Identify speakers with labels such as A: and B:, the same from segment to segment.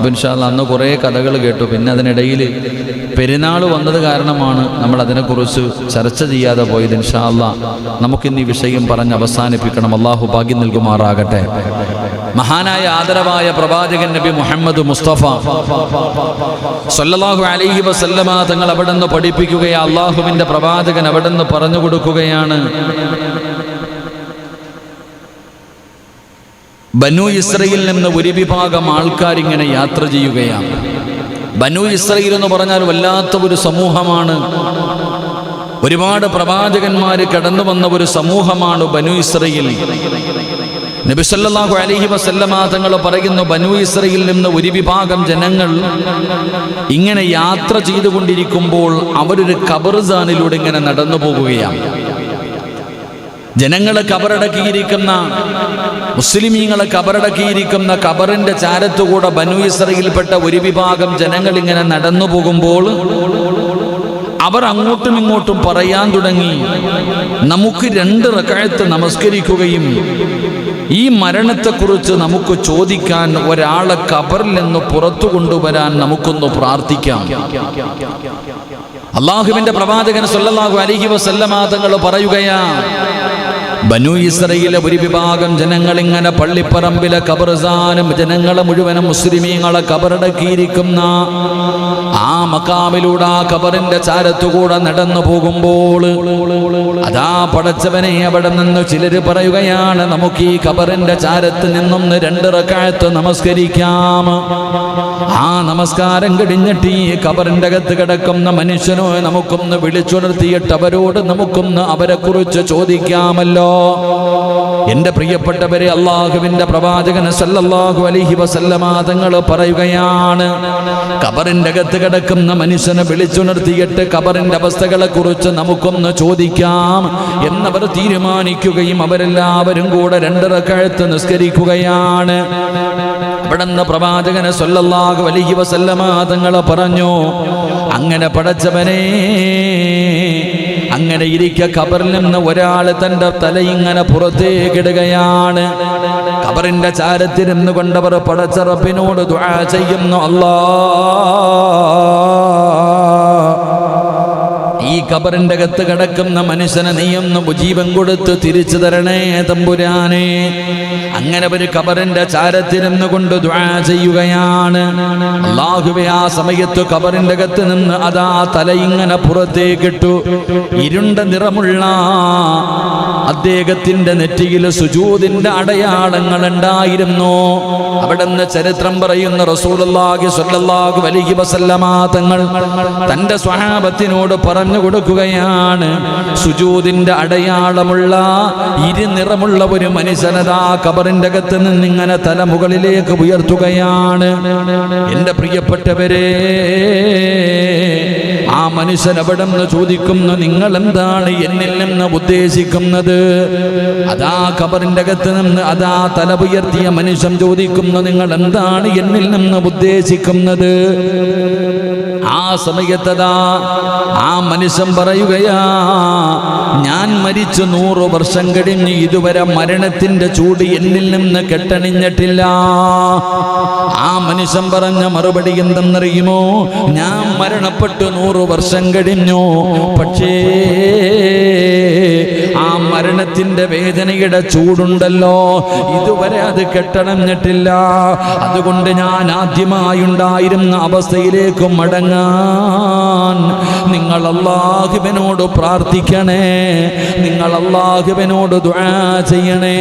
A: അപ്പോൾ ഇൻഷാ അല്ലാഹ് അന്ന് കുറേ കഥകൾ കേട്ടു. പിന്നെ അതിനിടയിൽ പെരുന്നാൾ വന്നത് കാരണമാണ് നമ്മൾ അതിനെക്കുറിച്ച് ചർച്ച ചെയ്യാതെ പോയത്. ഇൻഷാ അല്ലാഹ് നമുക്കിന്ന് ഈ വിഷയം പറഞ്ഞ് അവസാനിപ്പിക്കണം. അള്ളാഹു ഭാഗ്യം നൽകുമാറാകട്ടെ. മഹാനായ ആദരവായ പ്രവാചകൻ നബി മുഹമ്മദ് മുസ്തഫ സല്ലല്ലാഹു അലൈഹി വസല്ലമ തങ്ങൾ അവിടെ നിന്ന് പഠിപ്പിക്കുകയാണ്. അള്ളാഹുവിൻ്റെ പ്രവാചകൻ അവിടെ നിന്ന് പറഞ്ഞു കൊടുക്കുകയാണ്, ബനു ഇസ്രയേലിൽ നിന്ന് ഒരു വിഭാഗം ആൾക്കാരിങ്ങനെ യാത്ര ചെയ്യുകയാണ്. ബനു ഇസ്രയേൽ എന്ന് പറഞ്ഞാൽ വല്ലാത്ത ഒരു സമൂഹമാണ്. ഒരുപാട് പ്രവാചകന്മാർ കടന്നു വന്ന ഒരു സമൂഹമാണ് ബനു ഇസ്രയേൽ. നബി സല്ലല്ലാഹു അലൈഹി വസല്ലമ തങ്ങൾ പറയുന്നു, ബനു ഇസ്രയേലിൽ നിന്ന് ഒരു വിഭാഗം ജനങ്ങൾ ഇങ്ങനെ യാത്ര ചെയ്തുകൊണ്ടിരിക്കുമ്പോൾ അവരൊരു ഖബർസ്ഥാനിലൂടെ ഇങ്ങനെ നടന്നു പോകുകയാണ്. ജനങ്ങളെ കബറടക്കിയിരിക്കുന്ന, മുസ്ലിമീങ്ങളെ കബറടക്കിയിരിക്കുന്ന ഖബറിന്റെ ചാരത്തുകൂടെ ബനു ഇസ്രയേലിൽപ്പെട്ട ഒരു വിഭാഗം ജനങ്ങൾ ഇങ്ങനെ നടന്നു പോകുമ്പോൾ അവർ അങ്ങോട്ടും ഇങ്ങോട്ടും പറയാൻ തുടങ്ങി, നമുക്ക് 2 റക്അത്ത് നമസ്കരിക്കുകയും ഈ മരണത്തെക്കുറിച്ച് നമുക്ക് ചോദിക്കാൻ ഒരാളെ ഖബറിൽ നിന്ന് പുറത്തു കൊണ്ടുവരാൻ നമുക്കൊന്ന് പ്രാർത്ഥിക്കാം. അള്ളാഹുവിന്റെ പ്രവാചകൻ സല്ലല്ലാഹു അലൈഹി വസല്ലമ തങ്ങൾ പറയുകയാണ്, ബനു ഇസ്രയേലിലെ ഒരു വിഭാഗം ജനങ്ങൾ ഇങ്ങനെ പള്ളിപ്പറമ്പിലെ ഖബർസ്ഥാനും ജനങ്ങളെ മുഴുവനും മുസ്ലിമീങ്ങളെ ഖബറടക്കിയിരിക്കുന്ന ആ മക്കാമിലൂടെ ആ ഖബറിന്റെ ചാരത്തുകൂടെ നടന്നു പോകുമ്പോൾ അതാ പടച്ചവനെ അവിടെ നിന്ന് ചിലര് പറയുകയാണ്, നമുക്ക് ഈ ഖബറിന്റെ ചാരത്ത് നിന്നും 2 റക്അത്ത് നമസ്കരിക്കാം. ആ നമസ്കാരം കഴിഞ്ഞിട്ട് ഈ ഖബറിന്റെ അകത്ത് കിടക്കുന്ന മനുഷ്യനോ നമുക്കൊന്ന് വിളിച്ചുണർത്തിയിട്ട് അവരോട് നമുക്കൊന്ന് അവരെ കുറിച്ച് ചോദിക്കാമല്ലോ. എന്റെ പ്രിയപ്പെട്ടവരെ, അള്ളാഹുവിന്റെ പ്രവാചകൻ സല്ലല്ലാഹു അലൈഹി വസല്ലമ തങ്ങൾ പറയുകയാണ്, ഖബറിന്റെ അകത്ത് കിടക്കുന്ന മനുഷ്യനെ വിളിച്ചുണർത്തിയിട്ട് ഖബറിന്റെ അവസ്ഥകളെ കുറിച്ച് നമുക്കൊന്ന് ചോദിക്കാം എന്നവർ തീരുമാനിക്കുകയും അവരെല്ലാവരും കൂടെ 2 റക്അത്ത് നിസ്കരിക്കുകയാണ്. അവിടുന്ന് പ്രവാചകൻ സല്ലല്ലാഹു അലൈഹി വസല്ലമ തങ്ങൾ പറഞ്ഞു, അങ്ങനെ പടച്ചവനെ, അങ്ങനെ ഇരിക്കെ ഖബറിൽ നിന്ന് ഒരാൾ തന്റെ തല ഇങ്ങനെ പുറത്തേക്കിടുകയാണ്. ഖബറിന്റെ ചാരത്തിരുന്ന് കൊണ്ടവർ പടച്ച റബ്ബിനോട് ദുആ ചെയ്യുന്നു, ഈ ഖബറിന്റെ അകത്ത് കിടക്കുന്ന മനുഷ്യനെ നീയൊന്ന് ജീവൻ കൊടുത്ത് തിരിച്ചു തരണേ തമ്പുരാനെ. അങ്ങനെ ഒരു ഖബറിന്റെ ചാരത്തിരുന്ന് കൊണ്ട് ദുആ ചെയ്യുകയാണ്. അല്ലാഹുവേ, ആ സമയത്ത് ഖബറിന്റെ അകത്ത് നിന്ന് അതാ തല ഇങ്ങനെ പുറത്തേക്കിട്ടു. ഇരുണ്ട നിറമുള്ള അദ്ദേഹത്തിന്റെ നെറ്റിയിൽ സുജൂദിന്റെ അടയാളങ്ങൾ ഉണ്ടായിരുന്നു. അവിടുന്ന് ചരിത്രം പറയുന്ന റസൂലുള്ളാഹി സ്വല്ലല്ലാഹു അലൈഹി വസല്ലമ തങ്ങൾ തന്റെ സ്വഹാബത്തിനോട് പറഞ്ഞു കൊടുക്കുകയാണ്, സുജൂദിന്റെ അടയാളമുള്ള ഇരുനിറമുള്ള ഒരു മനുഷ്യനതാ ഖബറിന്റെ അകത്ത് നിന്ന് ഇങ്ങനെ തല മുകളിലേക്ക് ഉയർത്തുകയാണ്. എന്റെ പ്രിയപ്പെട്ടവരെ, ആ മനുഷ്യൻ അവിടെ നിന്ന് ചോദിക്കുന്നു, നിങ്ങൾ എന്താണ് എന്നിൽ നിന്ന് ഉദ്ദേശിക്കുന്നത്? അതാ ഖബറിന്റെ അകത്ത് നിന്ന് അതാ തല ഉയർത്തിയ മനുഷ്യൻ ചോദിക്കുന്നു, നിങ്ങൾ എന്താണ് എന്നിൽ നിന്ന് ഉദ്ദേശിക്കുന്നത്? ആ സമയത്തതാ ആ മനുഷ്യൻ പറയുകയാ, ഞാൻ മരിച്ചു 100 വർഷം കഴിഞ്ഞ് ഇതുവരെ മരണത്തിന്റെ ചൂട് എന്നിൽ നിന്ന് കെട്ടണിഞ്ഞിട്ടില്ല. ആ മനുഷ്യൻ പറഞ്ഞ മറുപടി എന്തെന്നറിയുമോ? ഞാൻ മരണപ്പെട്ടു 100 വർഷം കഴിഞ്ഞു, പക്ഷേ ആ മരണത്തിന്റെ വേദനയുടെ ചൂടുണ്ടല്ലോ, ഇതുവരെ അത് കെട്ടണഞ്ഞിട്ടില്ല. അതുകൊണ്ട് ഞാൻ ആദ്യമായുണ്ടായിരുന്ന അവസ്ഥയിലേക്ക് മടങ്ങാൻ നിങ്ങൾ അല്ലാഹുവിനോട് പ്രാർത്ഥിക്കണേ, നിങ്ങൾ അല്ലാഹുവിനോട് ദുആ ചെയ്യണേ.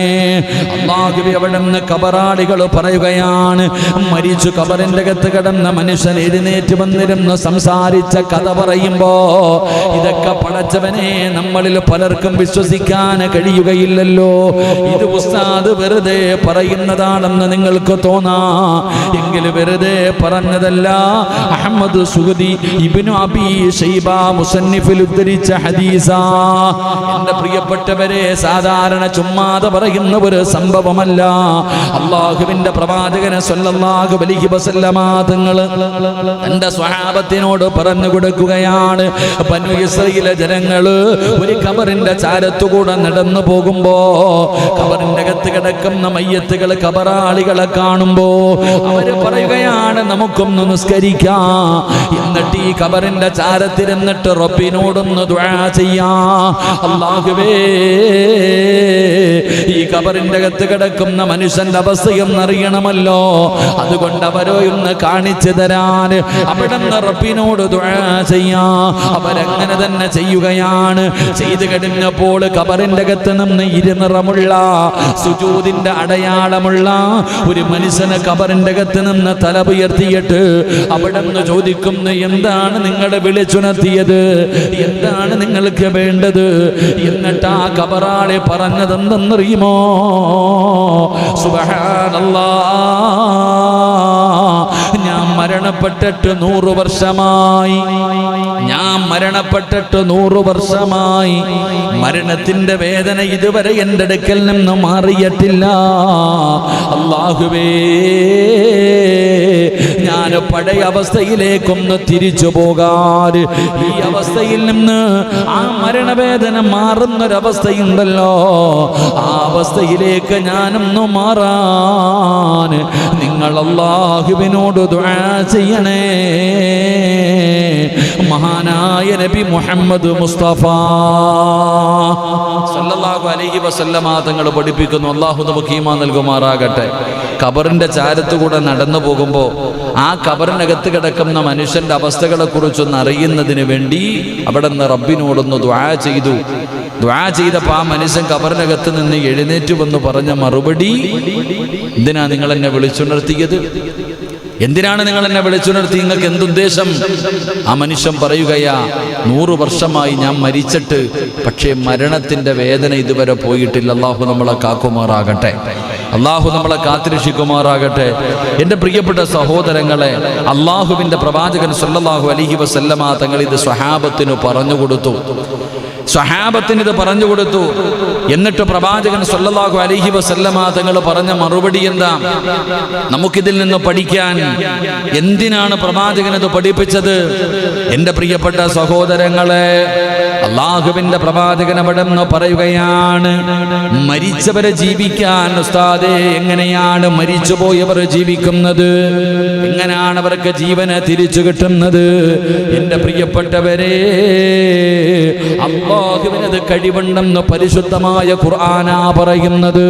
A: അല്ലാഹുവേ, അവിടെ നിന്ന് ഖബറാളികൾ പറയുകയാണ്, മരിച്ചു ഖബറിന്റെ അകത്ത് കിടന്ന മനുഷ്യൻ എഴുന്നേറ്റ് വന്നിരുന്ന് സംസാരിച്ച കഥ പറയുമ്പോ ഇതൊക്കെ പടച്ചവനെ നമ്മളിൽ പലർക്കും വിശ്വസിക്കാൻ കഴിയുകയില്ലല്ലോ. ഇത് ഉസ്താദ് വെറുതെ പറയുന്നതാണെന്ന് നിങ്ങൾക്ക് തോന്നാം, എങ്കിൽ വെറുതെ പറഞ്ഞതല്ല. അഹ്മദ് സുഹദി ഇബ്നു അബീ ശൈബ മുസന്ന മുസന്നിഫിൽ ഉദ്ധരിച്ച ഹദീസാ. എന്റെ പ്രിയപ്പെട്ടവരെ, സാധാരണ ചുമ്മാതെ പറയുന്ന ഒരു സംഭവമല്ല. അല്ലാഹുവിന്റെ പ്രവാചകൻ സ്വല്ലല്ലാഹു അലൈഹി വസല്ലമ തങ്ങൾ തന്റെ സ്വഹാബത്തിനോട് പറഞ്ഞു കൊടുക്കുകയാണ്. ബനൂ ഇസ്രായേലിലെ ജനങ്ങള് ഒരു ഖബറിന്റെ ചാരത്തുകൂടെ നടന്നു പോകുമ്പോ ഖബറിന്റെ അകത്ത് കിടക്കുന്ന മയ്യത്തുകൾ, ഖബറാളികളെ കാണുമ്പോ അവര് പറയുകയാണ്, നമുക്കൊന്ന് നിസ്കരിക്കാം, എന്നിട്ട് ഈ ഖബറിന്റെ ചാരത്തിരുന്നിട്ട് റബ്ബിനോടൊന്ന് ദുആ ചെയ്യാം. അല്ലാഹുവേ, ഈ ഖബറിന്റെ അകത്ത് കിടക്കുന്ന മനുഷ്യന്റെ അവസ്ഥയൊന്നറിയണമല്ലോ, അതുകൊണ്ട് അവരെ ഒന്ന് കാണിച്ചു തരാൻ അവിടുന്ന് റബ്ബിനോട് ദുആ ചെയ്യാം. അവരങ്ങനെ തന്നെ ചെയ്യുകയാണ്. ചെയ്തു കഴിഞ്ഞപ്പോൾ ഖബറിന്റെ അകത്ത് നിന്ന് ഇരുനിറമുള്ള സുജൂദിന്റെ അടയാളമുള്ള ഒരു മനുഷ്യനെ ഖബറിന്റെ അകത്ത് നിന്ന് തല ഉയർത്തിയിട്ട് അവിടുന്ന് ചോദിക്കുന്നു, എന്താണ് നിങ്ങളെ വിളിച്ചുണർത്തിയത്, എന്താണ് നിങ്ങൾക്ക് വേണ്ടത്? എന്നിട്ട് ആ ഖബറാളെ പറഞ്ഞതെന്തെന്നറിയുമോ? സുബ്ഹാനല്ലാഹ്, ഞാൻ മരണപ്പെട്ടിട്ട് 100 വർഷമായി. ഞാൻ മരണപ്പെട്ടിട്ട് 100 വർഷമായി. മരണത്തിന്റെ വേദന ഇതുവരെ എൻ്റെ അടുക്കൽ നിന്ന് മാറിയിട്ടില്ല. അല്ലാഹുവേ, ഞാൻ പഴയ അവസ്ഥയിലേക്കൊന്ന് തിരിച്ചു പോകാൻ, ഈ അവസ്ഥയിൽ നിന്ന് ആ മരണവേദന മാറുന്നൊരവസ്ഥയുണ്ടല്ലോ, ആ അവസ്ഥയിലേക്ക് ഞാനൊന്ന് മാറാൻ നിങ്ങൾ അല്ലാഹുവിനോട് ദുആ ചെയ്യണേ. മഹാനായ നബി മുഹമ്മദ് മുസ്തഫ സല്ലല്ലാഹു അലൈഹി വസല്ലമ തങ്ങൾ പഠിപ്പിക്കുന്നു. അല്ലാഹു നമുക്ക് ഈമാൻ നൽകുമാറാകട്ടെ. ഖബറിന്റെ ചാരത്തുകൂടെ നടന്നു പോകുമ്പോൾ ആ ഖബറിനകത്ത് കിടക്കുന്ന മനുഷ്യന്റെ അവസ്ഥകളെ കുറിച്ചൊന്ന് അറിയുന്നതിന് വേണ്ടി അവിടെ നിന്ന് റബ്ബിനോടൊന്ന് ദുആ ചെയ്തു. ദുആ ചെയ്തപ്പോൾ ആ മനുഷ്യൻ ഖബറിനകത്ത് നിന്ന് എഴുന്നേറ്റ് വന്ന് പറഞ്ഞ മറുപടി, എന്തിനാ നിങ്ങൾ എന്നെ വിളിച്ചുണർത്തിയത്? എന്തിനാണ് നിങ്ങൾ എന്നെ വിളിച്ചുണർത്തി? നിങ്ങൾക്ക് എന്തുദ്ദേശം? ആ മനുഷ്യൻ പറയുകയാ, 100 വർഷമായി ഞാൻ മരിച്ചിട്ട്, പക്ഷേ മരണത്തിന്റെ വേദന ഇതുവരെ പോയിട്ടില്ല. അല്ലാഹു നമ്മളെ കാക്കുമാറാകട്ടെ, അല്ലാഹു നമ്മളെ കാത്തുരക്ഷിക്കുമാറാകട്ടെ. എൻ്റെ പ്രിയപ്പെട്ട സഹോദരങ്ങളെ, അല്ലാഹുവിൻ്റെ പ്രവാചകൻ സല്ലല്ലാഹു അലൈഹി വസല്ലമ തങ്ങൾ ഇത് സ്വഹാബത്തിന് പറഞ്ഞു കൊടുത്തു. സ്വഹാബത്തിന് ഇത് പറഞ്ഞു കൊടുത്തു. എന്നിട്ട് പ്രവാചകൻ സല്ലല്ലാഹു അലൈഹി വസല്ലമ തങ്ങൾ പറഞ്ഞ മറുപടി എന്താ? നമുക്കിതിൽ നിന്ന് പഠിക്കാൻ. എന്തിനാണ് പ്രവാചകൻ ഇത് പഠിപ്പിച്ചത്? എൻ്റെ പ്രിയപ്പെട്ട സഹോദരങ്ങളെ, അല്ലാഹുവിൻ്റെ പ്രവാചകൻ അവിടെ നിന്ന് പറയുകയാണ്, മരിച്ചവരെ ജീവിക്കാൻ ഉസ്താദേ, എങ്ങനെയാണ് മരിച്ചുപോയവർ ജീവിക്കുന്നത്? എങ്ങനെയാണ് അവർക്ക് ജീവനെ തിരിച്ചു കിട്ടുന്നത്? എൻ്റെ പ്രിയപ്പെട്ടവരെ, അല്ലാഹുവിനത് കഴിവുണ്ടെന്ന് പരിശുദ്ധമായ ഖുർആനാ പറയുന്നത്.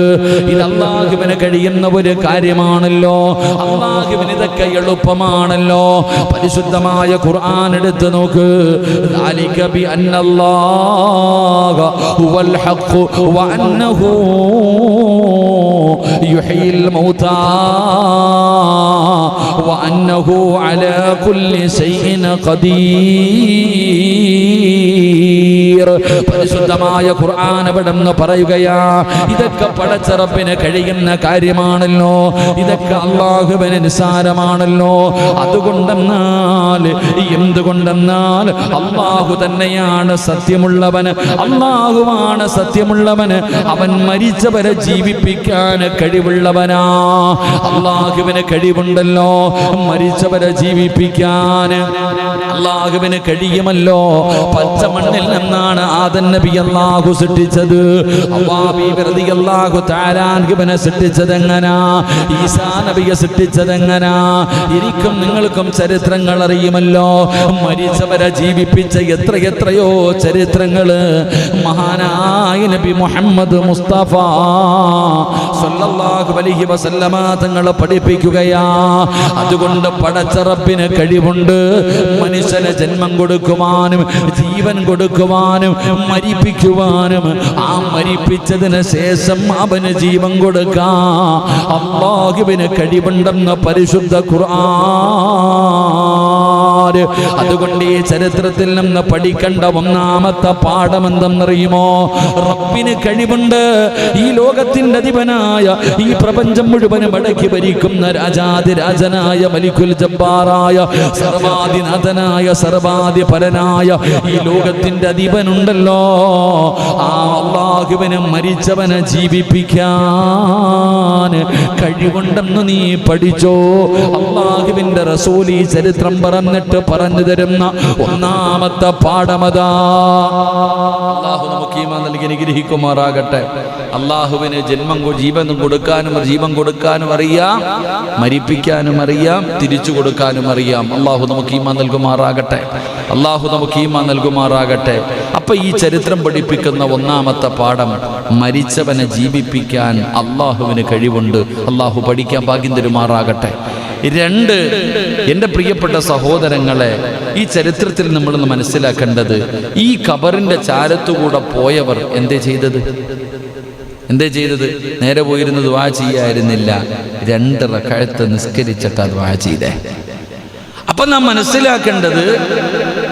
A: ഇത് അല്ലാഹുവിന് കഴിയുന്ന ഒരു കാര്യമാണല്ലോ, അല്ലാഹുവിന് ഇതൊക്കെ എളുപ്പമാണല്ലോ. പരിശുദ്ധമായ ഖുർആൻ എടുത്ത് നോക്ക്. ദാലിക ബി അന്നല്ലാഹ ഹുവൽ ഹഖ് വ അന്നഹു യുഹ്യിൽ മൗതാ വ അന്നഹു അലാ കുല്ലി ശൈഇൻ ഖദീർ. പരിശുദ്ധമായ ഖുർആൻ അവിടെ നിന്ന് പറയുകയാ, ഇതൊക്കെ പടച്ച റബ്ബിന് കഴിയുന്ന കാര്യമാണല്ലോ, ഇതൊക്കെ അല്ലാഹുവിന് നിസ്സാരമാണല്ലോ. അതുകൊണ്ടെന്നാൽ, എന്തുകൊണ്ടെന്നാൽ അല്ലാഹു തന്നെയാണ് സത്യമുള്ളവന്, അല്ലാഹുവാണ് സത്യമുള്ളവന്. അവൻ മരിച്ചവരെ ജീവിപ്പിക്കാൻ കഴിവുള്ളവനാ. അല്ലാഹുവിന് കഴിവുണ്ടല്ലോ മരിച്ചവരെ ജീവിപ്പിക്കാൻ. അല്ലാഹുവിന് കഴിയുമല്ലോ. പച്ചമണ്ണിൽ നിന്നാണ് ആദം നബി അല്ലാഹു സൃഷ്ടിച്ചത്. ഹവ്വാ ബീവി റളിയല്ലാഹു തആല അൻഹുവിനെ സൃഷ്ടിച്ചത് എങ്ങനാ? ഈസാ നബിയെ സൃഷ്ടിച്ചത് എങ്ങനാ? എനിക്കും നിങ്ങൾക്കും ചരിത്രങ്ങൾ അറിയുമല്ലോ. മരിച്ചവരെ ജീവിപ്പിച്ച എത്രയോ ചരിത്രങ്ങള് മഹാനായ നബി മുഹമ്മദ് മുസ്തഫ സല്ലല്ലാഹു അലൈഹി വസല്ലമ തങ്ങൾ പഠിപ്പിക്കുകയാ. അതുകൊണ്ട് പടച്ച റബ്ബിന് കഴിവുണ്ട് മനുഷ്യന് ജന്മം കൊടുക്കുവാനും ജീവൻ കൊടുക്കുവാനും മരിപ്പിക്കുവാനും. ആ മരിപ്പിച്ചതിന് ശേഷം അവന് ജീവൻ കൊടുക്കാം അല്ലാഹുവിന് കഴിവുണ്ടെന്ന് പരിശുദ്ധ ഖുർആൻ. അതുകൊണ്ട് ഈ ചരിത്രത്തിൽ നിന്ന് പഠിക്കേണ്ട ഒന്നാമത്തെ പാഠം എന്തെന്നറിയുമോ? റബ്ബിന് കഴിവുണ്ട്. ഈ ലോകത്തിന്റെ അധിപനായ, ഈ പ്രപഞ്ചം മുഴുവനും അടക്കി ഭരിക്കുന്ന രാജാതിരാജനായ, മലിക്കുൽ ജബ്ബാറായ, സർവാധിനാഥനായ, സർവാധിപരനായ ഈ ലോകത്തിന്റെ അധിപനുണ്ടല്ലോ, ആ അല്ലാഹുവിനെ മരിച്ചവനെ ജീവിപ്പിക്കാൻ കഴിവുണ്ടെന്ന് നീ പഠിച്ചോ. അല്ലാഹുവിന്റെ റസൂൽ ഈ ചരിത്രം പറഞ്ഞിട്ട് പറഞ്ഞു തരുന്ന ഒന്നാമത്തെ പാഠമതാ. അല്ലാഹു നമുക്ക് ഈമാൻ നൽകി അനുഗ്രഹിക്കുമാറാകട്ടെ. അല്ലാഹുവിന് ജീവൻ കൊടുക്കാനും അറിയാം, മരിപ്പിക്കാനും അറിയാം, തിരിച്ചു കൊടുക്കാനും അറിയാം. അല്ലാഹു നമുക്ക് ഈമാൻ നൽകുമാറാകട്ടെ. അല്ലാഹു നമുക്ക് ഈമാൻ നൽകുമാറാകട്ടെ. അപ്പൊ ഈ ചരിത്രം പഠിപ്പിക്കുന്ന ഒന്നാമത്തെ പാഠം, മരിച്ചവനെ ജീവിപ്പിക്കാൻ അല്ലാഹുവിന് കഴിവുണ്ട്. അല്ലാഹു പഠിക്കാൻ ഭാഗ്യം തരുമാറാകട്ടെ. 2, എൻ്റെ പ്രിയപ്പെട്ട സഹോദരങ്ങളെ, ഈ ചരിത്രത്തിൽ നമ്മളൊന്ന് മനസ്സിലാക്കേണ്ടത്, ഈ ഖബറിന്റെ ചാരത്തുകൂടെ പോയവർ എന്തേ ചെയ്തത്? നേരെ പോയിരുന്ന് ദുആ ചെയ്യായിരുന്നില്ല, 2 റക്അത്ത് നിസ്കരിച്ചിട്ട് ദുആ ചെയ്തേ. അപ്പൊ നാം മനസ്സിലാക്കേണ്ടത്,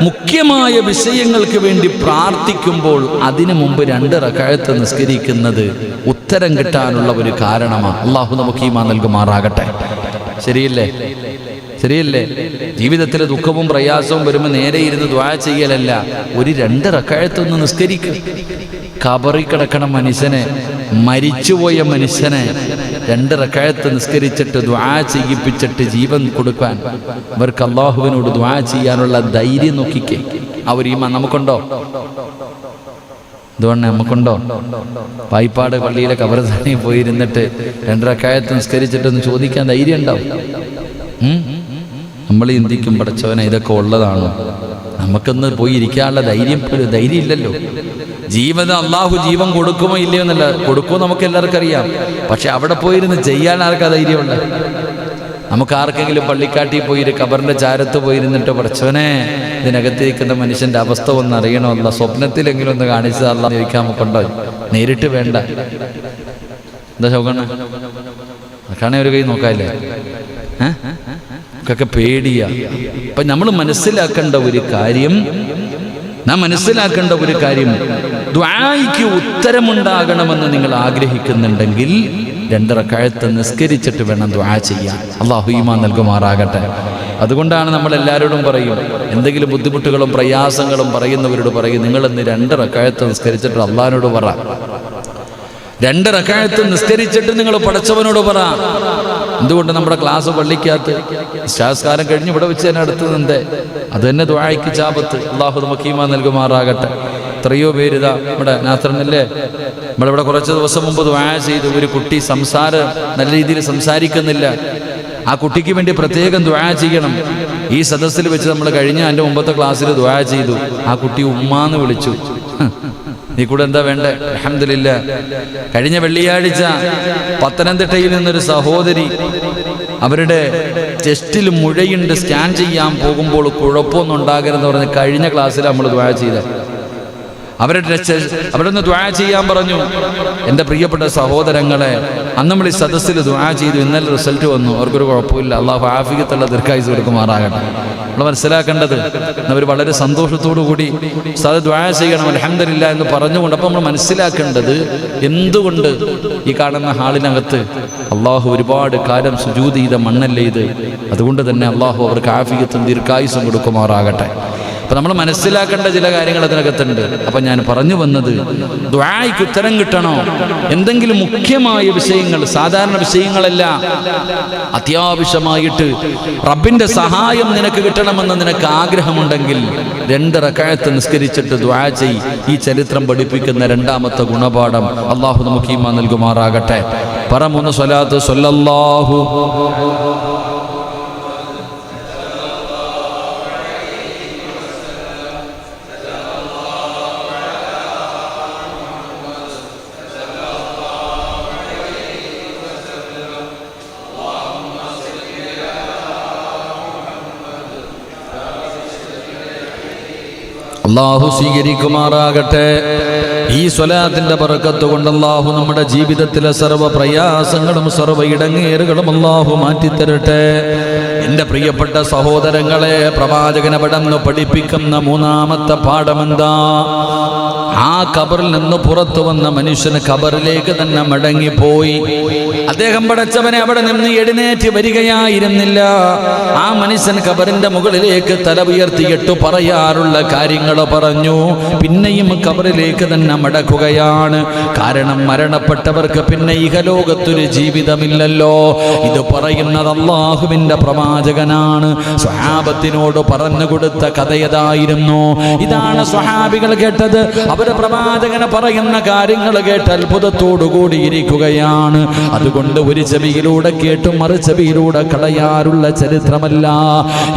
A: മുഖ്യമായ വിഷയങ്ങൾക്ക് വേണ്ടി പ്രാർത്ഥിക്കുമ്പോൾ അതിനു മുമ്പ് 2 റക്അത്ത് നിസ്കരിക്കുന്നത് ഉത്തരം കിട്ടാനുള്ള ഒരു കാരണമാണ്. അല്ലാഹു നമുക്ക് ഈമാൻ നൽകുമാറാകട്ടെ. ശരിയല്ലേ? ജീവിതത്തിലെ ദുഃഖവും പ്രയാസവും വരുമ്പോൾ നേരെ ഇരുന്ന് ദുആ ചെയ്യലല്ല, ഒരു 2 റക്അത്ത് നിസ്കരിക്കുക. ഖബറിൽ കിടക്കണ മനുഷ്യനെ, മരിച്ചുപോയ മനുഷ്യനെ 2 റക്അത്ത് നിസ്കരിച്ചിട്ട് ദുആ ചെയ്യിപ്പിച്ചിട്ട് ജീവൻ കൊടുക്കാൻ അവർക്ക് അല്ലാഹുവിനോട് ദുആ ചെയ്യാനുള്ള ധൈര്യം നോക്കിക്കേ. അവർ ഈമാൻ നമുക്കുണ്ടോ? അതുകൊണ്ട് നമുക്കുണ്ടോ? പായിപ്പാട് പള്ളിയിലെ ഖബർസ്ഥാനിൽ പോയിരുന്നിട്ട് 2 റക്അത്ത് നിസ്കരിച്ചിട്ടൊന്ന് ചോദിക്കാൻ ധൈര്യം ഉണ്ടാവും? നമ്മൾ ചിന്തിക്കും, പടച്ചവനെ ഇതൊക്കെ ഉള്ളതാണോ? നമുക്കൊന്ന് പോയി ഇരിക്കാനുള്ള ധൈര്യം ഇല്ലല്ലോ. ജീവിതം അള്ളാഹു ജീവൻ കൊടുക്കുമോ ഇല്ലയോ എന്നല്ല, കൊടുക്കുമോ നമുക്ക് എല്ലാവർക്കും അറിയാം. പക്ഷെ അവിടെ പോയിരുന്ന് ചെയ്യാൻ ആർക്കാ ധൈര്യമുണ്ട്? നമുക്ക് ആർക്കെങ്കിലും പള്ളിക്കാട്ടിൽ പോയി ഖബറിന്റെ ചാരത്ത് പോയിരുന്നിട്ട്, പടച്ചവനെ ഇതിനകത്തിരിക്കുന്ന മനുഷ്യന്റെ അവസ്ഥ ഒന്ന് അറിയണമല്ല, സ്വപ്നത്തിലെങ്കിലും ഒന്ന് കാണിച്ചതല്ല ചോദിക്കാൻ നമുക്കുണ്ടോ? നേരിട്ട് വേണ്ട. എന്താ ചോദിക്കണ? കാണേ ഒരു കൈ നോക്കാല്ലേ? ഒക്കെ പേടിയാ. അപ്പൊ നമ്മൾ മനസ്സിലാക്കേണ്ട ഒരു കാര്യം, ദുആയ്ക്ക് ഉത്തരമുണ്ടാകണമെന്ന് നിങ്ങൾ ആഗ്രഹിക്കുന്നുണ്ടെങ്കിൽ 2 റക്അത്ത് നിസ്കരിച്ചിട്ട് വേണം ദുആ ചെയ്യാൻ. അല്ലാഹു ഈമാൻ നൽകുമാറാകട്ടെ. അതുകൊണ്ടാണ് നമ്മൾ എല്ലാവരോടും പറയും, എന്തെങ്കിലും ബുദ്ധിമുട്ടുകളും പ്രയാസങ്ങളും പറയുന്നവരോട് പറയും, നിങ്ങളിന്ന് 2 റക്അത്ത് നിസ്കരിച്ചിട്ട് അള്ളാഹിനോട് പറ. 2 റക്അത്ത് നിസ്കരിച്ചിട്ട് നിങ്ങൾ പടച്ചവനോട് പറ. എന്തുകൊണ്ട്? നമ്മുടെ ക്ലാസ് പള്ളിക്കകത്ത് നിസ്കാരം കഴിഞ്ഞ് ഇവിടെ വെച്ച് തന്നെ അടുത്ത് നിന്നേ, അത് തന്നെ ദുആയ്ക്ക് ചാപത്ത്. അല്ലാഹു നമുക്ക് ഈമാൻ നൽകുമാറാകട്ടെ. എത്രയോ പേര് ഇതാ ഇവിടെ നാസറിനല്ലേ, നമ്മളിവിടെ കുറച്ച് ദിവസം മുമ്പ് ദുആ ചെയ്തു. ഒരു കുട്ടി നല്ല രീതിയിൽ സംസാരിക്കുന്നില്ല. ആ കുട്ടിക്ക് വേണ്ടി പ്രത്യേകം ദുആ ചെയ്യണം. ഈ സദസ്സിൽ വെച്ച് നമ്മൾ കഴിഞ്ഞ എൻ്റെ മുമ്പത്തെ ക്ലാസ്സിൽ ദുആ ചെയ്തു. ആ കുട്ടി ഉമ്മാന്ന് വിളിച്ചു. നീ കൂടെ എന്താ വേണ്ടേ? അൽഹംദുലില്ലാ. കഴിഞ്ഞ വെള്ളിയാഴ്ച പത്തനംതിട്ടയിൽ നിന്നൊരു സഹോദരി, അവരുടെ ചെസ്റ്റിൽ മുഴയുണ്ട്, സ്കാൻ ചെയ്യാൻ പോകുമ്പോൾ കുഴപ്പമൊന്നും ഉണ്ടാകരുതെന്ന് പറഞ്ഞ് കഴിഞ്ഞ ക്ലാസ്സിൽ നമ്മൾ ദുആ ചെയ്ത. അവരൊന്ന് ദുആ ചെയ്യാൻ പറഞ്ഞു. എൻ്റെ പ്രിയപ്പെട്ട സഹോദരങ്ങളെ, അന്ന് നമ്മൾ ഈ സദസ്സിൽ ദുആ ചെയ്തു. ഇന്നലെ റിസൾട്ട് വന്നു. അവർക്കൊരു കുഴപ്പമില്ല. അല്ലാഹു ആഫിയത്തുള്ള ദീർഘായുസ്സ് കൊടുക്കുമാറാകട്ടെ. നമ്മൾ മനസ്സിലാക്കേണ്ടത്, അവർ വളരെ സന്തോഷത്തോടു കൂടി ദുആ ചെയ്യണം അൽഹംദുലില്ലാ എന്ന് പറഞ്ഞുകൊണ്ട്. അപ്പം നമ്മൾ മനസ്സിലാക്കേണ്ടത്, എന്തുകൊണ്ട് ഈ കാണുന്ന ഹാളിനകത്ത് അള്ളാഹു ഒരുപാട് കാലം സുജൂദ് ചെയ്ത മണ്ണല്ലേ ഇത്. അതുകൊണ്ട് തന്നെ അള്ളാഹു അവർക്ക് ആഫിയത്തും ദീർഘായുസ്സും കൊടുക്കുമാറാകട്ടെ. അപ്പം നമ്മൾ മനസ്സിലാക്കേണ്ട ചില കാര്യങ്ങൾ അതിനകത്തുണ്ട്. അപ്പം ഞാൻ പറഞ്ഞു വന്നത്, ദുആയ്ക്ക് ഉത്തരം കിട്ടണോ? എന്തെങ്കിലും മുഖ്യമായ വിഷയങ്ങൾ, സാധാരണ വിഷയങ്ങളല്ല, അത്യാവശ്യമായിട്ട് റബ്ബിന്റെ സഹായം നിനക്ക് കിട്ടണമെന്ന് നിനക്ക് ആഗ്രഹമുണ്ടെങ്കിൽ 2 റക്അത്ത് നിസ്കരിച്ചിട്ട് ദുആ ചെയ്. ഈ ചരിത്രം പഠിപ്പിക്കുന്ന 2ാമത്തെ ഗുണപാഠം. അല്ലാഹു നമുക്ക് ഈമാൻ നൽകുമാറാകട്ടെ. പറ 3 സ്വലാത്ത് സ്വല്ലല്ലാഹു. അല്ലാഹു സ്വീകരിക്കുമാറാകട്ടെ. ഈ സ്വലാത്തിന്റെ ബറക്കത്ത് കൊണ്ട് അല്ലാഹു നമ്മുടെ ജീവിതത്തിലെ സർവ്വ പ്രയാസങ്ങളും സർവ്വ ഇടങ്ങേറുകളും അല്ലാഹു മാറ്റിത്തരട്ടെ. എൻ്റെ പ്രിയപ്പെട്ട സഹോദരങ്ങളെ, പ്രവാചകൻ അവിടുന്ന് പഠിപ്പിക്കുന്ന മൂന്നാമത്തെ പാഠമെന്താ? ആ ഖബറിൽ നിന്ന് പുറത്തു വന്ന മനുഷ്യന് ഖബറിലേക്ക് തന്നെ മടങ്ങിപ്പോയി. അദ്ദേഹം പടച്ചവനെ അവിടെ നിന്ന് എഴുന്നേറ്റ് വരികയായിരുന്നില്ല. ആ മനുഷ്യൻ ഖബറിന്റെ മുകളിലേക്ക് തല ഉയർത്തിയിട്ട് പറയാറുള്ള കാര്യങ്ങൾ പറഞ്ഞു. പിന്നെയും ഖബറിലേക്ക് തന്നെ മടക്കുകയാണ്. കാരണം മരണപ്പെട്ടവർക്ക് പിന്നെ ഇഹലോകത്തൊരു ജീവിതമില്ലല്ലോ. ഇത് പറയുന്നത് അല്ലാഹുവിന്റെ പ്രവാചകനാണ്. സ്വഹാബത്തിനോട് പറഞ്ഞു കൊടുത്ത കഥയതായിരുന്നു. ഇതാണ് സ്വഹാബികൾ കേട്ടത്. അവര് പ്രവാചകനെ പറയുന്ന കാര്യങ്ങൾ കേട്ട് അത്ഭുതത്തോടു കൂടിയിരിക്കുകയാണ്. അതുകൊണ്ട് ഒരു ചെവിയിലൂടെ കേട്ടും മറു ചെവിയിലൂടെ കളയാറുള്ള ചരിത്രമല്ല.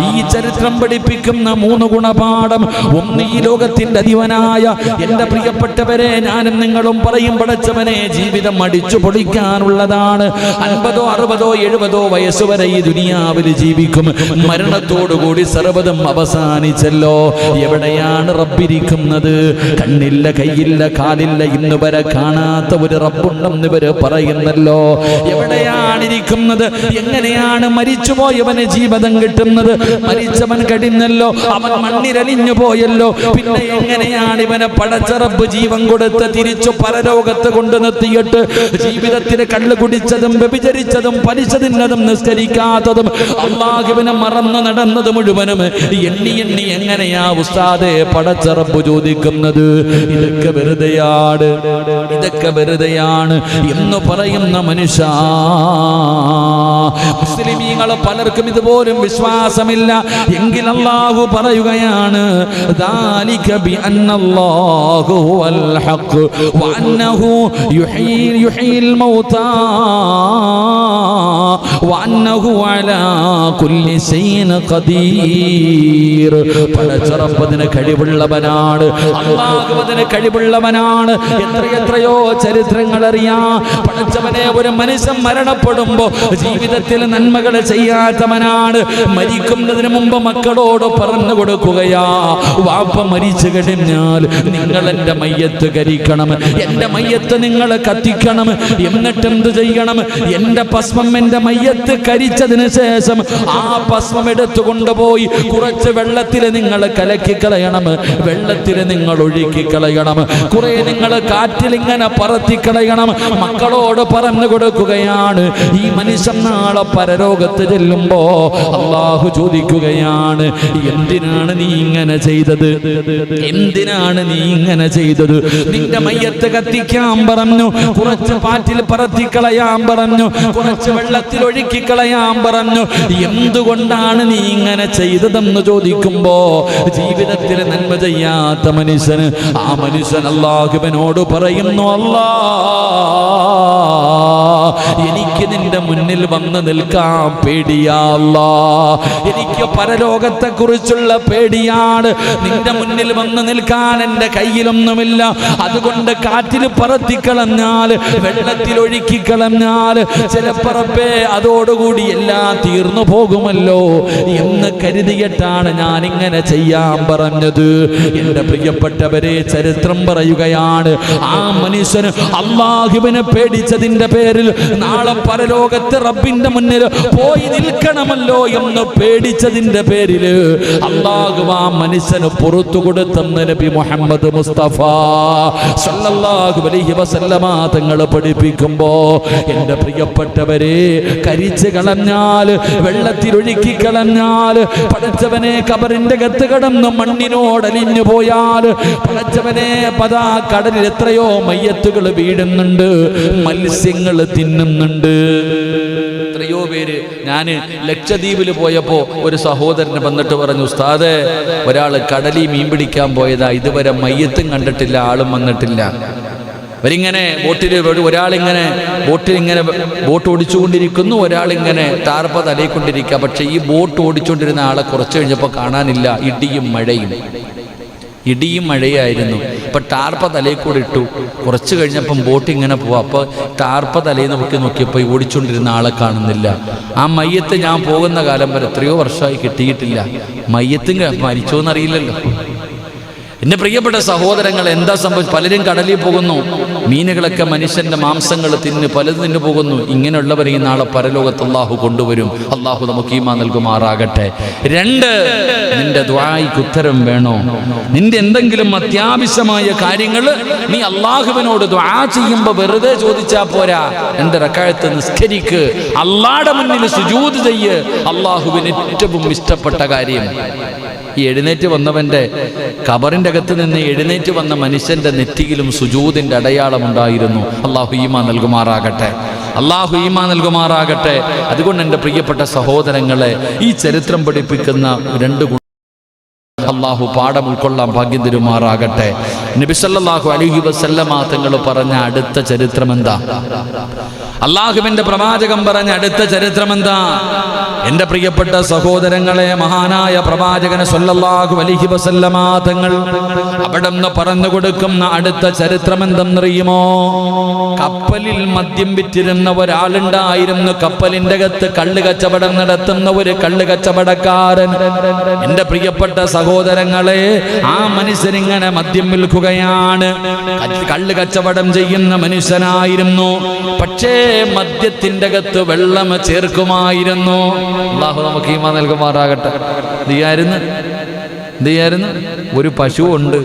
A: ഈ ചരിത്രം പഠിപ്പിക്കുന്ന 3 ഗുണപാഠം. ഒന്ന്, ഈ ലോകത്തിന്റെ അധിപനായ എൻ്റെ പ്രിയപ്പെട്ടവരെ, ഞാനും നിങ്ങളും പറയും, പടച്ചവനെ ജീവിതം അടിച്ചു പൊളിക്കാനുള്ളതാണ്. 50, 60, 70 വയസ്സ് വരെ ഈ ദുനിയാവിൽ ജീവിക്കും. മരണത്തോടുകൂടി സർവ്വതും അവസാനിച്ചല്ലോ. എവിടെയാണ് റബ്ബിരിക്കുന്നത്? കണ്ണില്ല, കയ്യില്ല, കാലില്ല, ഇന്ന് വരെ കാണാത്ത ഒരു റബ്ബുണ്ടെന്ന് ഇവര് പറയുന്നല്ലോ. എവിടെയാണിരിക്കുന്നത്? എങ്ങനെയാണ് മരിച്ചുപോയവന് ജീവിതം കിട്ടുന്നത്? മരിച്ചവൻ കഴിഞ്ഞല്ലോ, അവൻ മണ്ണിരലിഞ്ഞു പോയല്ലോ. പിന്നെ എങ്ങനെയാണ് ഇവനെ പടച്ച റബ്ബ് ജീവൻ കൊടുത്ത് തിരിച്ചു പരലോകത്ത് കൊണ്ടു നിർത്തിയിട്ട് ജീവിതത്തിന് കള്ളു കുടിച്ചതും വ്യഭിചരിച്ചതും പലിശ തിന്നതും നിസ്കരിക്കാത്തതും അല്ലാഹുവിനെ മറന്നു നടന്നത് മുഴുവനും എണ്ണി എണ്ണി എങ്ങനെയാ ഉസ്താദേ പടച്ച റബ്ബ് ചോദിക്കുന്നത്? ഇതൊക്കെ വെറുതെയാണ്, ഇതൊക്കെ വെറുതെയാണ് എന്ന് പറയുന്ന മനുഷ്യ, മുസ്ലിമീങ്ങൾ പലർക്കും ഇതുപോലും വിശ്വാസമില്ല. എങ്കിൽ അല്ലാഹു പറയുകയാണ്, ദാലിക ബിഅന്നല്ലാഹു ഹുവൽ ഹഖ് വഅന്നഹു യുഹീൽ മൗതാ വഅന്നഹു അലാ കുല്ലി ശൈഇൻ ഖദീർ. പടച്ച റബ്ബ് അതിന് കഴിവുള്ളവനാണ്. അല്ലാഹു അതിന് കഴിവുള്ളവനാണ്. എത്രയോ ചരിത്രങ്ങൾ അറിയാം. പടച്ചവനെ, ഒരു മനുഷ്യൻ മരണപ്പെടുമ്പോ ജീവിതത്തിൽ നന്മകൾ ചെയ്യാത്തവനാണ്. മരിക്കുന്നതിന് മുമ്പ് മക്കളോട് പറഞ്ഞു കൊടുക്കുകയാ, വാപ്പ മരിച്ചു കഴിഞ്ഞാൽ നിങ്ങൾ എൻ്റെ മയ്യത്ത് കരിക്കണം, എൻ്റെ മയ്യത്ത് നിങ്ങൾ കത്തിക്കണം. എന്നിട്ട് എന്ത് ചെയ്യണം? എൻ്റെ ഭസ്മം എൻ്റെ മയ്യത്ത് കരിച്ചതിന് ശേഷം ആ ഭസ്മം എടുത്തു കൊണ്ടുപോയി കുറച്ച് വെള്ളത്തിൽ നിങ്ങൾ കലക്കിക്കളയണം, വെള്ളത്തിൽ നിങ്ങൾ ഒഴുക്കിക്കളയണം, കുറെ നിങ്ങൾ കാറ്റിൽ ഇങ്ങനെ പറത്തിക്കളയണം. മക്കളോട് പറഞ്ഞു കൊടുക്കുകയാണ്. ഈ മനുഷ്യൻ നാളെ പരലോകത്ത് ചെല്ലുമ്പോ അല്ലാഹു ചോദിക്കുകയാണ്, എന്തിനാണ് നീ ഇങ്ങനെ ചെയ്തത്? എന്തിനാണ് നീ ഇങ്ങനെ ചെയ്തത്? നിന്റെ മയ്യത്ത് കത്തിക്കാൻ പറഞ്ഞു, കുറച്ച് പാറ്റിൽ പറത്തിക്കളയാൻ പറഞ്ഞു, കുറച്ച് വെള്ളത്തിൽ ഒഴുക്കിക്കളയാൻ പറഞ്ഞു. എന്തുകൊണ്ടാണ് നീ ഇങ്ങനെ ചെയ്തതെന്ന് ചോദിക്കുമ്പോ ജീവിതത്തിൽ നന്മ ചെയ്യാത്ത മനുഷ്യന്, ആ മനുഷ്യൻ അല്ലാഹുവിനോട് പറയുന്നു, അല്ലാ, എനിക്ക് നിന്റെ മുന്നിൽ വന്ന് നിൽക്കാൻ പേടിയാ അല്ലാ, എനിക്ക് പരലോകത്തെ കുറിച്ചുള്ള പേടിയാണ്. നിന്റെ മുന്നിൽ വന്ന് നിൽക്കാൻ എൻ്റെ കയ്യിലൊന്നുമില്ല. അതുകൊണ്ട് കാറ്റിൽ പറത്തിക്കളഞ്ഞാൽ, വെള്ളത്തിൽ ഒഴുക്കിക്കളഞ്ഞാൽ ചിലപ്പറപ്പേ അതോടുകൂടി എല്ലാം തീർന്നു പോകുമല്ലോ എന്ന് കരുതിയിട്ടാണ് ഞാൻ ഇങ്ങനെ ചെയ്യാൻ പറഞ്ഞത്. എൻ്റെ പ്രിയപ്പെട്ടവരെ, ചരിത്രം പറയുകയാണ്, ആ മനുഷ്യന് അല്ലാഹുവിനെ പേടിച്ചതിന്റെ പേരിൽ നാളെ പരലോകത്ത് റബ്ബിന്റെ മുന്നിൽ പോയി നിൽക്കണമല്ലോ എന്ന് പേടിച്ചതിന്റെ പേരിൽ അല്ലാഹു ആ മനുഷ്യന് പുറത്തു കൊടുത്തെന്ന് നബി മുഹമ്മദ് മുസ്തഫ സല്ലല്ലാഹു അലൈഹി വസല്ലമ തങ്ങൾ പഠിപ്പിക്കുമ്പോ, എൻ്റെ പ്രിയപ്പെട്ടവരെ, കരിച്ചു കളഞ്ഞാൽ, വെള്ളത്തിൽ ഒഴുക്കി കളഞ്ഞാൽ, പടച്ചവനെ ഖബറിന്റെ അകത്ത് കടന്ന് മണ്ണിനോടലിഞ്ഞു പോയാൽ, പടച്ചവനെ പതാ കടലിൽ എത്രയോ മയ്യത്തുകൾ വീഴുന്നുണ്ട്, മത്സ്യങ്ങൾ തിന്നുന്നുണ്ട്. എത്രയോ പേര്, ഞാൻ ലക്ഷദ്വീപിൽ പോയപ്പോ ഒരു സഹോദരന് വന്നിട്ട് പറഞ്ഞു, ഉസ്താദേ, ഒരാൾ കടലിൽ മീൻ പിടിക്കാൻ പോയതാ, ഇതുവരെ മയ്യത്തും കണ്ടിട്ടില്ല, ആളും വന്നിട്ടില്ല. അവരിങ്ങനെ ഒരാളിങ്ങനെ ബോട്ട് ഓടിച്ചുകൊണ്ടിരിക്കുന്നു, ഒരാളിങ്ങനെ ടാർപ്പ തലയിക്കൊണ്ടിരിക്കുക. പക്ഷെ ഈ ബോട്ട് ഓടിച്ചുകൊണ്ടിരുന്ന ആളെ കുറച്ച് കഴിഞ്ഞപ്പോൾ കാണാനില്ല. ഇടിയും മഴയായിരുന്നു. അപ്പം ടാർപ്പ തലയിൽ കൂടെ ഇട്ടു. കുറച്ച് കഴിഞ്ഞപ്പം ബോട്ട് ഇങ്ങനെ പോവാം. അപ്പോൾ ടാർപ്പ തലയിൽ നോക്കിയപ്പോൾ ഓടിച്ചുകൊണ്ടിരുന്ന ആളെ കാണുന്നില്ല. ആ മയ്യത്ത് ഞാൻ പോകുന്ന കാലം വരെ എത്രയോ വർഷമായി കിട്ടിയിട്ടില്ല. മയ്യത്തും മരിച്ചോന്നറിയില്ലല്ലോ. എന്റെ പ്രിയപ്പെട്ട സഹോദരങ്ങൾ, എന്താ സംഭവിച്ചു? പലരും കടലിൽ പോകുന്നു, മീനുകളൊക്കെ മനുഷ്യന്റെ മാംസങ്ങൾ തിന്ന് പലതും തിന്നു പോകുന്നു. ഇങ്ങനെയുള്ളവർ ഈ നാളെ പരലോകത്ത് അള്ളാഹു കൊണ്ടുവരും. അള്ളാഹു നമുക്ക് ഈമാൻ നൽകുമാറാകട്ടെ. 2, നിന്റെ ദുആയ്ക്ക് ഉത്തരം വേണോ? നിന്റെ എന്തെങ്കിലും അത്യാവശ്യമായ കാര്യങ്ങൾ നീ അള്ളാഹുവിനോട് ദുആ ചെയ്യുമ്പോൾ വെറുതെ ചോദിച്ചാ പോരാ. 2 റക്അത്ത് നിസ്കരിക്ക്, അള്ളാഹുവിന്റെ മുന്നിൽ സുജൂദ് ചെയ്യ്. അള്ളാഹുവിന് ഏറ്റവും ഇഷ്ടപ്പെട്ട കാര്യം. ഈ എഴുന്നേറ്റ് വന്നവന്റെ ഖബറിന്റെ അകത്ത് നിന്ന് എഴുന്നേറ്റ് വന്ന മനുഷ്യന്റെ നെറ്റിയിലും സുജൂദിന്റെ അടയാളമുണ്ടായിരുന്നു. അള്ളാഹു ഈമാൻ നൽകുമാറാകട്ടെ. അള്ളാഹു ഈമാൻ നൽകുമാറാകട്ടെ. അതുകൊണ്ട് എൻ്റെ പ്രിയപ്പെട്ട സഹോദരങ്ങളെ, ഈ ചരിത്രം പഠിപ്പിക്കുന്ന 2 അള്ളാഹു പാഠം ഉൾക്കൊള്ളാൻ ഭാഗ്യം തരുമാറാകട്ടെ. നബി സല്ലല്ലാഹു അലൈഹി വസല്ലമ തങ്ങൾ പറഞ്ഞ അടുത്ത ചരിത്രം എന്താ? അള്ളാഹുവിന്റെ പ്രവാചകൻ പറഞ്ഞ അടുത്ത ചരിത്രം എന്താ? എൻ്റെ പ്രിയപ്പെട്ട സഹോദരങ്ങളെ, മഹാനായ പ്രവാചകൻ സല്ലല്ലാഹു അലൈഹി വസല്ലമ തങ്ങൾ അവിടുന്ന് പറഞ്ഞു കൊടുക്കുന്ന അടുത്ത ചരിത്രം എന്തെന്നറിയുമോ? കപ്പലിൽ മദ്യം വിറ്റിരുന്ന ഒരാളുണ്ടായിരുന്നു. കപ്പലിന്റെ അകത്ത് കള്ള് കച്ചവടം നടത്തുന്ന ഒരു കള്ള് കച്ചവടക്കാരൻ. എൻ്റെ പ്രിയപ്പെട്ട സഹോദരങ്ങളെ, ആ മനുഷ്യനിങ്ങനെ മദ്യം വിൽക്കുകയാണ്. കള്ള് കച്ചവടം ചെയ്യുന്ന മനുഷ്യനായിരുന്നു. പക്ഷേ മദ്യത്തിന്റെ അകത്ത് വെള്ളം ചേർക്കുമായിരുന്നു. അല്ലാഹു നമുക്ക് ഈമാൻ നൽകുമാറാകട്ടെ. എന്തിയായിരുന്നു? ഒരു പശു ഉണ്ട്,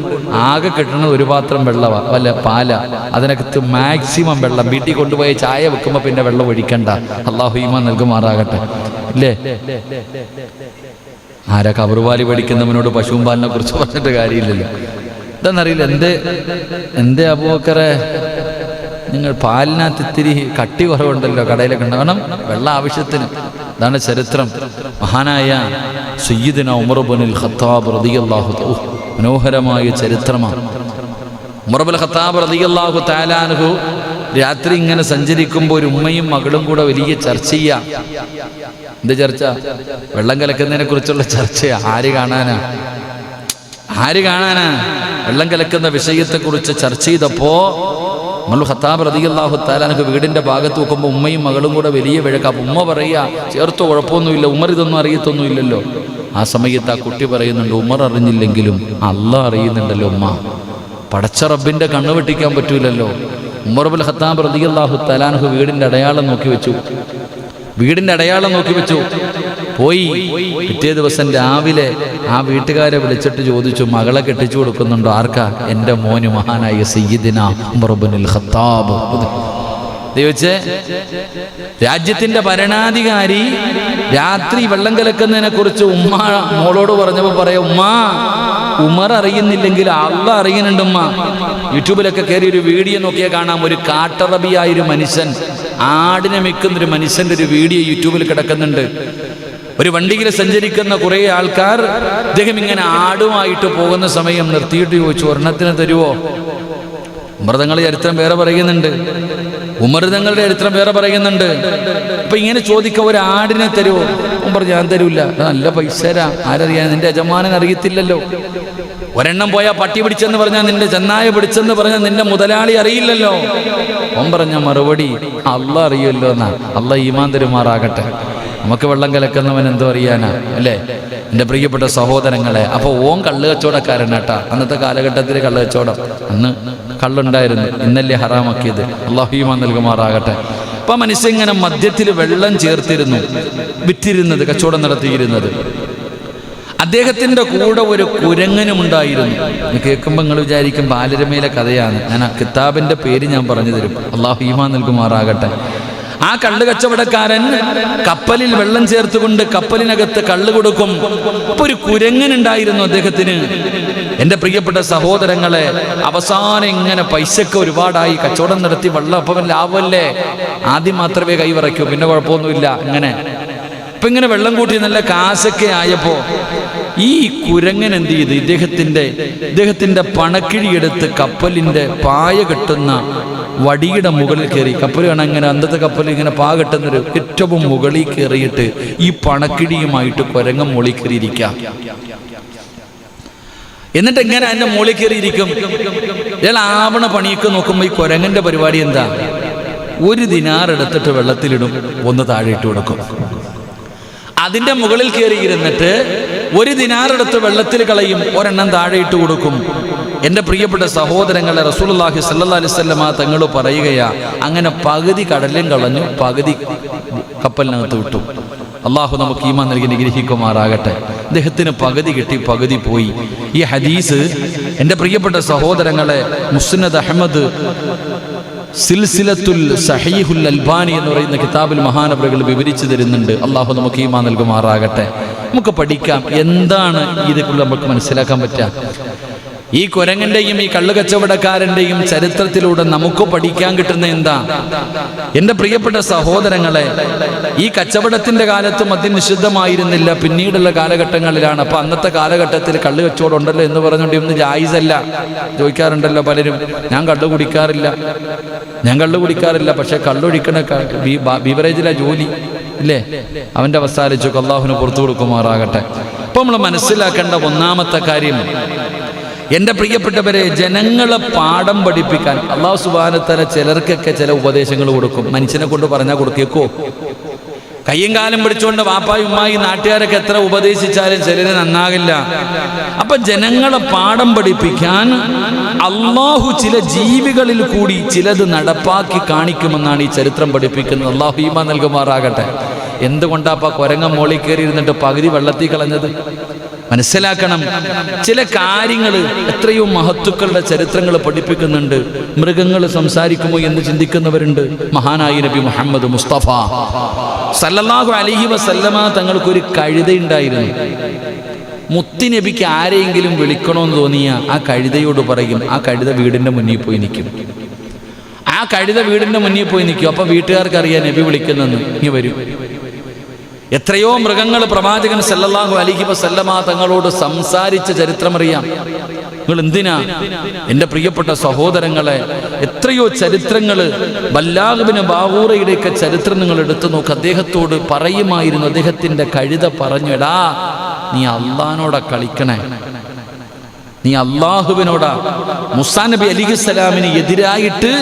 A: ആകെ കിട്ടുന്നത് ഒരു പാത്രം വെള്ളമാ, വല്ല പാല. അതിനകത്ത് മാക്സിമം വെള്ളം. വീട്ടിൽ കൊണ്ടുപോയി ചായ വെക്കുമ്പോൾ പിന്നെ വെള്ളം ഒഴിക്കണ്ട. അല്ലാഹു ഈമാൻ നൽകുമാറാകട്ടെ. ഇല്ലേ? ആരാ കബറുപാലി പഠിക്കുന്നവനോട് പശുവും പാലിനെ കുറിച്ച് പറഞ്ഞിട്ട് കാര്യമില്ലല്ലോ. എന്താണെന്നറിയില്ല. എന്തേ അബൂബക്കറെ, നിങ്ങൾ പാലിനകത്ത് ഇത്തിരി കട്ടി കുറവുണ്ടല്ലോ, കടയിലൊക്കെ ഉണ്ടാവണം വെള്ളം ആവശ്യത്തിന്. ഇതാണ് ചരിത്രം. മഹാനായ സയ്യിദുനാ ഉമർ ഇബ്നുൽ ഖത്താബ് റളിയല്ലാഹു തആല, മനോഹരമായ ചരിത്രമാണ്. ഉമർ ഇബ്നുൽ ഖത്താബ് റളിയല്ലാഹു തആല അൻഹു രാത്രി ഇങ്ങനെ സഞ്ചരിക്കുമ്പോൾ ഒരു ഉമ്മയും മകളും കൂടെ വലിയ ചർച്ച ചെയ്യാം. എന്ത് ചർച്ച? വെള്ളം കലക്കുന്നതിനെ കുറിച്ചുള്ള ചർച്ചയാ. ആര് കാണാനാ? വെള്ളം കലക്കുന്ന വിഷയത്തെക്കുറിച്ച് ചർച്ച ചെയ്തപ്പോ ഖത്താബ് റളിയല്ലാഹു തആല അൻഹു വീടിന്റെ ഭാഗത്ത് നോക്കുമ്പോൾ ഉമ്മയും മകളും കൂടെ വലിയ വഴക്കാ. ഉമ്മ പറയാ, ചേർത്തോ, കുഴപ്പമൊന്നുമില്ല, ഉമർ ഇതൊന്നും അറിയത്തൊന്നുമില്ലല്ലോ. ആ സമയത്ത് ആ കുട്ടി പറയുന്നുണ്ട്, ഉമർ അറിഞ്ഞില്ലെങ്കിലും അല്ലാഹ് അറിയുന്നുണ്ടല്ലോ ഉമ്മ. പടച്ച റബ്ബിന്റെ കണ്ണ് വെട്ടിക്കാൻ പറ്റൂലല്ലോ. ഉമർ ഇബ്നുൽ ഖത്താബ് റളിയല്ലാഹു തആല അൻഹു വീടിന്റെ അടയാളം നോക്കി വെച്ചു. പോയി പിറ്റേ ദിവസം രാവിലെ ആ വീട്ടുകാരെ വിളിച്ചിട്ട് ചോദിച്ചു, മകളെ കെട്ടിച്ചു കൊടുക്കുന്നുണ്ടോ? ആർക്കാ? എൻ്റെ മോന്, മഹാനായ സയ്യിദിനാ ഉമർ ഇബ്നുൽ ഖത്താബ്. ചോദിച്ചേ, രാജ്യത്തിന്റെ ഭരണാധികാരി രാത്രി വെള്ളം കലക്കുന്നതിനെ കുറിച്ച് ഉമ്മ മോളോട് പറഞ്ഞപ്പോ പറയാ, ഉമർ അറിയുന്നില്ലെങ്കിൽ അല്ലാഹ് അറിയുന്നുണ്ട് ഉമ്മ. യൂട്യൂബിലൊക്കെ കയറി ഒരു വീഡിയോ നോക്കിയാൽ കാണാം. ഒരു കാട്ടറബിയായൊരു മനുഷ്യൻ, ആടിനെ മെക്കുന്നൊരു മനുഷ്യന്റെ ഒരു വീഡിയോ യൂട്യൂബിൽ കിടക്കുന്നുണ്ട്. ഒരു വണ്ടിയിൽ സഞ്ചരിക്കുന്ന കുറേ ആൾക്കാർ അദ്ദേഹം ഇങ്ങനെ ആടുമായിട്ട് പോകുന്ന സമയം നിർത്തിയിട്ട് ചോദിച്ചു, ഒരെണ്ണത്തിന് തരുവോ? ഉമർതങ്ങളുടെ ചരിത്രം വേറെ പറയുന്നുണ്ട്. അപ്പൊ ഇങ്ങനെ ചോദിക്ക, ഒരു ആടിനെ തരുവോ? ഉമർ, ഞാൻ തരൂല്ല. നല്ല പൈസ തരാം. ആരറിയാൻ? നിന്റെ യജമാനൻ അറിയത്തില്ലല്ലോ. ഒരെണ്ണം പോയാൽ പട്ടി പിടിച്ചെന്ന് പറഞ്ഞാൽ, നിന്റെ ചെന്നായ പിടിച്ചെന്ന് പറഞ്ഞാൽ നിന്റെ മുതലാളി അറിയില്ലല്ലോ. ഓൻ പറഞ്ഞ മറുപടി, അല്ലാഹ് അറിയുമല്ലോ എന്നാ. അല്ലാഹ് ഈമാൻ തരുമാറാകട്ടെ. നമുക്ക് വെള്ളം കലക്കുന്നവൻ എന്തോ അറിയാനാ, അല്ലേ എൻ്റെ പ്രിയപ്പെട്ട സഹോദരങ്ങളെ? അപ്പോൾ ഓൻ കള്ള് കച്ചവടക്കാരനാട്ടാ. അന്നത്തെ കാലഘട്ടത്തിൽ കള്ള് കച്ചവടം, അന്ന് കള്ളുണ്ടായിരുന്നു, ഇന്നല്ലേ ഹറാമാക്കിയത്. അല്ലാഹു ഈമാൻ നൽകുമാറാകട്ടെ. അപ്പം മനുഷ്യൻ ഇങ്ങനെ മദ്യത്തിൽ വെള്ളം ചേർത്തിരുന്നു വിറ്റിരുന്നത്, കച്ചവടം നടത്തിയിരുന്നത്. അദ്ദേഹത്തിൻ്റെ കൂടെ ഒരു കുരങ്ങനും ഉണ്ടായിരുന്നു. കേൾക്കുമ്പോൾ നിങ്ങൾ വിചാരിക്കും ബാലരമയിലെ കഥയാണ്. ഞാൻ ആ കിതാബിൻ്റെ പേര് ഞാൻ പറഞ്ഞു തരും. അല്ലാഹു ഈമാൻ നൽകുമാറാകട്ടെ. ആ കള്ള് കച്ചവടക്കാരൻ കപ്പലിൽ വെള്ളം ചേർത്തുകൊണ്ട് കപ്പലിനകത്ത് കള്ള് കൊടുക്കും. അപ്പൊ ഒരു കുരങ്ങനുണ്ടായിരുന്നു അദ്ദേഹത്തിന്. എൻ്റെ പ്രിയപ്പെട്ട സഹോദരങ്ങളെ, അവസാനം ഇങ്ങനെ പൈസക്ക് ഒരുപാടായി, കച്ചവടം നടത്തി വെള്ളം അപ്പം ലാഭമല്ലേ, ആദ്യം മാത്രമേ കൈവിറയ്ക്കൂ, പിന്നെ കുഴപ്പമൊന്നുമില്ല. ഇപ്പൊ ഇങ്ങനെ വെള്ളം കൂട്ടി നല്ല കാശൊക്കെ ആയപ്പോ ഈ കുരങ്ങൻ എന്ത് ചെയ്ത്, ഇദ്ദേഹത്തിന്റെ പണക്കിഴിയെടുത്ത് കപ്പലിന്റെ പായ കെട്ടുന്ന വടിയുടെ മുകളിൽ കയറി. കപ്പൽ കാണാൻ ഇങ്ങനെ അന്നത്തെ കപ്പൽ ഇങ്ങനെ പാ കെട്ടുന്നൊരു ഏറ്റവും മുകളിൽ കയറിയിട്ട് ഈ പണക്കിഴിയുമായിട്ട് കുരങ്ങൻ മുകളിൽ കയറിയിരിക്കാം. എന്നിട്ട് എങ്ങനെ അതിന്റെ മുകളിൽ കയറിയിരിക്കും? ഇയാൾ ആവണ പണിയൊക്കെ നോക്കുമ്പോൾ ഈ കുരങ്ങന്റെ പരിപാടി എന്താ? 1 ദിനാർ എടുത്തിട്ട് വെള്ളത്തിലിടും, 1 താഴെ ഇട്ട് കൊടുക്കും. അതിന്റെ മുകളിൽ കയറി ഇരുന്നിട്ട് 1 ദിനാറെടുത്ത് വെള്ളത്തിൽ കളയും, ഒരെണ്ണം താഴെ ഇട്ട് കൊടുക്കും. എൻ്റെ പ്രിയപ്പെട്ട സഹോദരങ്ങളെ, റസൂലുള്ളാഹി സ്വല്ലല്ലാഹി അലൈഹി വസല്ലമ തങ്ങൾ പറയുകയാ, അങ്ങനെ പകുതി കടലിലും കളഞ്ഞു, പകുതി കപ്പലിനകത്ത് വിട്ടു. അള്ളാഹു നമുക്ക് ഈമാൻ നൽകി നിഗ്രഹിക്കുമാറാകട്ടെ. അദ്ദേഹത്തിന് പകുതി കിട്ടി, പകുതി പോയി. ഈ ഹദീസ് എൻ്റെ പ്രിയപ്പെട്ട സഹോദരങ്ങളെ, മുസ്നദ് അഹ്മദ് സിൽസിലത്തുൽ സഹീഹുൽ അൽബാനി എന്ന് പറയുന്ന കിതാബിൽ മഹാനവറുകൾ വിവരിച്ചു തരുന്നുണ്ട്. അള്ളാഹു നമുക്ക് ഈമാൻ നൽകുമാറാകട്ടെ. നമുക്ക് പഠിക്കാം, എന്താണ് ഇതേക്കുള്ള നമുക്ക് മനസ്സിലാക്കാൻ പറ്റുക. ഈ കുരങ്ങന്റെയും ഈ കള്ളുകച്ചവടക്കാരൻ്റെയും ചരിത്രത്തിലൂടെ നമുക്ക് പഠിക്കാൻ കിട്ടുന്ന എന്താ? എൻ്റെ പ്രിയപ്പെട്ട സഹോദരങ്ങളെ, ഈ കച്ചവടത്തിന്റെ കാലത്ത് മദ്യം നിഷിദ്ധമായിരുന്നില്ല, പിന്നീടുള്ള കാലഘട്ടങ്ങളിലാണ്. അപ്പൊ അന്നത്തെ കാലഘട്ടത്തിൽ കള്ളു കച്ചവടം ഉണ്ടല്ലോ എന്ന് പറഞ്ഞുകൊണ്ട് ഇന്ന് ജായിസല്ല. ചോദിക്കാറുണ്ടല്ലോ പലരും, ഞാൻ കള്ളു കുടിക്കാറില്ല, പക്ഷെ കള്ളൊഴിക്കണ ബീവറേജിലെ ജോലി ഇല്ലേ, അവന്റെ അവസ്ഥ ആലോചിച്ചു. അല്ലാഹുവിന് പുറത്തു കൊടുക്കുമാറാകട്ടെ. അപ്പൊ നമ്മൾ മനസ്സിലാക്കേണ്ട ഒന്നാമത്തെ കാര്യം, എൻ്റെ പ്രിയപ്പെട്ടവരെ, ജനങ്ങളെ പാഠം പഠിപ്പിക്കാൻ അല്ലാഹു സുബ്ഹാനഹു വ തആല ചിലർക്കൊക്കെ ചില ഉപദേശങ്ങൾ കൊടുക്കും. മനുഷ്യനെ കൊണ്ട് പറഞ്ഞാൽ കൊടുക്കേക്കോ? കയ്യും കാലം പിടിച്ചുകൊണ്ട് വാപ്പായും ഉമ്മായി നാട്ടുകാരൊക്കെ എത്ര ഉപദേശിച്ചാലും ചിലര് നന്നാകില്ല. അപ്പൊ ജനങ്ങളെ പാഠം പഠിപ്പിക്കാൻ അള്ളാഹു ചില ജീവികളിൽ കൂടി ചിലത് നടപ്പാക്കി കാണിക്കുമെന്നാണ് ഈ ചരിത്രം പഠിപ്പിക്കുന്നത്. അള്ളാഹു ഈമാൻ നൽകുമാറാകട്ടെ. എന്തുകൊണ്ടാപ്പാ കുരങ്ങൻ മോളിൽ കയറി ഇരുന്നിട്ട് പകുതി വെള്ളത്തിൽ കളഞ്ഞത്? മനസ്സിലാക്കണം, ചില കാര്യങ്ങൾ എത്രയോ മഹത്തുക്കളുടെ ചരിത്രങ്ങൾ പഠിപ്പിക്കുന്നുണ്ട്. മൃഗങ്ങൾ സംസാരിക്കുമോ എന്ന് ചിന്തിക്കുന്നവരുണ്ട്. മഹാനായ നബി മുഹമ്മദ് മുസ്തഫ സല്ലല്ലാഹു അലൈഹി വസല്ലമ തങ്ങൾക്കൊരു കഴുതയുണ്ടായിരുന്നു. മുത്തുനബിക്ക് ആരെയെങ്കിലും വിളിക്കണമെന്ന് തോന്നിയ ആ കഴുതയോട് പറയും, ആ കഴുത വീടിൻ്റെ മുന്നിൽ പോയി നിൽക്കും. ആ കഴുത വീടിൻ്റെ മുന്നിൽ പോയി നിൽക്കും. അപ്പോൾ വീട്ടുകാർക്ക് അറിയാം നബി വിളിക്കുന്നെന്ന്. ഇനി വരും. എത്രയോ മൃഗങ്ങൾ പ്രവാചകൻ സല്ലല്ലാഹു അലൈഹി വസല്ലമ തങ്ങളോട് സംസാരിച്ച ചരിത്രമറിയാം. നിങ്ങൾ എന്തിനാ എൻ്റെ പ്രിയപ്പെട്ട സഹോദരങ്ങളെ, എത്രയോ ചരിത്രങ്ങൾ, ബല്ലാഗ് ഇബ്നു ബാവൂറയുടെയൊക്കെ ചരിത്രം നിങ്ങൾ എടുത്തു നോക്ക്. അദ്ദേഹത്തോട് പറയുമായിരുന്നു, അദ്ദേഹത്തിൻ്റെ കഴുത പറഞ്ഞു, എടാ നീ അള്ളാഹിനോടാ കളിക്കണേ, നീ അള്ളാഹുവിനോടാ. മൂസാ നബി അലൈഹിസ്സലാമിന് എതിരായിട്ട്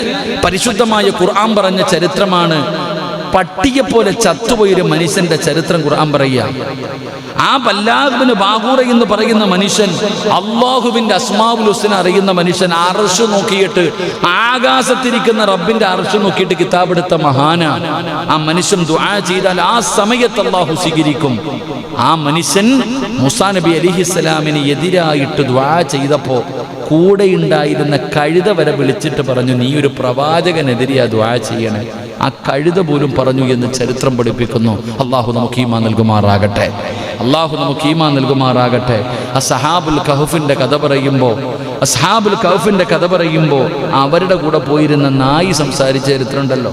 A: പരിശുദ്ധമായ ഖുർആൻ പറഞ്ഞ ചരിത്രമാണ്. പട്ടിയെ പോലെ ചത്തുപോയൊരു മനുഷ്യന്റെ ചരിത്രം ഖുർആൻ പറയുക. ആ ബല്ലാഗ് ഇബ്നു ബാവൂറ എന്ന് പറയുന്ന മനുഷ്യൻ, അള്ളാഹുവിന്റെ അസ്മാഉൽ ഹുസ്ന അറിയുന്ന മനുഷ്യൻ, അർശ് നോക്കിയിട്ട്, ആകാശത്തിരിക്കുന്ന റബ്ബിന്റെ അർശ് നോക്കിയിട്ട് കിതാബെടുത്ത മഹാനാണ്. ആ മനുഷ്യൻ ദുആ ചെയ്താൽ ആ സമയത്ത് അള്ളാഹു സ്വീകരിക്കും. ആ മനുഷ്യൻ മൂസാ നബി അലൈഹിസ്സലാമിന് എതിരായിട്ട് ദുആ ചെയ്തപ്പോൾ കൂടെ ഉണ്ടായിരുന്ന കഴുത വരെ വിളിച്ചിട്ട് പറഞ്ഞു, നീ ഒരു പ്രവാചകനെതിരെയാ ദുആ ചെയ്യണേ. ആ കഴുത പോലും പറഞ്ഞു എന്ന് ചരിത്രം പഠിപ്പിക്കുന്നു. അള്ളാഹു നമുക്ക് ഈമാൻ നൽകുമാറാകട്ടെ. അസ്ഹാബുൽ കഹ്ഫിന്റെ കഥ പറയുമ്പോൾ അവരുടെ കൂടെ പോയിരുന്ന നായി സംസാരിച്ച ചരിത്രം ഉണ്ടല്ലോ.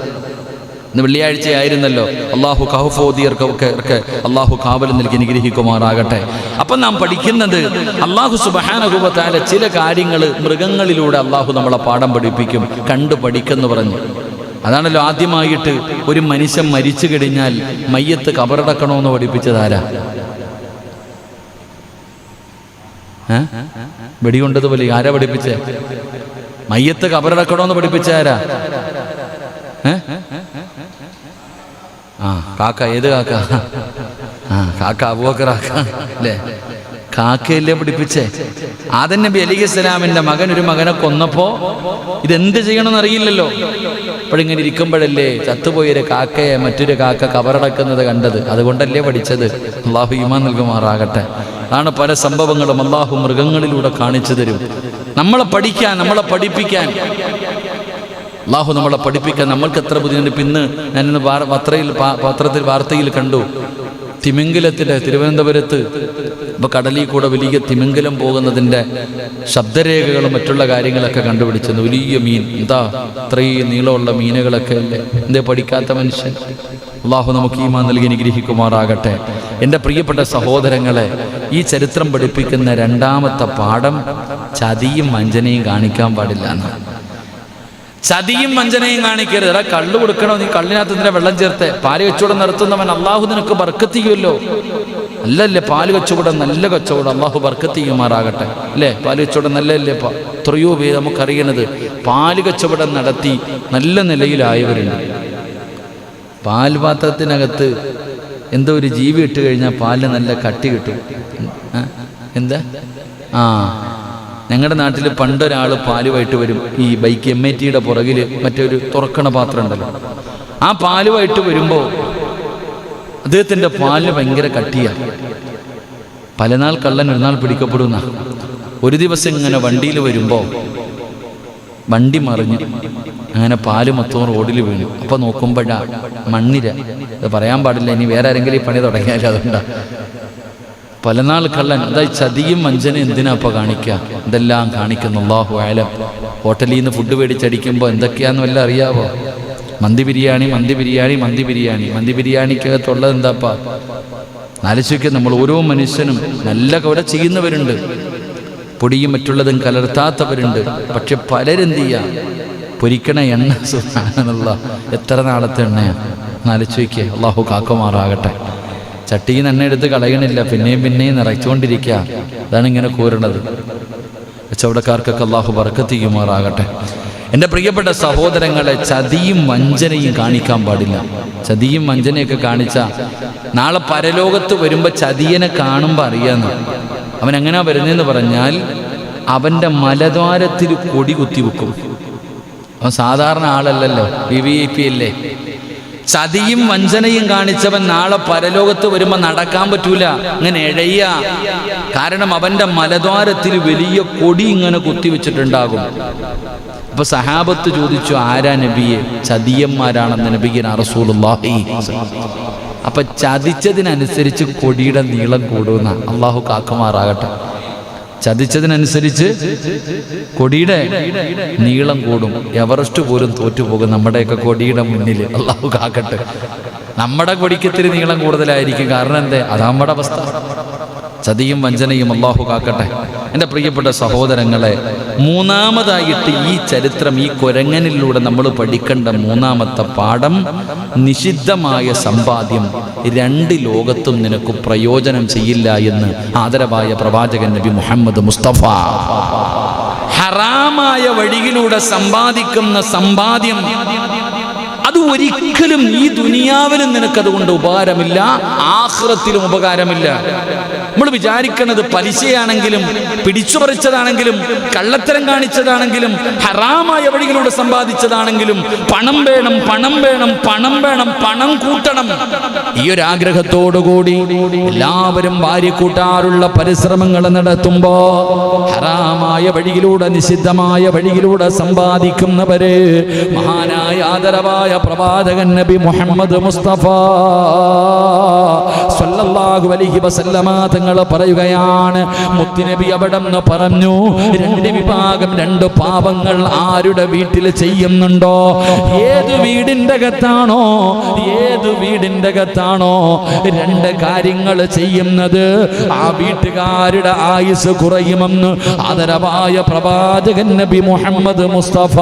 A: ഇന്ന് വെള്ളിയാഴ്ച ആയിരുന്നല്ലോ. അള്ളാഹു കഹ്ഫോദിയർക്ക് അള്ളാഹു കാവൽ നൽകി അനുഗ്രഹിക്കുമാറാകട്ടെ. അപ്പം നാം പഠിക്കുന്നത്, അള്ളാഹു സുബ്ഹാനഹു വ തആല ചില കാര്യങ്ങൾ മൃഗങ്ങളിലൂടെ അള്ളാഹു നമ്മളെ പാഠം പഠിപ്പിക്കും, കണ്ടു പഠിക്കെന്ന് പറഞ്ഞു. അതാണല്ലോ ആദ്യമായിട്ട് ഒരു മനുഷ്യൻ മരിച്ചു കഴിഞ്ഞാൽ മയ്യത്ത് കബറടക്കണമെന്ന് പഠിപ്പിച്ചതാരാ? വെടികൊണ്ടതുപോലെ ആരാ പഠിപ്പിച്ചേ? മയ്യത്ത് കബറടക്കണമെന്ന് പഠിപ്പിച്ചാരാ? കാക്ക. ഏത് കാക്ക? കാക്ക അബൂബക്കർ അല്ലേ? കാക്കയല്ലേ പഠിപ്പിച്ചേ? ആദം നബി അലൈഹിസ്സലാമിന്റെ മകൻ ഒരു മകനെ കൊന്നപ്പോ ഇതെന്ത് ചെയ്യണമെന്ന് അറിയില്ലല്ലോ. അപ്പോഴിങ്ങനെ ഇരിക്കുമ്പോഴല്ലേ ചത്തുപോയൊരു കാക്കയെ മറ്റൊരു കാക്ക കബറടക്കുന്നത് കണ്ടത്. അതുകൊണ്ടല്ലേ പഠിച്ചത്. അള്ളാഹു ഈമാൻ നൽകുമാറാകട്ടെ. അതാണ് പല സംഭവങ്ങളും അള്ളാഹു മൃഗങ്ങളിലൂടെ കാണിച്ചു തരും. നമ്മളെ പഠിക്കാൻ, നമ്മളെ പഠിപ്പിക്കാൻ അള്ളാഹു നമ്മളെ പഠിപ്പിക്കാൻ നമ്മൾക്ക് എത്ര ബുദ്ധിമുട്ട്. പിന്നെ ഞാനിന്ന് പത്രത്തിൽ വാർത്തയിൽ കണ്ടു, തിമിംഗലത്തിൻ്റെ തിരുവനന്തപുരത്ത് ഇപ്പോൾ കടലിൽ കൂടെ വലിയ തിമിംഗലം പോകുന്നതിൻ്റെ ശബ്ദരേഖകളും മറ്റുള്ള കാര്യങ്ങളൊക്കെ കണ്ടുപിടിച്ചെന്ന്. വലിയ മീൻ, എന്താ ഇത്രയും നീളമുള്ള മീനുകളൊക്കെ അല്ലേ? എന്തേ പഠിക്കാത്ത മനുഷ്യൻ? അള്ളാഹു നമുക്ക് ഈമാൻ നൽകി അനുഗ്രഹിക്കുമാറാകട്ടെ. എൻ്റെ പ്രിയപ്പെട്ട സഹോദരങ്ങളെ, ഈ ചരിത്രം പഠിപ്പിക്കുന്ന രണ്ടാമത്തെ പാഠം ചതിയും വഞ്ചനയും കാണിക്കാൻ പാടില്ല എന്നാണ്. ചതിയും വഞ്ചനയും കാണിക്കരുത്. എടാ കള്ളു കൊടുക്കണോ? നീ കള്ളിനകത്ത് എന്തിനാ വെള്ളം ചേർത്തെ? പാല് കച്ചവടം നടത്തുന്നവൻ അള്ളാഹു നിനക്ക് ബർക്കത്ത് ചെയ്യുമല്ലോ. അല്ലല്ലേ പാല് കച്ചവടം നല്ല കച്ചവടം, അള്ളാഹു ബർക്കത്ത് ചെയ്യുമാറാകട്ടെ അല്ലേ? പാല് കച്ചവടം നല്ലല്ലേ? എത്രയോ പേര് നമുക്കറിയണത് പാല് കച്ചവടം നടത്തി നല്ല നിലയിലായവരുണ്ട്. പാൽപാത്രത്തിനകത്ത് എന്തോ ഒരു ജീവി ഇട്ട് കഴിഞ്ഞാൽ പാലിന് നല്ല കട്ടി കിട്ടും. എന്താ? ഞങ്ങളുടെ നാട്ടിൽ പണ്ടൊരാൾ പാലുമായിട്ട് വരും. ഈ ബൈക്ക് MIT-യുടെ പുറകിൽ മറ്റൊരു തുറക്കണ പാത്രം ഉണ്ടല്ലോ, ആ പാലുമായിട്ട് വരുമ്പോൾ അദ്ദേഹത്തിൻ്റെ പാലിന് ഭയങ്കര കട്ടിയാണ്. പലനാൾ കള്ളൻ ഒരു നാൾ പിടിക്കപ്പെടുന്ന. ഒരു ദിവസം ഇങ്ങനെ വണ്ടിയിൽ വരുമ്പോൾ വണ്ടി മറിഞ്ഞു, അങ്ങനെ പാല് മൊത്തം റോഡിൽ വീണു. അപ്പോൾ നോക്കുമ്പോഴാ മണ്ണിര. അത് പറയാൻ പാടില്ല, ഇനി വേറെ ആരെങ്കിലും ഈ പണി തുടങ്ങിയാലും അതുകൊണ്ടാ. പലനാൾ കള്ളൻ. അതായത് ചതിയും വഞ്ചനയും എന്തിനാ ഇപ്പോൾ കാണിക്കുക? ഇതെല്ലാം കാണിക്കുന്നു അല്ലാഹു ആലം. ഹോട്ടലിൽ നിന്ന് ഫുഡ് മേടിച്ചടിക്കുമ്പോൾ എന്തൊക്കെയാണെന്ന് വല്ല അറിയാവോ? മന്തി ബിരിയാണി, മന്തി ബിരിയാണി, മന്തി ബിരിയാണി. മന്തി ബിരിയാണിക്കകത്തുള്ളത് എന്താപ്പാ? ആലോചിക്കുക. നമ്മൾ ഓരോ മനുഷ്യനും നല്ല കവല ചെയ്യുന്നവരുണ്ട്, പൊടിയും മറ്റുള്ളതും കലർത്താത്തവരുണ്ട്. പക്ഷെ പലരെന്ത് ചെയ്യാ? പൊരിക്കണ എണ്ണ, സുബ്ഹാനല്ലാഹ്, എത്ര നാളത്തെ എണ്ണയാണ് ആലോചിക്കുക. അള്ളാഹു കാക്കുമാറാകട്ടെ. ചട്ടിയിൽ നിന്ന് എണ്ണ എടുത്ത് കളയണില്ല, പിന്നെയും പിന്നെയും നിറച്ചുകൊണ്ടിരിക്കുക. അതാണ് ഇങ്ങനെ കൂരണത്. കച്ചവടക്കാർക്കൊക്കെ അള്ളാഹു ബർക്കത്ത് ചെയ്യുമാറാകട്ടെ. എൻ്റെ പ്രിയപ്പെട്ട സഹോദരങ്ങളെ, ചതിയും വഞ്ചനയും കാണിക്കാൻ പാടില്ല. ചതിയും വഞ്ചനയൊക്കെ കാണിച്ചാൽ നാളെ പരലോകത്ത് വരുമ്പോൾ ചതിയനെ കാണുമ്പോൾ അറിയാമെന്ന്. അവൻ എങ്ങനെയാ വരുന്നതെന്ന് പറഞ്ഞാൽ അവൻ്റെ മലദ്വാരത്തിൽ കൊടി കുത്തിവെക്കും. അവൻ സാധാരണ ആളല്ലല്ലോ, VIP അല്ലേ. ചതിയും വഞ്ചനയും കാണിച്ചവൻ നാളെ പരലോകത്ത് വരുമ്പോൾ നടക്കാൻ പറ്റൂല, ഇങ്ങനെ എഴയ്യ. കാരണം അവൻ്റെ മലദ്വാരത്തിൽ വലിയ കൊടി ഇങ്ങനെ കുത്തിവെച്ചിട്ടുണ്ടാകും. അപ്പൊ സഹാബത്ത് ചോദിച്ചു, ആരാ നബിയെ? ചതിയന്മാരാണെന്ന് നബിയനാ റസൂലുള്ളാഹി. അപ്പൊ ചതിച്ചതിനനുസരിച്ച് കൊടിയുടെ നീളം കൂടുന്ന. അള്ളാഹു കാക്കുമാറാകട്ടെ. ചതിച്ചതിനനുസരിച്ച് കൊടിയുടെ നീളം കൂടും. എവറസ്റ്റ് പോലും തോറ്റുപോകും നമ്മുടെയൊക്കെ കൊടിയുടെ മുന്നിൽ. അള്ളാഹു കാക്കട്ടെ. നമ്മുടെ കൊടിക്ക് ഇത്തിരി നീളം കൂടുതലായിരിക്കും. കാരണം എന്തേ? അത് നമ്മുടെ അവസ്ഥ. ചതിയും വഞ്ചനയും അള്ളാഹു കാക്കട്ടെ. എൻ്റെ പ്രിയപ്പെട്ട സഹോദരങ്ങളെ, മൂന്നാമതായിട്ട് ഈ ചരിത്രം, ഈ കുരങ്ങനിലൂടെ നമ്മൾ പഠിക്കേണ്ട മൂന്നാമത്തെ പാഠം, നിഷിദ്ധമായ സമ്പാദ്യം രണ്ട് ലോകത്തും നിനക്ക് പ്രയോജനം ചെയ്യില്ല എന്ന് ആദരവായ പ്രവാചകൻ നബി മുഹമ്മദ് മുസ്തഫ. ഹറാമായ വഴിയിലൂടെ സമ്പാദിക്കുന്ന സമ്പാദ്യം അത് ഒരിക്കലും ഈ ദുനിയാവിലും നിനക്കതുകൊണ്ട് ഉപകാരമില്ല, ആഖിറത്തിലും ഉപകാരമില്ല. നമ്മൾ വിചാരിക്കുന്നത് പലിശയാണെങ്കിലും പിടിച്ചുപറിച്ചതാണെങ്കിലും കള്ളത്തരം കാണിച്ചതാണെങ്കിലും ഹറാമായ വഴികളിലൂടെ സമ്പാദിച്ചതാണെങ്കിലും പണം വേണം, പണം വേണം, പണം വേണം, പണം കൂട്ടണം. ഈ ഒരു ആഗ്രഹത്തോടുകൂടി എല്ലാവരും വാരിക്കൂട്ടാറുള്ള പരിശ്രമങ്ങൾ നടത്തുമ്പോ ഹറാമായ വഴിയിലൂടെ, നിഷിദ്ധമായ വഴിയിലൂടെ സമ്പാദിക്കുന്നവര് മഹാനായ ആദരവായ പ്രവാചകൻ നബി മുഹമ്മദ് മുസ്തഫ സ്വല്ലല്ലാഹു അലൈഹി വസല്ലമ തങ്ങൾ പറയുകയാണ്, മുത്തുനബി അവിടെന്ന് പറഞ്ഞു, രണ്ട് വിഭാഗം, രണ്ട് പാപങ്ങൾ ആരുടെ വീട്ടിൽ ചെയ്യുന്നുണ്ടോ, ഏത് വീടിന്റെ അകത്താണോ, ഏത് വീടിന്റെ അകത്താണോ രണ്ട് കാര്യങ്ങൾ ചെയ്യുന്നത്, ആ വീട്ടുകാരുടെ ആയുസ് കുറയുമെന്ന് ആദരവായ പ്രവാചകൻ നബി മുഹമ്മദ് മുസ്തഫ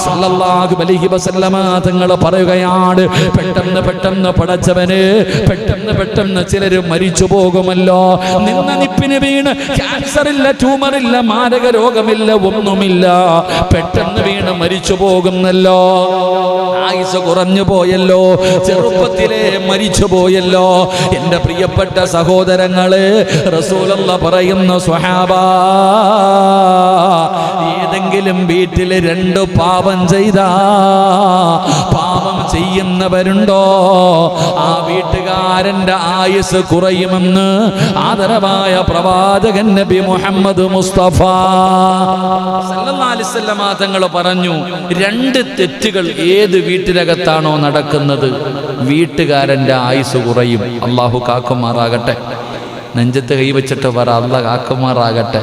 A: സല്ലല്ലാഹു അലൈഹി വസല്ലമ തങ്ങൾ പറയുകയാണ്. പെട്ടെന്ന് പെട്ടെന്ന് പടച്ചവന്, പെട്ടെന്ന് പെട്ടെന്ന് ചിലര് മരിച്ചു പോകുമല്ലോ. നിന്ന നിപ്പിന് വീണ് ക്യാൻസർ ഇല്ല, ട്യൂമർ ഇല്ല, മാരക രോഗമില്ല, ഒന്നുമില്ല, പെട്ടെന്ന് വീണ് മരിച്ചു പോകുന്നല്ലോ. ആയുസ് കുറഞ്ഞു പോയല്ലോ, ചെറുപ്പത്തിലെ മരിച്ചു പോയല്ലോ. എൻ്റെ പ്രിയപ്പെട്ട സഹോദരങ്ങളെ, റസൂലുള്ളാഹി പറയുന്നു, സ്വഹാബാ, ഏതെങ്കിലും വീട്ടിൽ രണ്ട് പാപം ചെയ്താ, പാപം ചെയ്യുന്നവരുണ്ടോ, ആ വീട്ടുകാരന്റെ ആയുസ് കുറയുമെന്ന് ആദരവായ പ്രവാചകൻ നബി മുഹമ്മദ് മുസ്തഫ സല്ലല്ലാഹു അലൈഹി വസല്ലം തങ്ങൾ പറഞ്ഞു, രണ്ട് തെറ്റുകൾ ഏത് വീട്ടിനകത്താണോ നടക്കുന്നത്, വീട്ടുകാരന്റെ ആയുസ് കുറയും. അള്ളാഹു കാക്കുമാറാകട്ടെ. നെഞ്ചത്ത് കൈവച്ചിട്ട് പറ, അള്ളാഹ് കാക്കുമാറാകട്ടെ.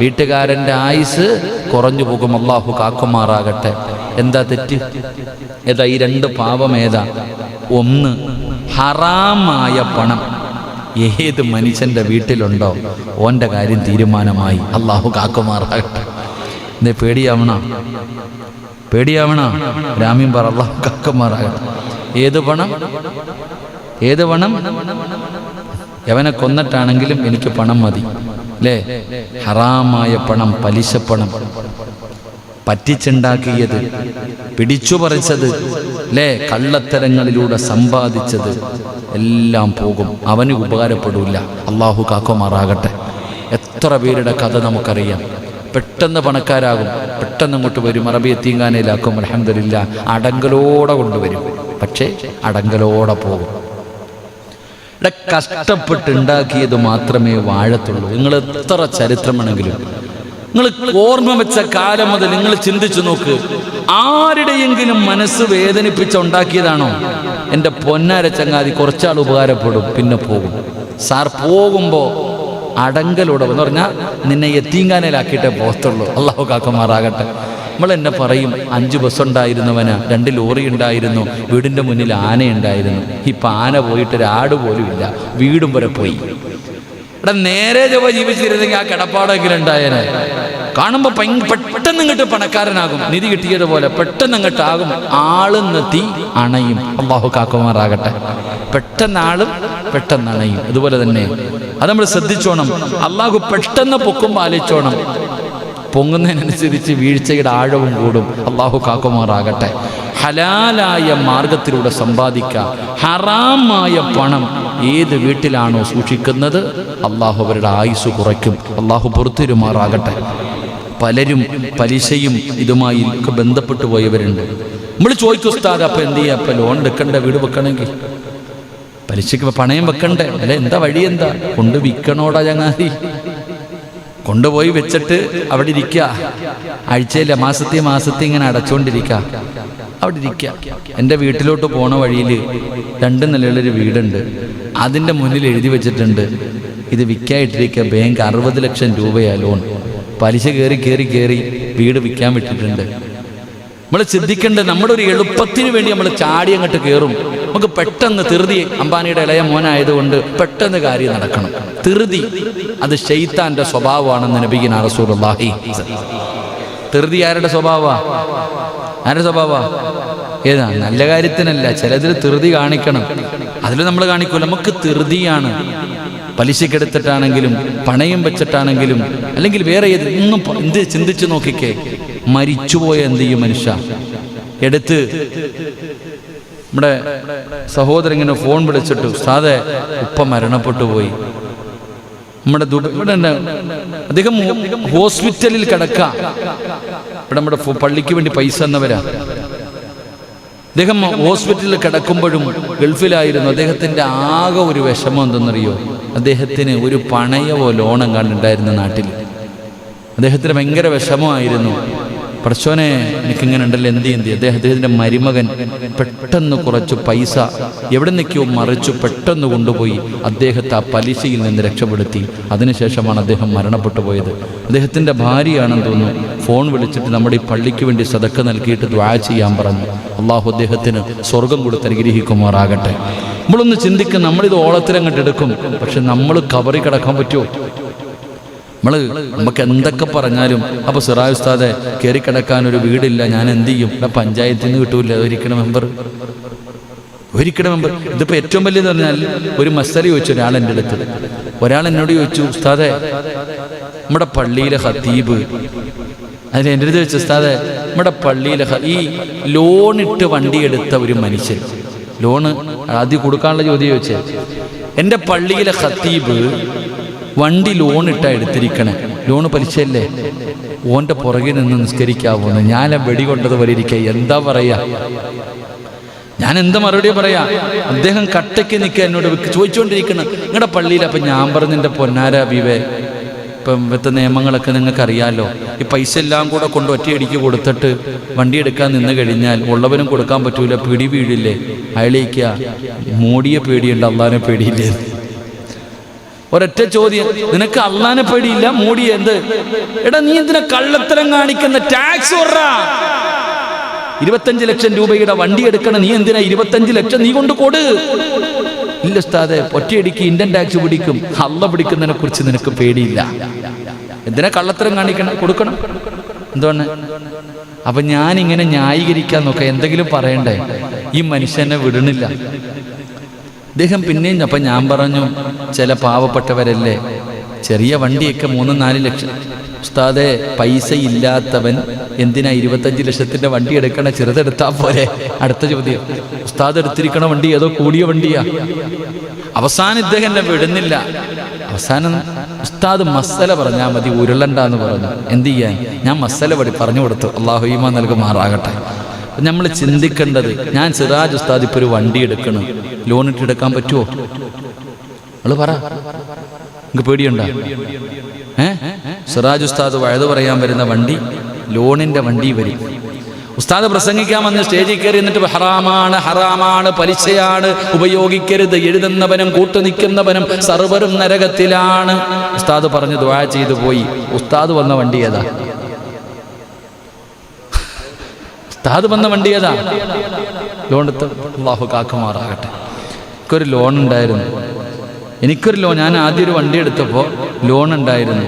A: വീട്ടുകാരൻ്റെ ആയുസ് കുറഞ്ഞു പോകും. അള്ളാഹു കാക്കുമാറാകട്ടെ. എന്താ തെറ്റ്? ഏതാ ഈ രണ്ട് പാപം? ഏതാ? ഒന്ന്, ഹറാമായ പണം ഏത് മനുഷ്യൻ്റെ വീട്ടിലുണ്ടോ ഓൻ്റെ കാര്യം തീരുമാനമായി. അള്ളാഹു കാക്കുമാറാകട്ടെ. എന്തേ പേടിയാവണ? പേടിയാവണ? രാമ്യം പറ, അള്ളാഹു കാക്കുമാറാകട്ടെ. ഏത് പണം? ഏത് പണം? എവനെ കൊന്നിട്ടാണെങ്കിലും എനിക്ക് പണം മതി, അല്ലേ? ഹറാമായ പണം, പലിശപ്പണം, പറ്റിച്ചുണ്ടാക്കിയത്, പിടിച്ചുപറിച്ചത്, അല്ലേ? കള്ളത്തരങ്ങളിലൂടെ സമ്പാദിച്ചത്, എല്ലാം പോകും, അവന് ഉപകാരപ്പെടില്ല. അള്ളാഹു കാക്കുമാറാകട്ടെ. എത്ര പേരുടെ കഥ നമുക്കറിയാം. പെട്ടെന്ന് പണക്കാരാകും, പെട്ടെന്ന് അങ്ങോട്ട് വരും, അറബി യത്തീംഖാനയിലാക്കും, അൽഹംദുലില്ലാ അടങ്കലോടെ കൊണ്ടുവരും. പക്ഷേ അടങ്കലോടെ പോകും. ഇവിടെ കഷ്ടപ്പെട്ടുണ്ടാക്കിയത് മാത്രമേ വാഴത്തുള്ളൂ. നിങ്ങൾ എത്ര ചരിത്രമാണെങ്കിലും നിങ്ങൾ ഓർമ്മ വെച്ച കാലം മുതൽ നിങ്ങൾ ചിന്തിച്ചു നോക്ക്. ആരുടെയെങ്കിലും മനസ്സ് വേദനിപ്പിച്ചുണ്ടാക്കിയതാണോ? എൻ്റെ പൊന്നാര ചങ്ങാതി കുറച്ചാൾ ഉപകാരപ്പെടും, പിന്നെ പോകും. സാർ പോകുമ്പോൾ അടങ്കലോടെ എന്ന് പറഞ്ഞാൽ നിന്നെ യത്തീംഖാനയിലാക്കിയിട്ടേ പോകത്തുള്ളൂ. അള്ളാഹു കാക്കുമാറാകട്ടെ. നമ്മൾ എന്നെ പറയും 5 ബസ് ഉണ്ടായിരുന്നവന് 2 ലോറി ഉണ്ടായിരുന്നു, വീടിൻ്റെ മുന്നിൽ ആനയുണ്ടായിരുന്നു. ഇപ്പം ആന പോയിട്ട് ഒരാട് പോലും ഇല്ല, വീടും വരെ പോയി. ഇവിടെ നേരെ ചൊവ്വ ജീവിച്ചിരുന്നെങ്കിൽ ആ കിടപ്പാടെങ്കിലും ഉണ്ടായേനെ. കാണുമ്പോൾ പെട്ടെന്ന് ഇങ്ങോട്ട് പണക്കാരനാകും, നിധി കിട്ടിയതുപോലെ പെട്ടെന്ന് ഇങ്ങോട്ട് ആകും. ആളുന്നെത്തി അണയും. അള്ളാഹു കാക്കുമാറാകട്ടെ. പെട്ടെന്ന് ആളും പെട്ടെന്ന് അണയും. അതുപോലെ തന്നെ അത് നമ്മൾ ശ്രദ്ധിച്ചോണം. അള്ളാഹു പെട്ടെന്ന് പൊക്കുമ്പോൾ ആലോചിച്ചോണം, പൊങ്ങുന്നതിനനുസരിച്ച് വീഴ്ചയുടെ ആഴവും കൂടും. അള്ളാഹു കാക്കുമാറാകട്ടെ. ഹലാലായ മാർഗത്തിലൂടെ സമ്പാദിക്കുക. ഹറാമായ പണം ഏത് വീട്ടിലാണോ സൂക്ഷിക്കുന്നത് അള്ളാഹു അവരുടെ ആയുസ് കുറയ്ക്കും. അള്ളാഹു പുറത്തിരുമാറാകട്ടെ. പലരും പലിശയും ഇതുമായി ഒക്കെ ബന്ധപ്പെട്ടു പോയവരുണ്ട്. നമ്മൾ ചോദിക്കും, ഉസ്താദ് അപ്പം എന്ത് ചെയ്യുക? അപ്പം ലോൺ എടുക്കണ്ടേ? വീട് വെക്കണമെങ്കിൽ പലിശയ്ക്ക് പണയം വെക്കണ്ടേ? അല്ലെ, എന്താ വഴി? എന്താ കൊണ്ട് വിൽക്കണോടാ ചങ്ങാതി? കൊണ്ടുപോയി വെച്ചിട്ട് അവിടെ ഇരിക്കുക, ആഴ്ചയില്ല മാസത്തെ ഇങ്ങനെ അടച്ചുകൊണ്ടിരിക്കുക, അവിടെ ഇരിക്കുക. എൻ്റെ വീട്ടിലോട്ട് പോണ വഴിയിൽ 2 നിലയുള്ളൊരു വീടുണ്ട്. അതിൻ്റെ മുന്നിൽ എഴുതി വെച്ചിട്ടുണ്ട്, ഇത് വിൽക്കായിട്ടിരിക്കുക, ബാങ്ക് 60 ലക്ഷം രൂപയാ ലോൺ. പലിശ കയറി വീട് വിൽക്കാൻ വിട്ടിട്ടുണ്ട്. നമ്മൾ ചിന്തിക്കേണ്ടത്, നമ്മുടെ ഒരു എളുപ്പത്തിന് വേണ്ടി നമ്മൾ ചാടി അങ്ങോട്ട് കയറും. നമുക്ക് പെട്ടെന്ന് ധൃതി, അംബാനിയുടെ ഇളയ മോനായതുകൊണ്ട് പെട്ടെന്ന് കാര്യം നടക്കണം. ധൃതി അത് ശൈത്താന്റെ സ്വഭാവമാണെന്ന് നബിയുനാ റസൂലുള്ളാഹി. ധൃതി ആരുടെ സ്വഭാവമാണ്? ആരുടെ സ്വഭാവമാണ്? ഏതാ? നല്ല കാര്യത്തിനല്ല, ചിലതിൽ ധൃതി കാണിക്കണം. അതിൽ നമ്മൾ കാണിക്കൂല. നമുക്ക് ധൃതിയാണ്. പലിശക്കെടുത്തിട്ടാണെങ്കിലും പണയം വെച്ചിട്ടാണെങ്കിലും അല്ലെങ്കിൽ വേറെ എന്ത് ചിന്തിച്ചു നോക്കിക്കേ. മരിച്ചുപോയ എന്ത് ചെയ്യും മനുഷ്യ? എടുത്ത് നമ്മുടെ സഹോദരങ്ങനെ ഫോൺ വിളിച്ചിട്ട്, ഉസ്താദേ ഉപ്പ മരണപ്പെട്ടു പോയി, നമ്മുടെ ഇവിടെ അദ്ദേഹം ഹോസ്പിറ്റലിൽ കിടക്കാം, ഇവിടെ നമ്മുടെ പള്ളിക്ക് വേണ്ടി പൈസ എന്നവരാ. അദ്ദേഹം ഹോസ്പിറ്റലിൽ കിടക്കുമ്പോഴും ഗൾഫിലായിരുന്നു. അദ്ദേഹത്തിൻ്റെ ആകെ ഒരു വിഷമം എന്തെന്നറിയോ? അദ്ദേഹത്തിന് ഒരു പണയമോ ലോണം കണ്ടുണ്ടായിരുന്ന നാട്ടിൽ. അദ്ദേഹത്തിന് ഭയങ്കര വിഷമമായിരുന്നു. പടച്ചോനെ എനിക്കിങ്ങനെ ഉണ്ടല്ലോ, എന്ത് അദ്ദേഹത്തിൻ്റെ മരുമകൻ പെട്ടെന്ന് കുറച്ച് പൈസ എവിടെ നിൽക്കോ മറിച്ചു പെട്ടെന്ന് കൊണ്ടുപോയി അദ്ദേഹത്തെ ആ പലിശയിൽ നിന്ന് രക്ഷപ്പെടുത്തി. അതിനുശേഷമാണ് അദ്ദേഹം മരണപ്പെട്ടു പോയത്. അദ്ദേഹത്തിൻ്റെ ഭാര്യയാണെന്ന് തോന്നുന്നു ഫോൺ വിളിച്ചിട്ട് നമ്മുടെ ഈ പള്ളിക്ക് വേണ്ടി സദക്ക നൽകിയിട്ട് ദുആ ചെയ്യാൻ പറഞ്ഞു. അള്ളാഹു അദ്ദേഹത്തിന് സ്വർഗം കൊടുത്ത് അനുഗ്രഹിക്കുമാറാകട്ടെ. നമ്മളൊന്ന് ചിന്തിക്കും, നമ്മളിത് ഓളത്തിലങ്ങോട്ട് എടുക്കും, പക്ഷെ നമ്മൾ കബറി കിടക്കാൻ പറ്റുമോ? നമുക്ക് എന്തൊക്കെ പറഞ്ഞാലും അപ്പോൾ സിറാജ് ഉസ്താദെ കയറി കിടക്കാൻ ഒരു വീടില്ല, ഞാൻ എന്ത് ചെയ്യും? പഞ്ചായത്തിൽ നിന്ന് കിട്ടൂല ഒരിക്കലും മെമ്പർ. ഇതിപ്പോൾ ഏറ്റവും വലിയതെന്ന് പറഞ്ഞാൽ ഒരു മസല ചോദിച്ചു ഒരാൾ എൻ്റെ അടുത്ത്. ഒരാൾ എന്നോട് ചോദിച്ചു, ഉസ്താദെ നമ്മുടെ പള്ളിയിലെ ഖത്തീബ്, അതിന് എൻ്റെ അടുത്ത് ചോദിച്ചു, ഉസ്താദെ നമ്മുടെ പള്ളിയിലെ ഈ ലോണിട്ട് വണ്ടി എടുത്ത ഒരു മനുഷ്യൻ, ലോണ് ആദ്യം കൊടുക്കാനുള്ള ചോദ്യം ചോദിച്ചേ, എൻ്റെ പള്ളിയിലെ ഖത്തീബ് വണ്ടി ലോണിട്ടാ എടുത്തിരിക്കണേ, ലോണ് പലിശയല്ലേ, ഓൻ്റെ പുറകിൽ നിന്ന് നിസ്കരിക്കാവുന്ന ഞാൻ വെടികൊണ്ടത് പോലെ ഇരിക്കുക, എന്താ പറയാ? ഞാൻ എന്താ മറുപടി പറയാ? അദ്ദേഹം കട്ടയ്ക്ക് നിൽക്കുക, എന്നോട് ചോദിച്ചുകൊണ്ടിരിക്കണം നിങ്ങളുടെ പള്ളിയിൽ. അപ്പം ഞാൻ പറഞ്ഞു, എൻ്റെ പൊന്നാര ബീവേ, ഇപ്പം ഇവിടുത്തെ നിയമങ്ങളൊക്കെ നിങ്ങൾക്കറിയാമല്ലോ. ഈ പൈസ എല്ലാം കൂടെ കൊണ്ട് ഒറ്റയടിക്ക് കൊടുത്തിട്ട് വണ്ടി എടുക്കാൻ നിന്ന് കഴിഞ്ഞാൽ ഉള്ളവനും കൊടുക്കാൻ പറ്റൂല, പിടി വീഴില്ലേ? അയാളേക്കുക മോഡിയെ പേടിയുണ്ട്, അള്ളാനെ പേടിയില്ലേ? ഒരൊറ്റ ചോദ്യം, നിനക്ക് അള്ളാനെ പേടിയില്ല, മോഡി എന്ത്? എടാ നീ എന്തിനാ കള്ളത്തരം കാണിക്കുന്ന? ടാക്സ് 25 ലക്ഷം രൂപയുടെ വണ്ടി എടുക്കണം, നീ എന്തിനാ 25 ലക്ഷം നീ കൊണ്ട് കൊടു? ഇല്ല ഉസ്താദേ, ഒറ്റയടിക്ക് ഇന്ത്യൻ ടാക്സ് പിടിക്കും. അള്ള പിടിക്കുന്നതിനെ കുറിച്ച് നിനക്ക് പേടിയില്ല, എന്തിനാ കള്ളത്തരം കാണിക്കണം? കൊടുക്കണം. എന്താണ്? അപ്പൊ ഞാനിങ്ങനെ ന്യായീകരിക്കാൻ നോക്കാം, എന്തെങ്കിലും പറയണ്ടേ? ഈ മനുഷ്യനെ വിടണില്ല. അദ്ദേഹം പിന്നെയും അപ്പം ഞാൻ പറഞ്ഞു, ചില പാവപ്പെട്ടവരല്ലേ ചെറിയ വണ്ടിയൊക്കെ 3-4 ലക്ഷം. ഉസ്താദെ, പൈസ ഇല്ലാത്തവൻ എന്തിനാ 25 ലക്ഷത്തിൻ്റെ വണ്ടി എടുക്കണ? ചെറുതെടുത്താൽ പോരെ? അടുത്ത ചോദ്യം. ഉസ്താദ് എടുത്തിരിക്കണ വണ്ടി ഏതോ കൂടിയ വണ്ടിയാ. അവസാനം ഇദ്ദേഹം എന്നെ വിടുന്നില്ല. അവസാനം ഉസ്താദ് മസല പറഞ്ഞാൽ മതി, ഉരുളണ്ടെന്ന് പറഞ്ഞു. എന്ത് ചെയ്യാൻ? ഞാൻ മസല പറഞ്ഞു കൊടുത്തു. അള്ളാഹു ഈമാൻ നൽകുമാറാകട്ടെ. നമ്മൾ ചിന്തിക്കേണ്ടത്, ഞാൻ സിറാജ് ഉസ്താദ് ഇപ്പോൾ ഒരു വണ്ടി എടുക്കണം, ലോൺ ഇട്ടെടുക്കാൻ പറ്റുമോ? അവള് പറ, നിങ്ങൾക്ക് പേടിയുണ്ടോ? സിറാജ് ഉസ്താദ് വഴുതു പറയാൻ വരുന്ന വണ്ടി ലോണിൻ്റെ വണ്ടി വരും. ഉസ്താദ് പ്രസംഗിക്കാൻ വന്ന് സ്റ്റേജിൽ കയറി എന്നിട്ട് ഹറാമാണ്, ഹറാമാണ്, പലിശയാണ്, ഉപയോഗിക്കരുത്, എഴുതുന്നവനും കൂട്ടുനിൽക്കുന്നവനും സർവരും നരകത്തിലാണ് ഉസ്താദ് പറഞ്ഞ് ദുആ ചെയ്തു പോയി. ഉസ്താദ് വന്ന വണ്ടി ഏതാ? ഉസ്താദ് വന്ന വണ്ടി ഏതാ? ലോൺ എടുത്ത് അല്ലാഹു കാക്കുമാറാകട്ടെ. എനിക്കൊരു ലോൺ ഉണ്ടായിരുന്നു. ഞാൻ ആദ്യം ഒരു വണ്ടി എടുത്തപ്പോൾ ലോൺ ഉണ്ടായിരുന്നു.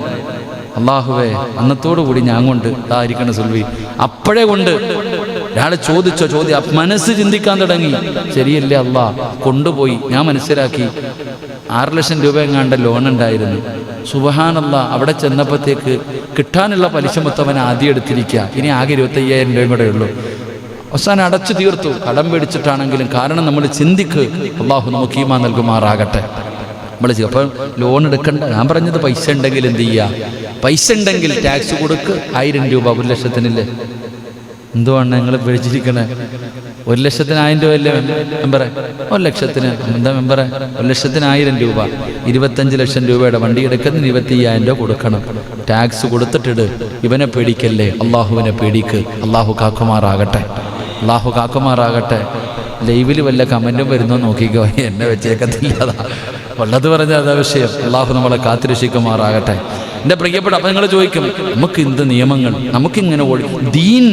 A: അള്ളാഹുവേ, അന്നത്തോടുകൂടി ഞാൻ കൊണ്ട് ഇതായിരിക്കണം സുൽവി. അപ്പോഴേ കൊണ്ട് ഒരാളെ ചോദിച്ചോ ചോദ്യം, മനസ്സ് ചിന്തിക്കാൻ തുടങ്ങി. ശരിയല്ലേ അള്ളാ, കൊണ്ടുപോയി. ഞാൻ മനസ്സിലാക്കി 6 ലക്ഷം രൂപ എങ്ങാണ്ട് ലോൺ ഉണ്ടായിരുന്നു. സുബ്ഹാനല്ലാഹ്, അവിടെ ചെന്നപ്പോഴത്തേക്ക് കിട്ടാനുള്ള പലിശ മൊത്തവൻ ആദ്യം എടുത്തിരിക്കുക. ഇനി ആകെ 25,000 രൂപയും കൂടെ ഉള്ളൂ. അവസാനം അടച്ചു തീർത്തു, കടം പേടിച്ചിട്ടാണെങ്കിലും. കാരണം നമ്മൾ ചിന്തിക്ക്. അള്ളാഹു നമുക്ക് ഈമാൻ നൽകുമാറാകട്ടെ. നമ്മൾ അപ്പോൾ ലോൺ എടുക്കണ്ട. ഞാൻ പറഞ്ഞത് പൈസ ഉണ്ടെങ്കിൽ എന്ത് ചെയ്യുക? പൈസ ഉണ്ടെങ്കിൽ ടാക്സ് കൊടുക്ക്. 1000 രൂപ 1 ലക്ഷത്തിനില്ലേ? എന്തുവാണ് നിങ്ങൾ പേടിച്ചിരിക്കണേ? 1 ലക്ഷത്തിന് 1000 രൂപ അല്ലേ മെമ്പറെ? 1 ലക്ഷത്തിന് എന്താ മെമ്പറെ? 1 ലക്ഷത്തിന് 1000 രൂപ. 25 ലക്ഷം രൂപയുടെ വണ്ടി എടുക്കുന്നതിന് 25,000 രൂപ കൊടുക്കണം. ടാക്സ് കൊടുത്തിട്ടിട്. ഇവനെ പേടിക്കല്ലേ, അള്ളാഹുവിനെ പേടിക്ക്. അള്ളാഹു കാക്കുമാറാകട്ടെ. അള്ളാഹു കാക്കുമാറാകട്ടെ. ലൈവിൽ വല്ല കമൻറ്റും വരുന്നോ നോക്കിക്കോ, എന്നെ വെച്ചേക്കത്തില്ലാതാ. ഉള്ളത് പറഞ്ഞാൽ അതാ വിഷയം. അള്ളാഹു നമ്മളെ കാത്തിരക്ഷിക്കുമാറാകട്ടെ. എൻ്റെ പ്രിയപ്പെട്ട, അപ്പം നിങ്ങൾ ചോദിക്കും, നമുക്ക് എന്ത് നിയമങ്ങൾ? നമുക്കിങ്ങനെ ദീൻ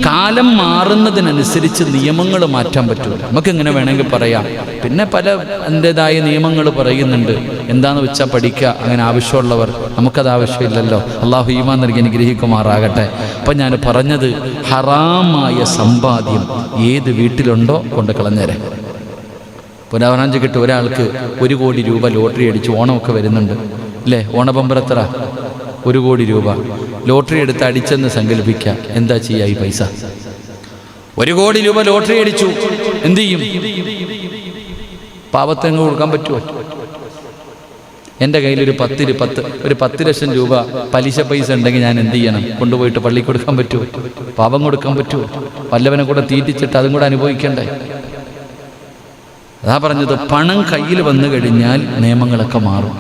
A: കാലം മാറുന്നതിനനുസരിച്ച് നിയമങ്ങൾ മാറ്റാൻ പറ്റുമോ? നമുക്കിങ്ങനെ വേണമെങ്കിൽ പറയാം. പിന്നെ പല അതിൻ്റെതായ നിയമങ്ങൾ പറയുന്നുണ്ട്. എന്താണെന്ന് വെച്ചാൽ പഠിക്കുക, അങ്ങനെ ആവശ്യമുള്ളവർ. നമുക്കത് ആവശ്യമില്ലല്ലോ. അള്ളാഹു ഈമാൻ നൽകി അനുഗ്രഹിക്കുമാറാകട്ടെ. അപ്പം ഞാൻ പറഞ്ഞത്, ഹറാമായ സമ്പാദ്യം ഏത് വീട്ടിലുണ്ടോ കൊണ്ട് കളഞ്ഞേരെ. പുനരാവനാഞ്ച് കിട്ടും. ഒരാൾക്ക് 1 കോടി രൂപ ലോട്ടറി അടിച്ച്, ഓണമൊക്കെ വരുന്നുണ്ട് അല്ലേ? ഓണബമ്പറത്ര 1 കോടി രൂപ ലോട്ടറി എടുത്ത് അടിച്ചെന്ന് സങ്കല്പിക്കുക. എന്താ ചെയ്യുക ഈ പൈസ? 1 കോടി രൂപ ലോട്ടറി അടിച്ചു, എന്തു ചെയ്യും? പാവത്തങ്ങ് കൊടുക്കാൻ പറ്റുമോ? എൻ്റെ കയ്യിൽ ഒരു 10 ലക്ഷം രൂപ പലിശ പൈസ ഉണ്ടെങ്കിൽ ഞാൻ എന്ത് ചെയ്യണം? കൊണ്ടുപോയിട്ട് പള്ളി കൊടുക്കാൻ പറ്റുമോ? പാവം കൊടുക്കാൻ പറ്റുമോ? വല്ലവനെ കൂടെ തീറ്റിച്ചിട്ട് അതും കൂടെ അനുഭവിക്കണ്ടേ? അതാ പറഞ്ഞത്, പണം കയ്യിൽ വന്നു കഴിഞ്ഞാൽ നിയമങ്ങളൊക്കെ മാറും.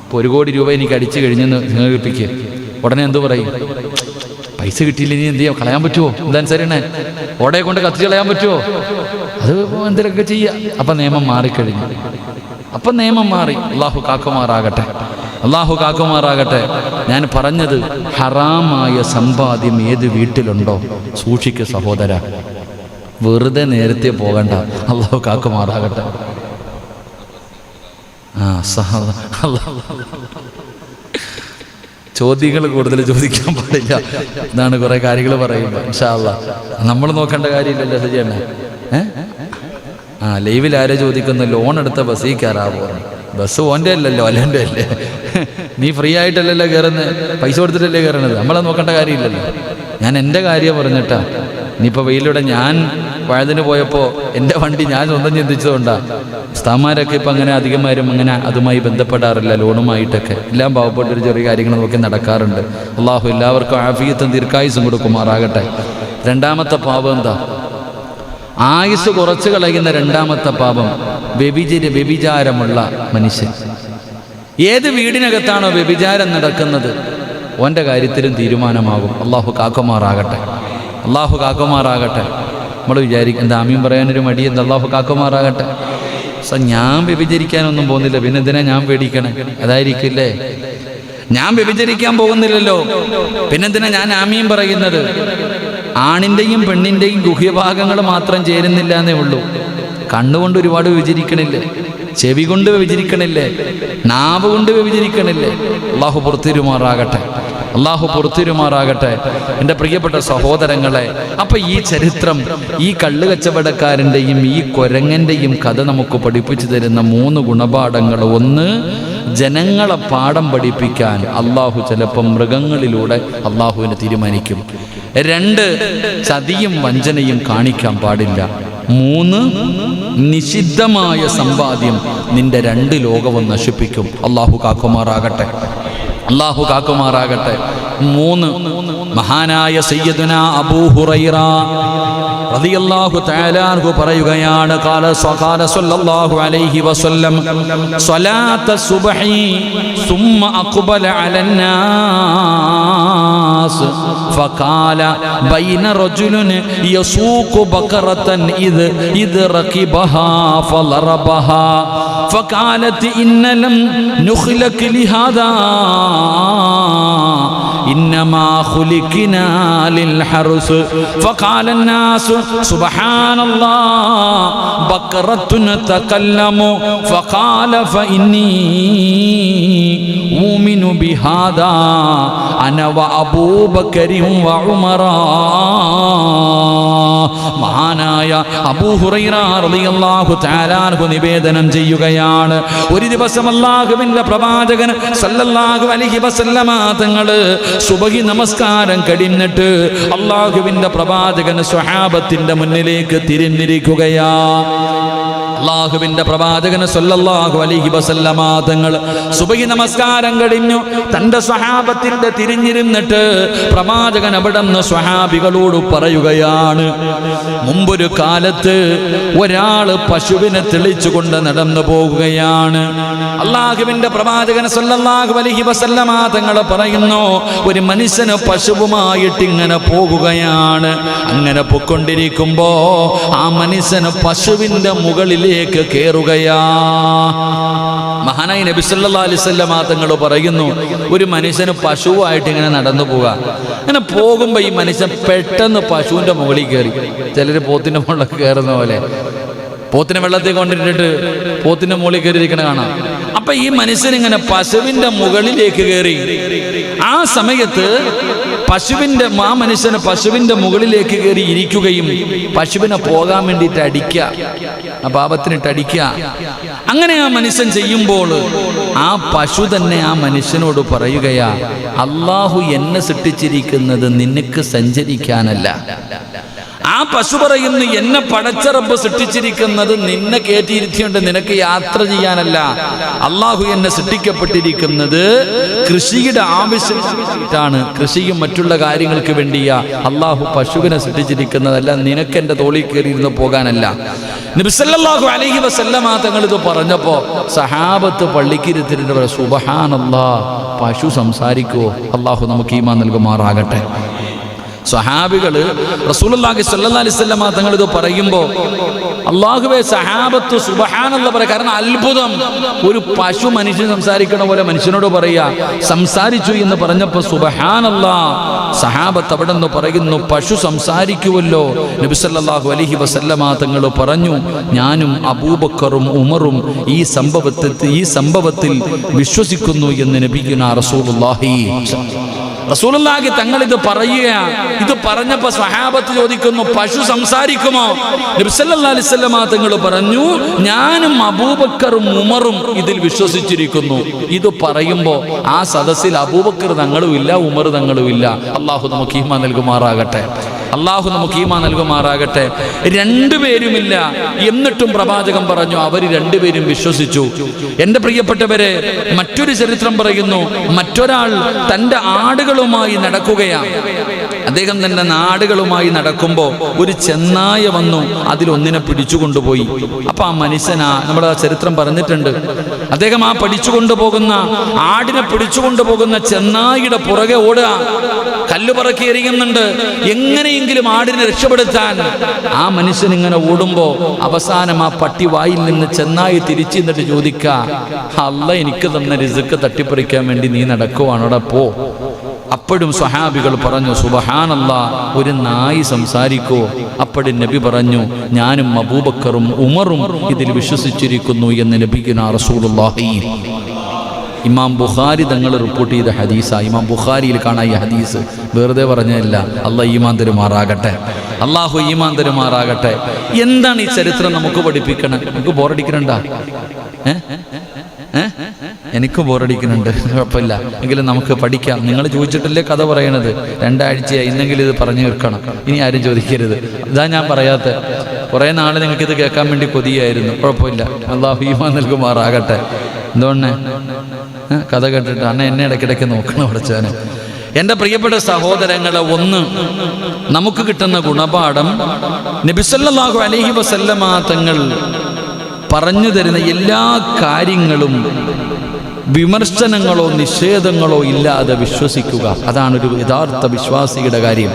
A: ഇപ്പോൾ 1 കോടി രൂപ എനിക്ക് അടിച്ചു കഴിഞ്ഞെന്ന് സങ്കല്പിക്കുക. ഉടനെ എന്തു പറയും? പൈസ കിട്ടിയില്ല, ഇനി എന്ത് ചെയ്യാം? കളയാൻ പറ്റുമോ? എന്താനുസരണേ? ഓടയെ കൊണ്ട് കത്തിച്ച് കളയാൻ പറ്റുമോ? അത് എന്തെങ്കിലുമൊക്കെ ചെയ്യുക. അപ്പം നിയമം മാറിക്കഴിഞ്ഞു. അപ്പം നിയമം മാറി. അള്ളാഹു കാക്കുമാറാകട്ടെ. അള്ളാഹു കാക്കുമാറാകട്ടെ. ഞാൻ പറഞ്ഞത്, ഹറാമായ സമ്പാദ്യം ഏത് വീട്ടിലുണ്ടോ സൂക്ഷിക്കുക സഹോദര. വെറുതെ നേരത്തെ പോകണ്ട. അള്ളാഹു കാക്കുമാറാകട്ടെ. ചോദ്യങ്ങൾ കൂടുതൽ ചോദിക്കാൻ പാടില്ല. ഇതാണ് കുറേ കാര്യങ്ങൾ പറയുമ്പോൾ. ഇൻഷാ അല്ലാഹ് നമ്മൾ നോക്കേണ്ട കാര്യമില്ലല്ലോ. ശരിയല്ല? ലൈവിൽ ആരെ ചോദിക്കുന്നു? ലോൺ എടുത്ത ബസ്സിൽ കയറാവോ? ബസ് ഓൻ്റെ അല്ലല്ലോ, അല്ലെൻ്റെ അല്ലേ? നീ ഫ്രീ ആയിട്ടല്ലല്ലോ കയറുന്നത്, പൈസ കൊടുത്തിട്ടല്ലേ കയറണത്. നമ്മളെ നോക്കേണ്ട കാര്യമില്ലല്ലോ. ഞാൻ എൻ്റെ കാര്യം പറഞ്ഞിട്ടാ. ഇനിയിപ്പോൾ വെയിലൂടെ ഞാൻ വഴുതിന് പോയപ്പോൾ എൻ്റെ വണ്ടി ഞാൻ സ്വന്തം ചിന്തിച്ചതുകൊണ്ടാണ്. ഉസ്താദന്മാരൊക്കെ ഇപ്പം അങ്ങനെ അധികമാരും അങ്ങനെ അതുമായി ബന്ധപ്പെടാറില്ല. ലോണുമായിട്ടൊക്കെ എല്ലാം പാവപ്പെട്ടൊരു ചെറിയ കാര്യങ്ങൾ നോക്കി നടക്കാറുണ്ട്. അള്ളാഹു എല്ലാവർക്കും ആഫിയത്തും ദീർഘായുസ്സും കൊടുക്കുമാറാകട്ടെ. രണ്ടാമത്തെ പാപം എന്താ? ആയുസ് കുറച്ച് കളയുന്ന രണ്ടാമത്തെ പാപം വ്യഭിചാരമുള്ള മനുഷ്യൻ. ഏത് വീടിനകത്താണോ വ്യഭിചാരം നടക്കുന്നത്, ഓൻ്റെ കാര്യത്തിലും തീരുമാനമാകും. അള്ളാഹു കാക്കുമാറാകട്ടെ. അള്ളാഹു കാക്കുമാറാകട്ടെ. നമ്മൾ വിചാരിക്കും, എന്താ ആമീൻ പറയാനൊരു മടി? എന്താ? അള്ളാഹു കാക്കുമാറാകട്ടെ. ഞാൻ വ്യഭിചരിക്കാനൊന്നും പോകുന്നില്ല, പിന്നെ എന്തിനാ ഞാൻ പേടിക്കണേ? അതായിരിക്കില്ലേ? ഞാൻ വ്യഭിചരിക്കാൻ പോകുന്നില്ലല്ലോ, പിന്നെന്തിനാ ഞാൻ ആമീൻ പറയുന്നത്? ആണിൻ്റെയും പെണ്ണിൻ്റെയും ഗുഹ്യഭാഗങ്ങൾ മാത്രം ചേരുന്നില്ല എന്നേ ഉള്ളൂ. കണ്ണുകൊണ്ട് ഒരുപാട് വ്യഭിചരിക്കണില്ലേ? ചെവി കൊണ്ട് വ്യഭിചരിക്കണില്ലേ? നാവ് കൊണ്ട് വ്യഭിചരിക്കണില്ലേ? അള്ളാഹു പുറത്തിരുമാറാകട്ടെ. അള്ളാഹു പുറത്തിരുമാറാകട്ടെ. എൻ്റെ പ്രിയപ്പെട്ട സഹോദരങ്ങളെ, അപ്പം ഈ ചരിത്രം, ഈ കള്ള് കച്ചവടക്കാരൻ്റെയും ഈ കൊരങ്ങൻ്റെയും കഥ നമുക്ക് പഠിപ്പിച്ചു തരുന്ന 3 ഗുണപാഠങ്ങൾ. ഒന്ന്, ജനങ്ങളെ പാഠം പഠിപ്പിക്കാൻ അള്ളാഹു ചിലപ്പം മൃഗങ്ങളിലൂടെ അള്ളാഹുവിനെ തീരുമാനിക്കും. 2, ചതിയും വഞ്ചനയും കാണിക്കാൻ പാടില്ല. 3, നിഷിദ്ധമായ സമ്പാദ്യം നിന്റെ 2 ലോകവും നശിപ്പിക്കും. അള്ളാഹു കാക്കുമാറാകട്ടെ, അള്ളാഹു കാക്കുമാറാകട്ടെ. 3, മഹാനായ സയ്യിദുന അബൂ ഹുറൈറ റളിയല്ലാഹു തആല അൻഹു പറയുകയാണ്, ഖാല സല്ലല്ലാഹു അലൈഹി വസല്ലം സ്വലാത്ത സുബ്ഹി സുമ്മ അഖ്ബല അലന്നാസ് ഫഖാല ബൈന റജുലുൻ യസൂഖു ബഖറതൻ ഇദ് റഖിബഹാ ഫളറബഹാ ഫഖാലത് ഇന്ന ലം നുഖ്ലക ലിഹാദാ ഇന്നമാ ഖുലിഖനാ ലിൽഹർസ് ഫഖാല الناس سبحان الله بقرة تكلم فقال فإني أؤمن بهذا أنا وأبو بكر وعمر. മഹാനായ അബൂ ഹുറൈറ റളിയല്ലാഹു തആല അൻഹു നിവേദനം ചെയ്യുകയാണ്, ഒരു ദിവസം അല്ലാഹുവിന്റെ പ്രവാചകൻ സല്ലല്ലാഹു അലൈഹി വസല്ലമ തങ്ങൾ സുബഹി നമസ്കാരം കഴിഞ്ഞിട്ട് അല്ലാഹുവിന്റെ പ്രവാചകൻ സ്വഹാബത്തിന്റെ മുന്നിലേക്ക് തിരിഞ്ഞിരിക്കുകയാ. അല്ലാഹുവിന്റെ പ്രവാചകൻ സല്ലല്ലാഹു അലൈഹി വസല്ലമ തങ്ങൾ സുബഹി നമസ്കാരം കഴിഞ്ഞു തന്റെ സ്വഹാബത്തിന്റെ തിരിഞ്ഞിരുന്നിട്ട് പ്രവാചകൻ അവിടുന്ന് സ്വഹാബികളോട് പറയുകയാണ്, മുമ്പൊരു കാലത്ത് ഒരാള് പശുവിനെ തെളിച്ചുകൊണ്ട് നടന്നു പോകുകയാണ്. അല്ലാഹുവിന്റെ പ്രവാചകൻ സല്ലല്ലാഹു അലൈഹി വസല്ലമ തങ്ങൾ പറയുന്നു, ഒരു മനുഷ്യന് പശുവുമായിട്ട് ഇങ്ങനെ പോകുകയാണ്. അങ്ങനെ പൊക്കൊണ്ടിരിക്കുമ്പോ ആ മനുഷ്യന് പശുവിന്റെ മുകളിലേക്ക് കയറുകയാ. മഹാനായ നബി സല്ലല്ലാഹു അലൈഹി വസല്ലമ തങ്ങൾ പറയുന്നു, ഒരു മനുഷ്യന് പശുവായിട്ട് ഇങ്ങനെ നടന്നു പോവുക. അങ്ങനെ പോകുമ്പോ ഈ മനുഷ്യൻ പെട്ടെന്ന് പശുവിന്റെ മുകളിൽ കയറി. ചിലര് പോത്തിന്റെ മുകളിലൊക്കെ കയറുന്ന പോലെ പോത്തിനെ വെള്ളത്തിൽ കൊണ്ടിട്ടിട്ട് പോത്തിന്റെ മുകളിൽ കയറിയിരിക്കണ കാണാം. അപ്പൊ ഈ മനുഷ്യൻ ഇങ്ങനെ പശുവിന്റെ മുകളിലേക്ക് കയറി. ആ സമയത്ത് ആ മനുഷ്യന് പശുവിന്റെ മുകളിലേക്ക് കയറി ഇരിക്കുകയും പശുവിനെ പോകാൻ വേണ്ടിയിട്ട് അടിക്കുക, ആ പാപത്തിനിട്ട് അടിക്കുക. അങ്ങനെ ആ മനുഷ്യൻ ചെയ്യുമ്പോൾ ആ പശു തന്നെ ആ മനുഷ്യനോട് പറയുകയാ, അല്ലാഹു എന്നെ സൃഷ്ടിച്ചിരിക്കുന്നത് നിനക്ക് സഞ്ചരിക്കാനല്ല. ആ പശു പറയുന്നു, എന്നെ പടച്ച റബ്ബ് സൃഷ്ടിച്ചിരിക്കുന്നത് നിന്നെ കയറ്റിയിരുത്തിയുണ്ട് നിനക്ക് യാത്ര ചെയ്യാനല്ല. അള്ളാഹു എന്നെ സൃഷ്ടിക്കപ്പെട്ടിരിക്കുന്നത് കൃഷിയുടെ ആവശ്യമായിട്ടാണ്, കൃഷിയും മറ്റുള്ള കാര്യങ്ങൾക്ക് വേണ്ടിയാ അള്ളാഹു പശുവിനെ സൃഷ്ടിച്ചിരിക്കുന്നതല്ല, നിനക്ക് എൻ്റെ തോളിൽ കയറിയിരുന്ന് പോകാനല്ല. നബി സല്ലല്ലാഹു അലൈഹി വസല്ലമ തങ്ങൾ ഇത് പറഞ്ഞപ്പോ സഹാബത്ത് പള്ളിക്കിരുത്തിട്ട് പറ, സുബ്ഹാനല്ലാഹ്, പശു സംസാരിക്കുവോ? അള്ളാഹു നമുക്ക് ഈമാൻ നൽകുമാറാകട്ടെ. സ്വഹാബികള് റസൂലുള്ളാഹി സ്വല്ലല്ലാഹി അലൈഹി വസല്ലമ തങ്ങൾ ഇത് പറയുമ്പോൾ അല്ലാഹുവേ, സഹാബത്ത് സുബ്ഹാനല്ലാഹ് പറയാ. കാരണം അത്ഭുതം, ഒരു പശു മനുഷ്യൻ സംസാരിക്കണ പോലെ മനുഷ്യനോട് പറയാ. സംസാരിച്ചു എന്ന് പറഞ്ഞപ്പോൾ സുബ്ഹാനല്ലാഹ്, സഹാബത്ത് അവിടെ നിന്ന് പറയുന്നു, പശു സംസാരിക്കുമല്ലോ. നബി സല്ലല്ലാഹു അലൈഹി വസല്ലമ തങ്ങൾ പറഞ്ഞു, ഞാനും അബൂബക്കറും ഉമറും ഈ സംഭവത്തിൽ വിശ്വസിക്കുന്നു എന്ന് നബിയുനാ റസൂലുള്ളാഹി തങ്ങൾ ഇത് പറയുക. ഇത് പറഞ്ഞപ്പോ സ്വഹാബത്ത് ചോദിക്കുന്നു, പശു സംസാരിക്കുമോ? നബി സല്ലല്ലാഹു അലൈഹി വസല്ലമ തങ്ങൾ പറഞ്ഞു, ഞാനും അബൂബക്കറും ഉമറും ഇതിൽ വിശ്വസിച്ചിരിക്കുന്നു. ഇത് പറയുമ്പോ ആ സദസ്സിൽ അബൂബക്കർ തങ്ങളും ഇല്ല, ഉമർ തങ്ങളും ഇല്ല. അള്ളാഹു നമുക്ക് ഈമാൻ നൽകുമാറാകട്ടെ, അള്ളാഹു നമുക്ക് ഈമാൻ നൽകുമാറാകട്ടെ. രണ്ടുപേരുമില്ല, എന്നിട്ടും പ്രവാചകൻ പറഞ്ഞു അവർ രണ്ടുപേരും വിശ്വസിച്ചു. എന്റെ പ്രിയപ്പെട്ടവരെ, മറ്റൊരു ചരിത്രം പറയുന്നു, മറ്റൊരാൾ തന്റെ ആടുകളുമായി നടക്കുകയാണ്. അദ്ദേഹം തന്റെ നാടുകളുമായി നടക്കുമ്പോ ഒരു ചെന്നായ വന്നു അതിലൊന്നിനെ പിടിച്ചുകൊണ്ടുപോയി. അപ്പൊ ആ മനുഷ്യനാ, നമ്മുടെ ആ ചരിത്രം പറഞ്ഞിട്ടുണ്ട്, അദ്ദേഹം ആ പിടിച്ചുകൊണ്ടുപോകുന്ന ആടിനെ പിടിച്ചുകൊണ്ടുപോകുന്ന ചെന്നായിയുടെ പുറകെ ഓടുക, കല്ലുപറക്കി എറിയുന്നുണ്ട്, എങ്ങനെയെങ്കിലും ആടിനെ രക്ഷപ്പെടുത്താൻ. ആ മനുഷ്യൻ ഇങ്ങനെ ഓടുമ്പോ അവസാനം ആ പട്ടി വായിൽ നിന്ന് ചെന്നായി തിരിച്ചു നിന്നിട്ട് ചോദിക്ക, അല്ലാഹ് എനിക്ക് തന്ന റിസ്ക് തട്ടിപ്പറിക്കാൻ വേണ്ടി നീ നടക്കുവാണോടാ, പോ. അപ്പോഴും സ്വഹാബികൾ പറഞ്ഞു, സുബ്ഹാനല്ലാഹ്, ഒരു നായി സംസാരിക്കോ? അപ്പോഴും നബി പറഞ്ഞു, ഞാനും അബൂബക്കറും ഉമറും ഇതിൽ വിശ്വസിച്ചിരിക്കുന്നു എന്ന് നബിയുനാ റസൂലുള്ളാഹി. ഇമാം ബുഖാരി തങ്ങൾ റിപ്പോർട്ട് ചെയ്ത ഹദീസാ. ഇമാം ബുഖാരിയിൽ കാണാം ഈ ഹദീസ്, വെറുതെ പറഞ്ഞതല്ല. അള്ളാഹ് ഈമാൻ തരുമാറാകട്ടെ, അള്ളാഹു ഈമാൻ തരുമാറാകട്ടെ. എന്താണ് ഈ ചരിത്രം നമുക്ക് പഠിപ്പിക്കണം? നമുക്ക് ബോറടിക്കണ്ട. എനിക്ക് ബോറടിക്കുന്നുണ്ട്, കുഴപ്പമില്ല, എങ്കിലും നമുക്ക് പഠിക്കാം. നിങ്ങൾ ചോദിച്ചിട്ടല്ലേ കഥ പറയണത്, 2 ആഴ്ചയായി, ഇന്നെങ്കിലും ഇത് പറഞ്ഞു തീർക്കണം, ഇനി ആരും ചോദിക്കരുത്. ഇതാ ഞാൻ പറയാത്ത. കുറേ നാൾ നിങ്ങൾക്കിത് കേൾക്കാൻ വേണ്ടി കൊതിയായിരുന്നു. കുഴപ്പമില്ല, അല്ലാഹു ഈമാൻ നൽകുമാറാകട്ടെ. എന്തുകൊണ്ടേ കഥ കേട്ടിട്ട് അണ്ണ എന്നെ ഇടയ്ക്കിടയ്ക്ക് നോക്കണം പഠിച്ചവന്. എൻ്റെ പ്രിയപ്പെട്ട സഹോദരങ്ങളെ, ഒന്ന് നമുക്ക് കിട്ടുന്ന ഗുണപാഠം, നബി സല്ലല്ലാഹു അലൈഹി വസല്ലമ തങ്ങൾ പറഞ്ഞു തരുന്ന എല്ലാ കാര്യങ്ങളും വിമർശനങ്ങളോ നിഷേധങ്ങളോ ഇല്ലാതെ വിശ്വസിക്കുക. അതാണൊരു യഥാർത്ഥ വിശ്വാസിയുടെ കാര്യം.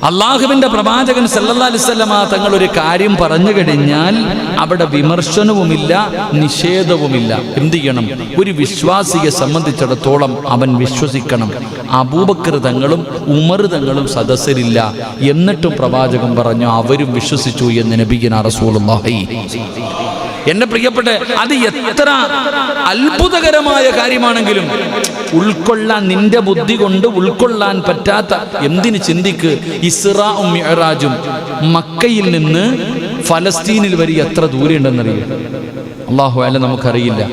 A: അള്ളാഹുവിൻ്റെ പ്രവാചകൻ സല്ലല്ലാഹു അലൈഹി വസല്ലമ തങ്ങൾ ഒരു കാര്യം പറഞ്ഞു കഴിഞ്ഞാൽ അവിടെ വിമർശനവുമില്ല, നിഷേധവുമില്ല. എന്ത് ചെയ്യണം? ഒരു വിശ്വാസിയെ സംബന്ധിച്ചിടത്തോളം അവൻ വിശ്വസിക്കണം. അബൂബക്കർ തങ്ങളും ഉമർ തങ്ങളും സദസ്സരില്ല, എന്നിട്ടും പ്രവാചകൻ പറഞ്ഞു അവരും വിശ്വസിച്ചു എന്ന് നബിയുനാ റസൂലുള്ളാഹി. എൻ്റെ പ്രിയപ്പെട്ട, അത് എത്ര അത്ഭുതകരമായ കാര്യമാണെങ്കിലും ഉൾക്കൊള്ളാൻ, നിന്റെ ബുദ്ധി കൊണ്ട് ഉൾക്കൊള്ളാൻ പറ്റാത്ത, എന്തിന് ചിന്തിക്ക്, ഇസ്റാഉം മിഅ്റാജും മക്കയിൽ നിന്ന് ഫലസ്തീനിൽ വരെ എത്ര ദൂരെയുണ്ടെന്നറിയും. അല്ലാഹു അല്ല, നമുക്കറിയില്ല.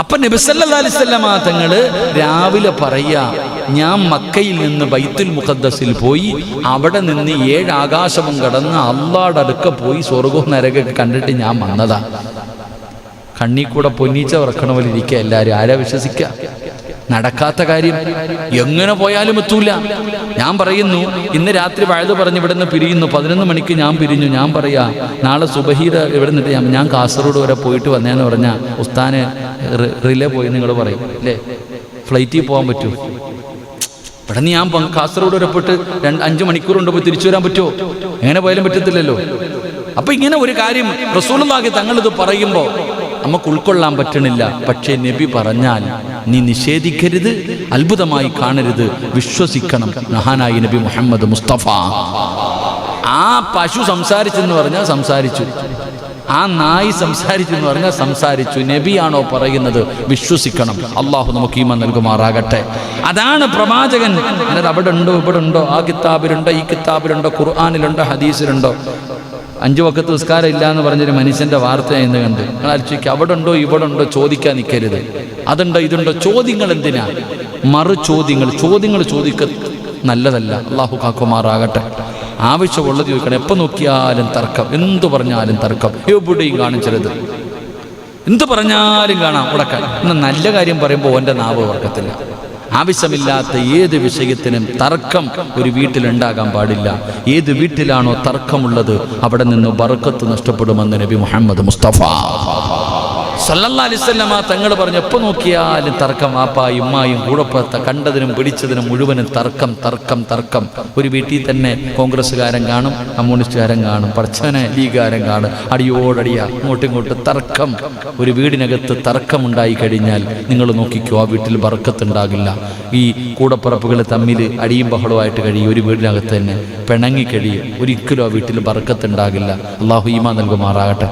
A: അപ്പൊ നബി സല്ലല്ലാഹു അലൈഹി വസല്ലമ തങ്ങള് രാവിലെ പറയാ, ഞാൻ മക്കയിൽ നിന്ന് ബൈത്തുൽ മുഖദ്ദസിൽ പോയി, അവിടെ നിന്ന് 7 ആകാശവും കടന്ന് അള്ളാഹുടെ അടുക്ക പോയി സ്വർഗവും നരകമൊക്കെ കണ്ടിട്ട് ഞാൻ വന്നതാ. കണ്ണീ കൂടെ പൊന്നീച്ച ഉറക്കണ പോലെ ഇരിക്കുക എല്ലാവരും. ആരാ വിശ്വസിക്കുക? നടക്കാത്ത കാര്യം. എങ്ങനെ പോയാലും എത്തൂല. ഞാൻ പറയുന്നു, ഇന്ന് രാത്രി വഴുത് പറഞ്ഞ് ഇവിടെ നിന്ന് പിരിയുന്നു, 11 മണിക്ക് ഞാൻ പിരിഞ്ഞു. ഞാൻ പറയാ, നാളെ സുബഹീര ഇവിടെ നിന്നിട്ട് ഞാൻ കാസർഗോഡ് വരെ പോയിട്ട് വന്നേന്ന് പറഞ്ഞാൽ ഉസ്താനെ റിലേ പോയി നിങ്ങൾ പറയും അല്ലേ? ഫ്ലൈറ്റിൽ പോകാൻ പറ്റൂ? ഇവിടെ നിന്ന് ഞാൻ കാസർഗോഡ് വരെ പോയിട്ട് 5 മണിക്കൂർ കൊണ്ട് പോയി തിരിച്ചു വരാൻ പറ്റുമോ? എങ്ങനെ പോയാലും പറ്റത്തില്ലല്ലോ. അപ്പൊ ഇങ്ങനെ ഒരു കാര്യം റസൂലുള്ളാഹി തങ്ങളിത് പറയുമ്പോൾ നമുക്ക് ഉൾക്കൊള്ളാൻ പറ്റണില്ല. പക്ഷേ നബി പറഞ്ഞാൽ നീ നിഷേധിക്കരുത്, അത്ഭുതമായി കാണരുത്, വിശ്വസിക്കണം. മഹാനായി നബി മുഹമ്മദ് മുസ്തഫ. ആ പശു സംസാരിച്ചെന്ന് പറഞ്ഞാൽ സംസാരിച്ചു, ആ നായി സംസാരിച്ചെന്ന് പറഞ്ഞാൽ സംസാരിച്ചു. നബിയാണോ പറയുന്നത്? വിശ്വസിക്കണം. അള്ളാഹു നമുക്ക് ഈമാൻ നൽകുമാറാകട്ടെ. അതാണ് പ്രവാചകൻ. അല്ലാതെ അവിടെ ഉണ്ടോ ഇവിടെ ഉണ്ടോ, ആ കിതാബിലുണ്ടോ ഈ കിതാബിലുണ്ടോ, ഖുർആനിലുണ്ടോ ഹദീസിലുണ്ടോ, 5 വഖത്ത് നിസ്കാരം ഇല്ല എന്ന് പറഞ്ഞൊരു മനുഷ്യന്റെ വാർത്ത എന്ന് കണ്ട് നിങ്ങൾ ആലോചിക്കുക. അവിടെ ഉണ്ടോ ഇവിടെ ഉണ്ടോ ചോദിക്കാൻ നിൽക്കരുത്. അതുണ്ടോ ഇതുണ്ടോ, ചോദ്യങ്ങൾ എന്തിനാ? ചോദ്യങ്ങൾ ചോദിക്ക നല്ലതല്ല. അള്ളാഹു കാക്കുമാറാകട്ടെ. ആവശ്യമുള്ളത് ചോദിക്കണം. എപ്പോൾ നോക്കിയാലും തർക്കം, എന്തു പറഞ്ഞാലും തർക്കം, എവിടെയും കാണും ചിലത്. എന്ത് പറഞ്ഞാലും കാണാം ഉടക്കാൻ. എന്നാൽ നല്ല കാര്യം പറയുമ്പോൾ ഓൻ്റെ നാവ് വർക്കത്തില്ല. ആവശ്യമില്ലാത്ത ഏത് വിഷയത്തിനും തർക്കം ഒരു വീട്ടിലുണ്ടാകാൻ പാടില്ല. ഏത് വീട്ടിലാണോ തർക്കമുള്ളത് അവിടെ നിന്ന് ബർക്കത്ത് നഷ്ടപ്പെടുമെന്ന് നബി മുഹമ്മദ് മുസ്തഫ സല്ലല്ലാഹു അലൈഹി വസല്ലമ തങ്ങൾ പറഞ്ഞു, എപ്പോൾ നോക്കിയാലും തർക്കം. വാപ്പായും ഉമ്മായും കൂടപ്പുറത്ത് കണ്ടതിനും പിടിച്ചതിനും മുഴുവനും തർക്കം തർക്കം തർക്കം. ഒരു വീട്ടിൽ തന്നെ കോൺഗ്രസ്സുകാരൻ കാണും, കമ്മ്യൂണിസ്റ്റുകാരൻ കാണും, പടച്ചവനെ ലീഗുകാരൻ കാണും. അടിയോടടിയ അങ്ങോട്ടും ഇങ്ങോട്ടും തർക്കം. ഒരു വീടിനകത്ത് തർക്കമുണ്ടായി കഴിഞ്ഞാൽ നിങ്ങൾ നോക്കിക്കോ, ആ വീട്ടിൽ ബർക്കത്തുണ്ടാകില്ല. ഈ കൂടപ്പുറപ്പുകൾ തമ്മിൽ അടിയും ബഹളമായിട്ട് കഴിയും. ഒരു വീടിനകത്ത് തന്നെ പിണങ്ങി കഴിയും. ഒരിക്കലും ആ വീട്ടിൽ ബർക്കത്തുണ്ടാകില്ല. അള്ളാഹു ഈമാൻ നൽകുമാറാകട്ടെ.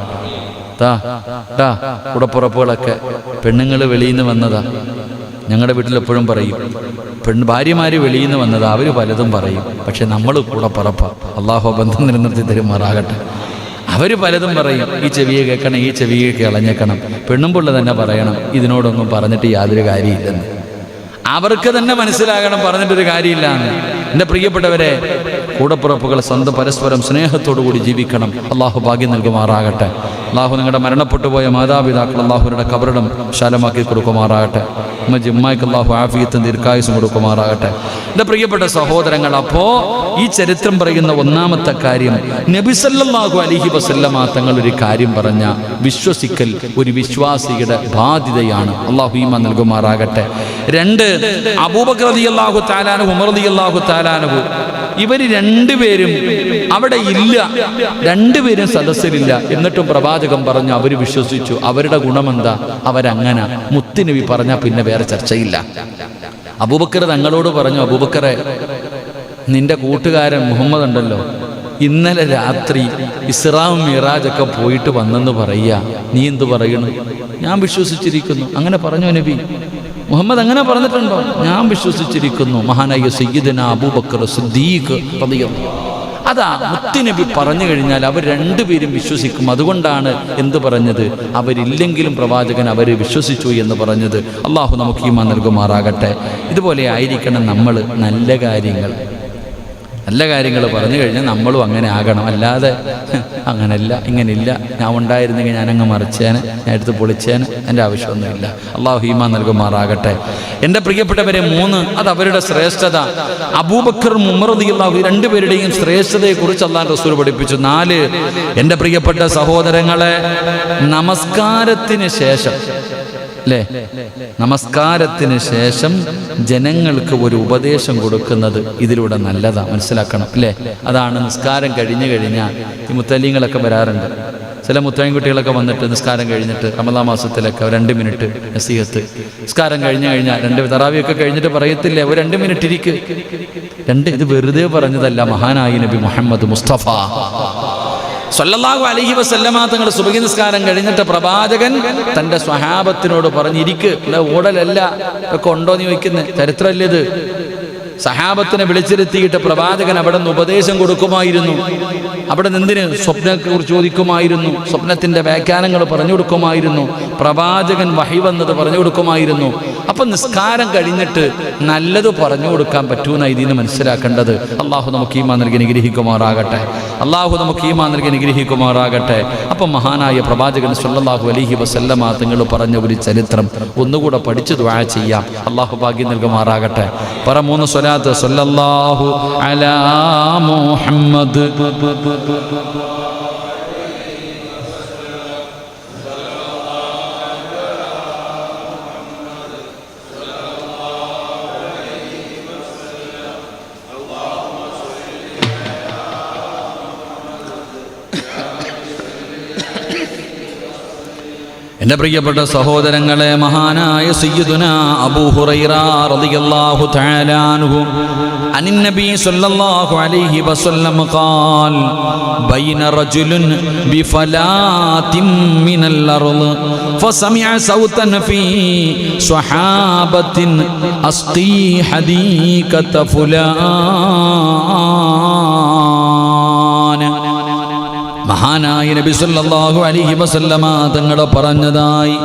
A: കൂടപ്പുറപ്പുകളൊക്കെ പെണ്ണുങ്ങൾ വെളിയിൽ നിന്ന് വന്നതാ. ഞങ്ങളുടെ വീട്ടിൽ എപ്പോഴും പറയും, ഭാര്യമാര് വെളിയിൽ നിന്ന് വന്നതാ. അവർ പലതും പറയും, പക്ഷെ നമ്മൾ കൂടപ്പുറപ്പ. അള്ളാഹു ബന്ധം നിലനിർത്തി തരുമാറാകട്ടെ. അവർ പലതും പറയും. ഈ ചെവിയെ കേൾക്കണം, ഈ ചെവിയെ കളഞ്ഞേക്കണം. പെണ്ണുമ്പുള്ള തന്നെ പറയണം, ഇതിനോടൊന്നും പറഞ്ഞിട്ട് യാതൊരു കാര്യമില്ലെന്ന്. അവർക്ക് തന്നെ മനസ്സിലാകണം പറഞ്ഞിട്ടൊരു കാര്യമില്ലാന്ന്. എൻ്റെ പ്രിയപ്പെട്ടവരെ, കൂടപ്പുറപ്പുകൾ സ്വന്തം പരസ്പരം സ്നേഹത്തോടു കൂടി ജീവിക്കണം. അള്ളാഹു ഭാഗ്യം നൽകുമാറാകട്ടെ. അള്ളാഹു നിങ്ങളുടെ മരണപ്പെട്ടു പോയ മാതാപിതാക്കൾ അള്ളാഹുരുടെ ഖബറിടം വിശാലമാക്കി കൊടുക്കുമാറാകട്ടെ. ഉമ്മയ്ക്ക് അള്ളാഹു ആഫിയത്തും ദീർഘായുസ്സും കൊടുക്കുമാറാകട്ടെ. എൻ്റെ പ്രിയപ്പെട്ട സഹോദരങ്ങൾ, അപ്പോൾ ഈ ചരിത്രം പറയുന്ന ഒന്നാമത്തെ കാര്യം, നബി സല്ലല്ലാഹു അലൈഹി വസല്ലമ തങ്ങൾ ഒരു കാര്യം പറഞ്ഞ വിശ്വസിക്കൽ ഒരു വിശ്വാസിയുടെ ബാധ്യതയാണ്. അള്ളാഹു ഈമാൻ നൽകുമാറാകട്ടെ. 2, അബൂബക്കർ റളിയല്ലാഹു തആല അൻഹു, ഉമർ റളിയല്ലാഹു തആല അൻഹു, ഇവർ രണ്ടുപേരും അവിടെ ഇല്ല. രണ്ടുപേരും സദസ്സിലില്ല. എന്നിട്ടും പ്രവാചകൻ പറഞ്ഞു അവർ വിശ്വസിച്ചു. അവരുടെ ഗുണമെന്താ? അവരങ്ങനെ. മുത്തുനബി പറഞ്ഞാൽ പിന്നെ വേറെ ചർച്ചയില്ല. അബൂബക്കർ തങ്ങളോട് പറഞ്ഞു, അബൂബക്കറെ, നിന്റെ കൂട്ടുകാരൻ മുഹമ്മദ് ഉണ്ടല്ലോ, ഇന്നലെ രാത്രി ഇസ്രാവും മിറാജൊക്കെ പോയിട്ട് വന്നെന്ന് പറയുക. നീ എന്തു പറയണു? ഞാൻ വിശ്വസിച്ചിരിക്കുന്നു. അങ്ങനെ പറഞ്ഞു നബി മുഹമ്മദ്. അങ്ങനെ പറഞ്ഞിട്ടുണ്ടോ? ഞാൻ വിശ്വസിച്ചിരിക്കുന്നു. മഹാനായ സയ്യിദുനാ അബൂബക്കർ സിദ്ദീഖ് റളിയല്ലാഹു. അതാ മുത്തുനബി പറഞ്ഞു കഴിഞ്ഞാൽ അവർ രണ്ടുപേരും വിശ്വസിക്കും. അതുകൊണ്ടാണ് എന്ത് പറഞ്ഞത്, അവരില്ലെങ്കിലും പ്രവാചകൻ അവർ വിശ്വസിച്ചു എന്ന് പറഞ്ഞത്. അള്ളാഹു നമുക്ക് ഈമാൻ നൽകുമാറാകട്ടെ. ഇതുപോലെ ആയിരിക്കണം നമ്മൾ. നല്ല കാര്യങ്ങൾ പറഞ്ഞു കഴിഞ്ഞാൽ നമ്മളും അങ്ങനെ ആകണം. അല്ലാതെ അങ്ങനെയല്ല ഇങ്ങനെയില്ല, ഞാൻ ഉണ്ടായിരുന്നെങ്കിൽ ഞാനങ്ങ് മറിച്ചേനെ, ഞാൻ എടുത്ത് പൊളിച്ചേനെ, എൻ്റെ ആവശ്യമൊന്നുമില്ല. അള്ളാഹു ഈമാൻ നൽകുമാറാകട്ടെ. എൻ്റെ പ്രിയപ്പെട്ടവരെ, 3 അത് അവരുടെ ശ്രേഷ്ഠത. അബൂബക്കറും ഉമർ റളിയല്ലാഹു രണ്ടുപേരുടെയും ശ്രേഷ്ഠതയെക്കുറിച്ച് അല്ലാഹു റസൂൽ പഠിപ്പിച്ചു. 4 എൻ്റെ പ്രിയപ്പെട്ട സഹോദരങ്ങളെ, നമസ്കാരത്തിന് ശേഷം നമസ്കാരത്തിന് ശേഷം ജനങ്ങൾക്ക് ഒരു ഉപദേശം കൊടുക്കുന്നത് ഇതിലൂടെ നല്ലതാണ്, മനസ്സിലാക്കണം അല്ലേ. അതാണ് നിസ്കാരം കഴിഞ്ഞു കഴിഞ്ഞാൽ ഈ മുത്തല്ലിങ്ങളൊക്കെ വരാറുണ്ട്. ചില മുത്തലിംകുട്ടികളൊക്കെ വന്നിട്ട് നിസ്കാരം കഴിഞ്ഞിട്ട് റമദാൻ മാസത്തിലൊക്കെ 2 മിനിറ്റ് നസീഹത്ത്. നിസ്കാരം കഴിഞ്ഞാൽ 2 തറാവിയൊക്കെ കഴിഞ്ഞിട്ട് പറയത്തില്ലേ, ഒരു 2 മിനിറ്റ് ഇരിക്ക്. ഇത് വെറുതെ പറഞ്ഞതല്ല, മഹാനായി നബി മുഹമ്മദ് മുസ്തഫ സല്ലല്ലാഹു അലൈഹി വസല്ലമ തങ്ങൾ സുബഹി നിസ്കാരം കഴിഞ്ഞിട്ട് പ്രവാചകൻ തൻ്റെ സ്വഹാബത്തിനോട് പറഞ്ഞിരിക്ക്, അല്ല ഓടലല്ല, ഒക്കെ ഉണ്ടോ എന്ന് ചോദിക്കുന്നത് ചരിത്രമല്ലേ ഇത്. സഹാബത്തിനെ വിളിച്ചിരുത്തിയിട്ട് പ്രവാചകൻ അവിടെ നിന്ന് ഉപദേശം കൊടുക്കുമായിരുന്നു. അവിടെ നിന്തിന് സ്വപ്നത്തെക്കുറിച്ച് ചോദിക്കുമായിരുന്നു, സ്വപ്നത്തിന്റെ വ്യാഖ്യാനങ്ങൾ പറഞ്ഞു കൊടുക്കുമായിരുന്നു, പ്രവാചകൻ വഹി വന്നത് പറഞ്ഞു കൊടുക്കുമായിരുന്നു. അപ്പം നിസ്കാരം കഴിഞ്ഞിട്ട് നല്ലത് പറഞ്ഞു കൊടുക്കാൻ പറ്റൂന്ന ഇതിന് മനസ്സിലാക്കേണ്ടത്. അള്ളാഹു നമുക്ക് ഈമാൻ നൽകി അനുഗ്രഹിക്കുമാറാകട്ടെ. അപ്പം മഹാനായ പ്രവാചകൻ സല്ലല്ലാഹു അലൈഹി വസല്ലമ തങ്ങൾ പറഞ്ഞ ഒരു ചരിത്രം ഒന്നുകൂടെ പഠിച്ച് ദുആ ചെയ്യാം. അള്ളാഹു ഭാഗ്യം നൽകുമാറാകട്ടെ. പറ 3 സ്വലാത്ത്. സല്ലല്ലാഹു അലാ മുഹമ്മദ് എൻ്റെ പ്രിയപ്പെട്ട സഹോദരങ്ങളെ, മഹാനായ സയ്യിദുനാ അബൂ ഹുറൈറ റളിയല്ലാഹു തആല അൻഹു അനിൻ നബി സല്ലല്ലാഹു അലൈഹി വസല്ലം ഖാൽ ബൈന റജുലുൻ ബിഫലാത്തിൻ മിനൽ അർള് ഫസമിഅ സൗതൻ ഫീ സ്വഹാബത്തിൻ അസ്ഖി ഹദീകത ഫുലാൻ. മഹാനായ നബി സല്ലല്ലാഹു അലൈഹി വസല്ലമ തങ്ങൾ പറഞ്ഞതായി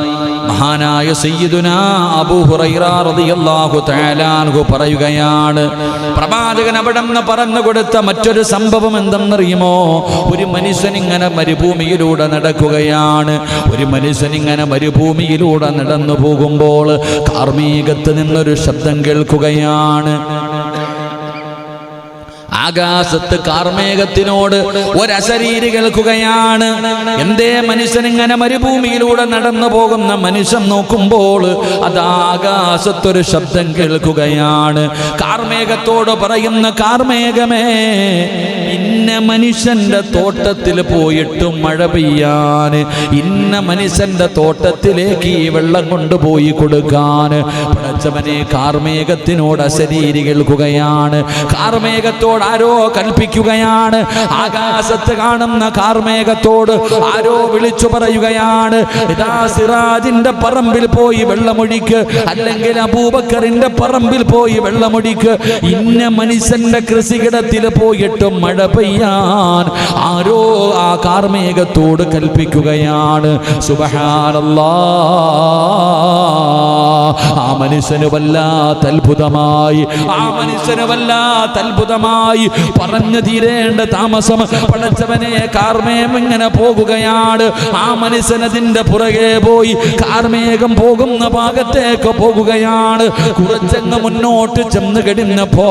A: മഹാനായ സയ്യിദുനാ അബൂ ഹുറൈറ റളിയല്ലാഹു തആല അൻഹു പറയുകയാണ്. പ്രവാചകൻ അവിടെ നിന്ന് പറഞ്ഞു കൊടുത്ത മറ്റൊരു സംഭവം എന്തെന്നറിയുമോ? ഒരു മനുഷ്യൻ ഇങ്ങനെ മരുഭൂമിയിലൂടെ നടക്കുകയാണ്. മരുഭൂമിയിലൂടെ നടന്നു പോകുമ്പോൾ കാർമേഘത്ത് നിന്നൊരു ശബ്ദം കേൾക്കുകയാണ്. ആകാശത്ത് കാർമേഘത്തിനോട് ഒരശരീരി കേൾക്കുകയാണ്. എന്തേ മനുഷ്യൻ ഇങ്ങനെ മരുഭൂമിയിലൂടെ നടന്നു പോകുന്ന മനുഷ്യൻ നോക്കുമ്പോൾ അത് ആകാശത്തൊരു ശബ്ദം കേൾക്കുകയാണ്. കാർമേഘത്തോട് പറയുന്ന, കാർമേഘമേ, ഇന്ന മനുഷ്യന്റെ തോട്ടത്തിൽ പോയിട്ട് മഴ പെയ്യാൻ, ഇന്ന മനുഷ്യന്റെ തോട്ടത്തിലേക്ക് ഈ വെള്ളം കൊണ്ടുപോയി കൊടുക്കാൻ പടച്ചവനെ കാർമേഘത്തിനോട് അശരീരി കേൾക്കുകയാണ്. കാർമേഘത്തോട് ആരോ കൽപ്പിക്കുകയാണ്. ആകാശത്ത് കാണുന്ന കാർമേഘത്തോട് ആരോ വിളിച്ചു പറയുകയാണ്, ഇതാ സിറാജിന്റെ പറമ്പിൽ പോയി വെള്ളമൊഴിക്ക്, അല്ലെങ്കിൽ അബൂബക്കറിന്റെ പറമ്പിൽ പോയി വെള്ളമൊഴിക്ക്. ഇന്ന മനുഷ്യന്റെ കൃഷിയിടത്തിൽ പോയിട്ട് മഴ പെയ്യാൻ ആരോ ആ കാർമേഘത്തോട് കൽപ്പിക്കുകയാണ്. സുബ്ഹാനല്ലാഹ്. ആ മനുഷ്യന് വല്ലാത്ത അത്ഭുതമായി പറഞ്ഞു തീരേണ്ട താമസം. പടച്ചവനെ, കാർമേഘം ഇങ്ങനെ പോകുകയാണ്. ആ മനുഷ്യനതിന്റെ പുറകെ പോയി കാർമേഘം പോകുന്ന ഭാഗത്തേക്ക് പോകുകയാണ്. കുറച്ചങ്ങ് മുന്നോട്ട് ചെന്ന് കഴിഞ്ഞപ്പോ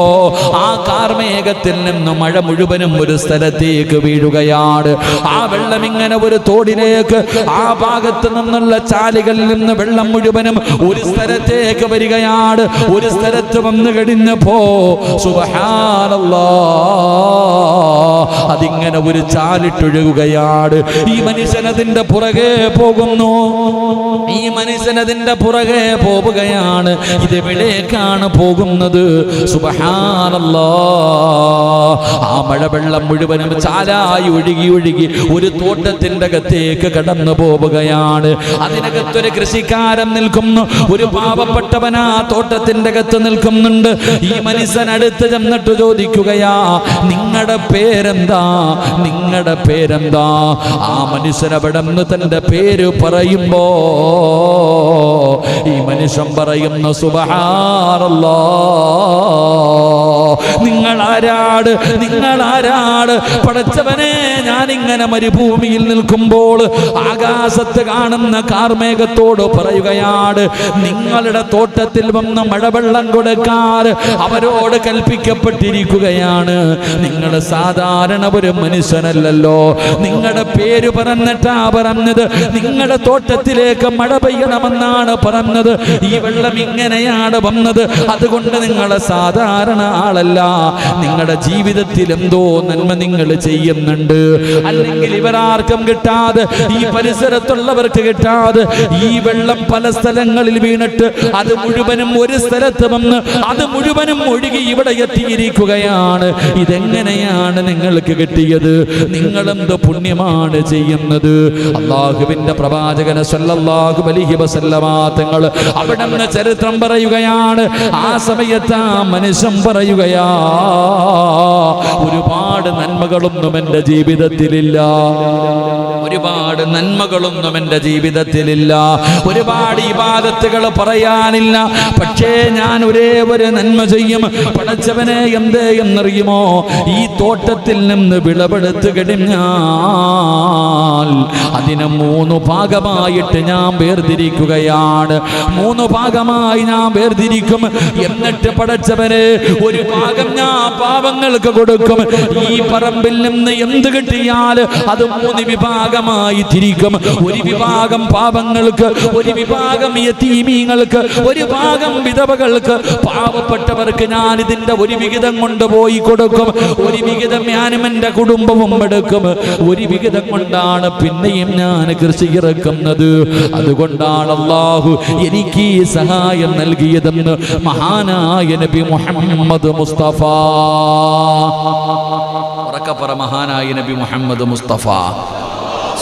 A: ആ കാർമേഘത്തിൽ നിന്ന് മഴ മുഴുവനും ഒരു സ്ഥലത്തേക്ക് വീഴുകയാണ്. ആ വെള്ളം ഇങ്ങനെ ഒരു തോടിലേക്ക്, ആ ഭാഗത്ത് നിന്നുള്ള ചാലുകളിൽ നിന്ന് വെള്ളം മുഴുവനും ഒരു സ്ഥലത്തേക്ക് വരികയാണ്. ഒരു സ്ഥലത്ത് വന്നു കഴിഞ്ഞപ്പോ സുബ്ഹാനല്ലാഹ്, അതിങ്ങനെ ഒരു ചാലിട്ടൊഴുകുകയാണ്. ഈ മനുഷ്യനതിന്റെ പുറകെ പോകുന്നു. പോവുകയാണ്. ഇതെവിടേക്കാണ് പോകുന്നത്? സുബ്ഹാനല്ലാഹ്. ആ മഴവെള്ളം മുഴുവനും ചാലായി ഒഴുകി ഒരു തോട്ടത്തിന്റെ അകത്തേക്ക് കടന്നു പോവുകയാണ്. അതിനകത്തൊരു കൃഷിക്കാരൻ നിൽക്കുന്നു. ഒരു പാവപ്പെട്ടവൻ ആ തോട്ടത്തിന്റെ അകത്ത് നിൽക്കുന്നുണ്ട്. ഈ മനുഷ്യൻ അടുത്ത് ചെന്നിട്ട് ചോദിക്കുകയാണ്, പറയുകയാ, നിങ്ങളുടെ പേരെന്താ, നിങ്ങളുടെ പേരെന്താ? ആ മനുഷ്യനവിടെ നിന്ന് തൻ്റെ പേര് പറയുമ്പോ ഈ മനുഷ്യൻ പറയുന്നു, സുബ്ഹാനല്ലാഹ്, നിങ്ങളാരാട്, നിങ്ങളാരാട്? പടച്ചവനെ, ഞാനിങ്ങനെ മരുഭൂമിയിൽ നിൽക്കുമ്പോൾ ആകാശത്ത് കാണുന്ന കാർമേഘത്തോട് പറയുകയാണ്, നിങ്ങളുടെ തോട്ടത്തിൽ വന്ന് മഴവെള്ളം കൊടുക്കാൻ അവരോട് കൽപ്പിക്കപ്പെട്ടിരിക്കുകയാണ്. നിങ്ങൾ സാധാരണ ഒരു മനുഷ്യനല്ലല്ലോ. നിങ്ങളുടെ പേര് പറഞ്ഞിട്ടാ പറഞ്ഞത്, നിങ്ങളുടെ തോട്ടത്തിലേക്ക് മഴ പെയ്യണമെന്നാണ് പറഞ്ഞത്. ഈ വെള്ളം ഇങ്ങനെയാണ് വന്നത്, അതുകൊണ്ട് നിങ്ങൾ സാധാരണ ആളല്ല. നിങ്ങളുടെ ജീവിതത്തിൽ എന്തോ നന്മ നിങ്ങൾ ചെയ്യുന്നുണ്ട്. അല്ലെങ്കിൽ ഇവരാർക്കും കിട്ടാതെ, ഈ പരിസരത്തുള്ളവർക്ക് കിട്ടാതെ ഈ വെള്ളം പല സ്ഥലങ്ങളിൽ വീണിട്ട് അത് മുഴുവനും ഒരു സ്ഥലത്ത് വന്ന് അത് മുഴുവനും ഒഴുകി ഇവിടെ എത്തിയിരിക്കുകയാണ്. ഇതെങ്ങനെയാണ് നിങ്ങൾക്ക് കിട്ടിയത്? നിങ്ങളെന്ത് പുണ്യമാണ് ചെയ്യുന്നത്? അല്ലാഹുവിന്റെ പ്രവാചകൻ സല്ലല്ലാഹു അലൈഹി വസല്ലമ തങ്ങൾ അവിടെ നിന്ന് ചരിത്രം പറയുകയാണ്. ആ സമയത്ത് ആ മനുഷ്യൻ പറയുകയാ, ഒരുപാട് നന്മകളൊന്നും എൻ്റെ ജീവിതത്തിലില്ല, ഒരുപാട് നന്മകളൊന്നും എൻ്റെ ജീവിതത്തിലില്ല, ഒരുപാട് ഇബാദത്തുകൾ പറയാനില്ല. പക്ഷേ ഞാൻ ഒരേ ഒരു നന്മ ചെയ്യും. പടച്ചവനെ, എന്തേ എന്നറിയുമോ? ഈ തോട്ടത്തിൽ നിന്ന് വിളവെടുത്ത് കഴിഞ്ഞാൽ അതിനെ 3 ഭാഗമായിട്ട് ഞാൻ വേർതിരിക്കുകയാണ്. 3 ഭാഗമായി ഞാൻ വേർതിരിക്കും. എന്നിട്ട് പടച്ചവനെ, ഒരു ഭാഗം ഞാൻ പാവങ്ങൾക്ക് കൊടുക്കും. ഈ പറമ്പിൽ നിന്ന് എന്ത് കിട്ടിയാൽ അത് 3 വിഭാഗമായി തിരിക്കും. ഒരു വിഭാഗം പാവങ്ങൾക്ക്, ഒരു വിഭാഗം യതീമീങ്ങൾക്ക്, ഒരു ഭാഗം വിധവകൾക്ക്, പാവപ്പെട്ടവർക്ക് ഞാൻ ഇതിന്റെ ഒരു വിഹിതം കൊണ്ടുപോയി കൊടുക്കും. ഒരു വിഹിതം ഞാനും എൻ്റെ കുടുംബവും എടുക്കും. ഒരു വിഹിതം കൊണ്ടാണ് പിന്നെയും ഞാൻ കൃഷി ഇറക്കുന്നത്. അതുകൊണ്ടാണ് അല്ലാഹു എനിക്ക് ഈ സഹായം നൽകിയതെന്ന് മഹാനായ നബി മുഹമ്മദ് മുസ്തഫ. ഉറക്കപ്പറ, മഹാനായ നബി മുഹമ്മദ് മുസ്തഫ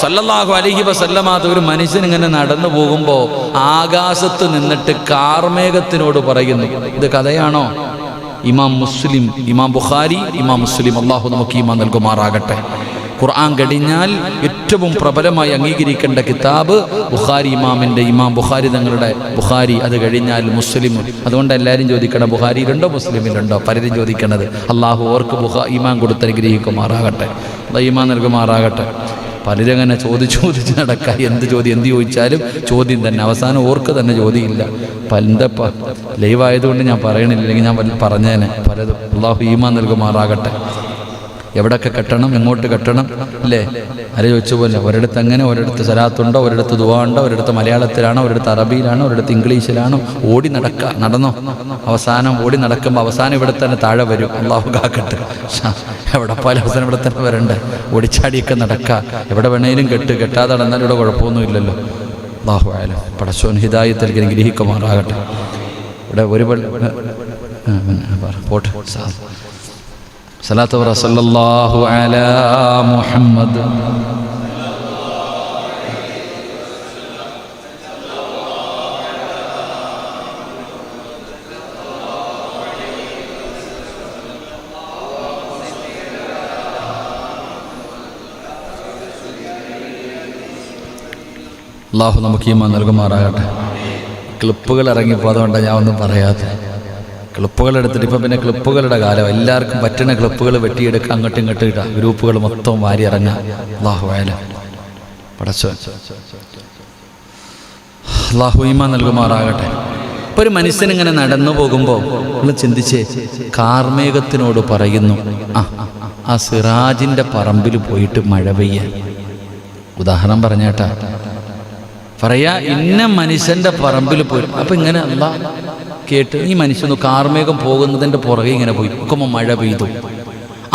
A: സല്ലല്ലാഹു അലൈഹി വസല്ലമ. ഒരു മനുഷ്യൻ ഇങ്ങനെ നടന്നു പോകുമ്പോൾ ആകാശത്ത് നിന്നിട്ട് കാർമേഘത്തിനോട് പറയുന്നു. ഇത് കഥയാണോ? ഇമാം മുസ്ലിം, ഇമാം ബുഖാരി, ഇമാം മുസ്ലിം, അല്ലാഹു നമുക്ക് ഈമാൻ നൽകുമാറാകട്ടെ. ഖുർആൻ കഴിഞ്ഞാൽ ഏറ്റവും പ്രബലമായി അംഗീകരിക്കേണ്ട കിതാബ് ബുഖാരി, ഇമാം ബുഖാരി തങ്ങളുടെ ബുഖാരി. അത് കഴിഞ്ഞാൽ മുസ്ലിം. അതുകൊണ്ട് എല്ലാവരും ചോദിക്കണം, ബുഖാരിയിലുണ്ടോ മുസ്ലിമിലുണ്ടോ? പലരും ചോദിക്കണത്. അല്ലാഹു ഓർക്ക് ഈമാൻ കൊടുത്തനുഗ്രഹിക്കുമാറാകട്ടെ, ഈമാൻ നൽകുമാറാകട്ടെ. പലരും അങ്ങനെ ചോദിച്ച് നടക്കുക. എന്ത് ചോദിച്ചാലും ചോദ്യം തന്നെ. അവസാനം ഓർക്ക് തന്നെ ചോദ്യമില്ല. എന്തപ്പ ലൈവായതുകൊണ്ട് ഞാൻ പറയണില്ല, അല്ലെങ്കിൽ ഞാൻ പറഞ്ഞേനെ പലതും. അല്ലാഹു ഈമാൻ നൽകുമാറാകട്ടെ. എവിടൊക്കെ കെട്ടണം, എങ്ങോട്ട് കെട്ടണം, അല്ലേ? ആരെ ചോദിച്ച പോലെ ഒരിടത്ത് അങ്ങനെ, ഒരിടത്ത് സലാത്തുണ്ടോ, ഒരിടത്ത് ദുആ ഉണ്ടോ, ഒരിടത്ത് മലയാളത്തിലാണോ, ഒരിടത്ത് അറബിയിലാണോ, ഒരിടത്ത് ഇംഗ്ലീഷിലാണോ? ഓടി നടന്നോ. അവസാനം ഓടി നടക്കുമ്പോൾ അവസാനം ഇവിടെ തന്നെ താഴെ വരും. അല്ലാഹു കാക്കട്ടെ. എവിടെ പോയാലും അവസാനം ഇവിടെ തന്നെ വരണ്ടേ? ഓടിച്ചാടിയൊക്കെ നടക്കുക. എവിടെ വേണേലും കെട്ടാതെ നടന്നാൽ ഇവിടെ കുഴപ്പമൊന്നുമില്ലല്ലോ. അല്ലാഹു ആലം. പടച്ചോൻ ഹിദായത്ത് നൽകി ഗ്രഹിക്കുമാറാകട്ടെ. ഇവിടെ ഒരു പോട്ടെ. സലാത്തു സല്ലല്ലാഹു അലാ മുഹമ്മദ്. അല്ലാഹു നമുക്ക് ഈമാൻ നൽകുമാറാകട്ടെ. ക്ലിപ്പുകൾ ഇറങ്ങിപ്പോൾ അതുകൊണ്ടാണ് ഞാൻ ഒന്നും പറയാതെ. ക്ലിപ്പുകൾ എടുത്തിട്ട് ഇപ്പം പിന്നെ ക്ലിപ്പുകളുടെ കാലം. എല്ലാവർക്കും പറ്റുന്ന ക്ലിപ്പുകൾ വെട്ടിയെടുക്കുക, അങ്ങോട്ടും ഇങ്ങോട്ടും ഇടുക, ഗ്രൂപ്പുകൾ മൊത്തം വാരി ഇറങ്ങുക. അല്ലാഹു ആലം. പടച്ചോൻ അല്ലാഹു ഈമാൻ നൽകുമാറാകട്ടെ. ഇപ്പോൾ ഒരു മനുഷ്യനിങ്ങനെ നടന്നു പോകുമ്പോൾ നമ്മൾ ചിന്തിച്ചേ, കാർമേഘത്തിനോട് പറയുന്നു, ആ സിറാജിൻ്റെ പറമ്പിൽ പോയിട്ട് മഴ പെയ്യാൻ. ഉദാഹരണം പറഞ്ഞേട്ടാ, പറയാ ഇന്ന മനുഷ്യൻ്റെ പറമ്പിൽ പോയി. അപ്പം ഇങ്ങനെ അല്ലാഹ് കേട്ട് ഈ മനുഷ്യന് കാർമേഘം പോകുന്നതിൻ്റെ പുറകെ ഇങ്ങനെ പോയി നോക്കുമ്പോൾ മഴ പെയ്തു.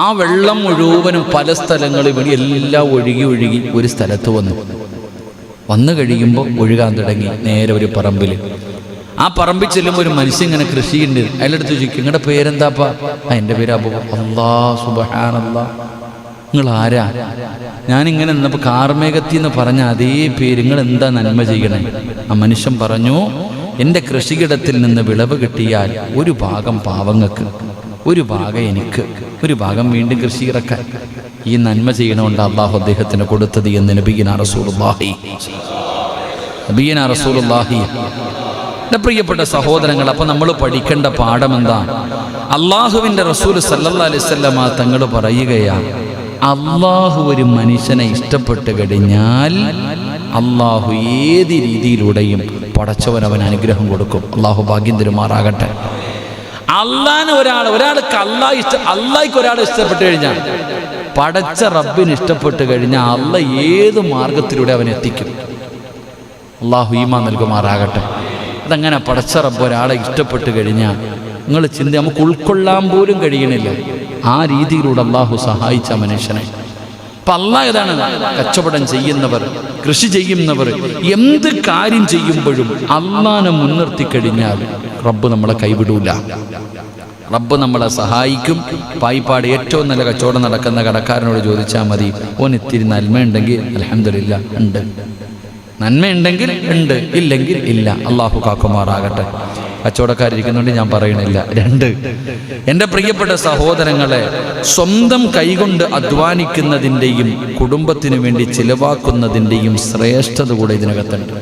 A: ആ വെള്ളം മുഴുവനും പല സ്ഥലങ്ങളിൽ വേണ്ടി എല്ലാം ഒഴുകി ഒരു സ്ഥലത്ത് വന്നു കഴിയുമ്പോൾ ഒഴുകാൻ തുടങ്ങി. നേരെ ഒരു പറമ്പിൽ, ആ പറമ്പിൽ ചെല്ലുമ്പോൾ ഒരു മനുഷ്യൻ ഇങ്ങനെ കൃഷിയുണ്ട്. അതിലെടുത്ത് ചോദിക്കും, നിങ്ങളുടെ പേരെന്താപ്പാ? എൻ്റെ പേര് അബൂ. അല്ലാഹ് സുബ്ഹാനല്ലാഹ്, നിങ്ങൾ ആരാ? ഞാനിങ്ങനെ നിന്നപ്പോൾ കാർമേഘത്തിൽ എന്ന് പറഞ്ഞ അതേ പേര്, നിങ്ങൾ എന്താ നന്മ ചെയ്യണേ? ആ മനുഷ്യൻ പറഞ്ഞു, എൻ്റെ കൃഷിയിടത്തിൽ നിന്ന് വിളവ് കിട്ടിയാൽ ഒരു ഭാഗം പാവങ്ങൾക്ക്, ഒരു ഭാഗം എനിക്ക്, ഒരു ഭാഗം വീണ്ടും കൃഷി ഇറക്കാൻ. ഈ നന്മ ചെയ്യണമുണ്ട് അള്ളാഹു അദ്ദേഹത്തിന് കൊടുത്തത് എന്ന് നബിയിനാ റസൂലുള്ളാഹി. എൻ്റെ പ്രിയപ്പെട്ട സഹോദരങ്ങൾ, അപ്പോൾ നമ്മൾ പഠിക്കേണ്ട പാഠം എന്താ? അള്ളാഹുവിൻ്റെ റസൂൽ സല്ലല്ലാഹു അലൈഹി വസല്ലമ തങ്ങൾ പറയുകയാണ്, അള്ളാഹു ഒരു മനുഷ്യനെ ഇഷ്ടപ്പെട്ട് കഴിഞ്ഞാൽ അള്ളാഹു ഏത് രീതിയിലൂടെയും പടച്ചവൻ അവൻ അനുഗ്രഹം കൊടുക്കും. അള്ളാഹു ഭാഗ്യം തരുമാറാകട്ടെ. അള്ളാഹിന് ഒരാൾക്ക് അള്ളാഹിക്ക് ഒരാളെ ഇഷ്ടപ്പെട്ട് കഴിഞ്ഞാൽ, പടച്ച റബ്ബിന് ഇഷ്ടപ്പെട്ട് കഴിഞ്ഞാൽ അള്ളാഹ് ഏത് മാർഗത്തിലൂടെ അവൻ എത്തിക്കും. അള്ളാഹു ഈമാൻ നൽകുമാറാകട്ടെ. അതങ്ങനെ പടച്ച റബ്ബ് ഒരാളെ ഇഷ്ടപ്പെട്ട് കഴിഞ്ഞാൽ നിങ്ങൾ നമുക്ക് ഉൾക്കൊള്ളാൻ പോലും കഴിയണില്ല. ആ രീതിയിലൂടെ അള്ളാഹു സഹായിച്ച മനുഷ്യനെ. അപ്പം അള്ളാഹ് ഇതാണ്, കച്ചവടം ചെയ്യുന്നവർ, കൃഷി ചെയ്യുന്നവർ, എന്ത് കാര്യം ചെയ്യുമ്പോഴും അള്ളാഹിനെ മുൻനിർത്തി കഴിഞ്ഞാൽ റബ്ബ് നമ്മളെ കൈവിടൂല, റബ്ബ് നമ്മളെ സഹായിക്കും. പായിപ്പാട് ഏറ്റവും നല്ല കച്ചവടം നടക്കുന്ന കടക്കാരനോട് ചോദിച്ചാൽ മതി, ഓൻ ഇത്തിരി നന്മയുണ്ടെങ്കിൽ അൽഹംദുലില്ലാ ഉണ്ട്, നന്മയുണ്ടെങ്കിൽ ഉണ്ട്, ഇല്ലെങ്കിൽ ഇല്ല. അള്ളാഹു കാക്കുമാറാകട്ടെ. കച്ചവടക്കാരിയ്ക്കുന്നുണ്ട്, ഞാൻ പറയണില്ല. 2, എൻ്റെ പ്രിയപ്പെട്ട സഹോദരങ്ങളെ, സ്വന്തം കൈകൊണ്ട് അധ്വാനിക്കുന്നതിൻ്റെയും കുടുംബത്തിന് വേണ്ടി ചിലവാക്കുന്നതിൻ്റെയും ശ്രേഷ്ഠത കൂടെ ഇതിനകത്തുണ്ട്.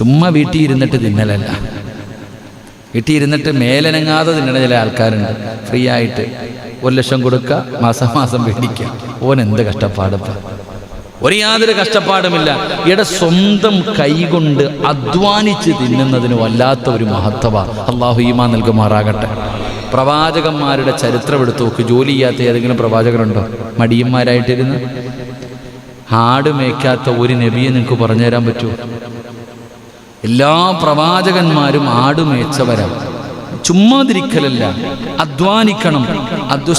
A: ചുമ്മാ വീട്ടിൽ ഇരുന്നിട്ട് തിന്നലല്ല, വീട്ടിൽ ഇരുന്നിട്ട് മേലനങ്ങാതെ തിന്നണ ചില ആൾക്കാരുണ്ട്. ഫ്രീ ആയിട്ട് 1 ലക്ഷം കൊടുക്കുക, മാസം മേടിക്കുക. ഓൻ എന്ത് കഷ്ടപ്പാടപ്പം, യാതൊരു കഷ്ടപ്പാടുമില്ല. ഇവിടെ സ്വന്തം കൈകൊണ്ട് അധ്വാനിച്ച് തിന്നുന്നതിന് വല്ലാത്ത ഒരു മഹത്വ. അള്ളാഹു ഈമാൻ നൽകുമാറാകട്ടെ. പ്രവാചകന്മാരുടെ ചരിത്രം എടുത്തു നോക്ക്. ജോലി ചെയ്യാത്ത ഏതെങ്കിലും പ്രവാചകരുണ്ടോ? മടിയന്മാരായിട്ടിരുന്ന് ആട് മേയ്ക്കാത്ത ഒരു നബിയെ നിങ്ങൾക്ക് പറഞ്ഞു തരാൻ പറ്റുമോ? എല്ലാ പ്രവാചകന്മാരും ആട് മേച്ചവരാണ്. ചുമ്മാതിരിക്കലല്ല, അധ്വാനിക്കണം.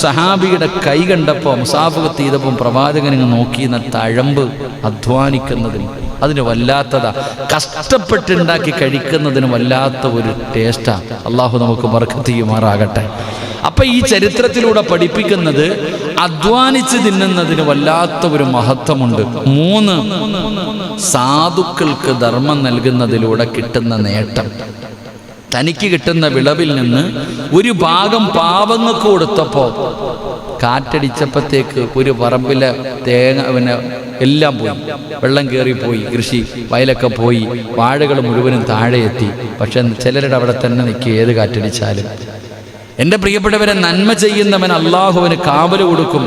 A: സഹാബിയുടെ കൈ കണ്ടപ്പോൾ, മുസാഫഹത്ത് ചെയ്തപ്പം പ്രവാചകൻ നോക്കിയെന്ന തഴമ്പ് അധ്വാനിക്കുന്നതിന് അതിന് വല്ലാത്തതാ. കഷ്ടപ്പെട്ടുണ്ടാക്കി കഴിക്കുന്നതിന് വല്ലാത്ത ഒരു ടേസ്റ്റാ. അള്ളാഹു നമുക്ക് ബർക്കത്ത് ചെയ്യുമാറാകട്ടെ. അപ്പം ഈ ചരിത്രത്തിലൂടെ പഠിപ്പിക്കുന്നത് അധ്വാനിച്ച് തിന്നുന്നതിന് വല്ലാത്ത ഒരു മഹത്വമുണ്ട്. 3, സാധുക്കൾക്ക് ധർമ്മം നൽകുന്നതിലൂടെ കിട്ടുന്ന നേട്ടം. തനിക്ക് കിട്ടുന്ന വിളവിൽ നിന്ന് ഒരു ഭാഗം പാവങ്ങൾക്ക് കൊടുത്തപ്പോൾ കാറ്റടിച്ചപ്പോഴത്തേക്ക് ഒരു പറമ്പിലെ തേങ്ങ എല്ലാം പോയി, വെള്ളം കയറിപ്പോയി, കൃഷി വയലൊക്കെ പോയി, വാഴകൾ മുഴുവനും താഴെ എത്തി. പക്ഷെ ചിലരുടെ അവിടെ തന്നെ നിൽക്കുക, ഏത് കാറ്റടിച്ചാലും. എൻ്റെ പ്രിയപ്പെട്ടവരെ, നന്മ ചെയ്യുന്നവൻ അള്ളാഹുവിന് കാവല് കൊടുക്കും.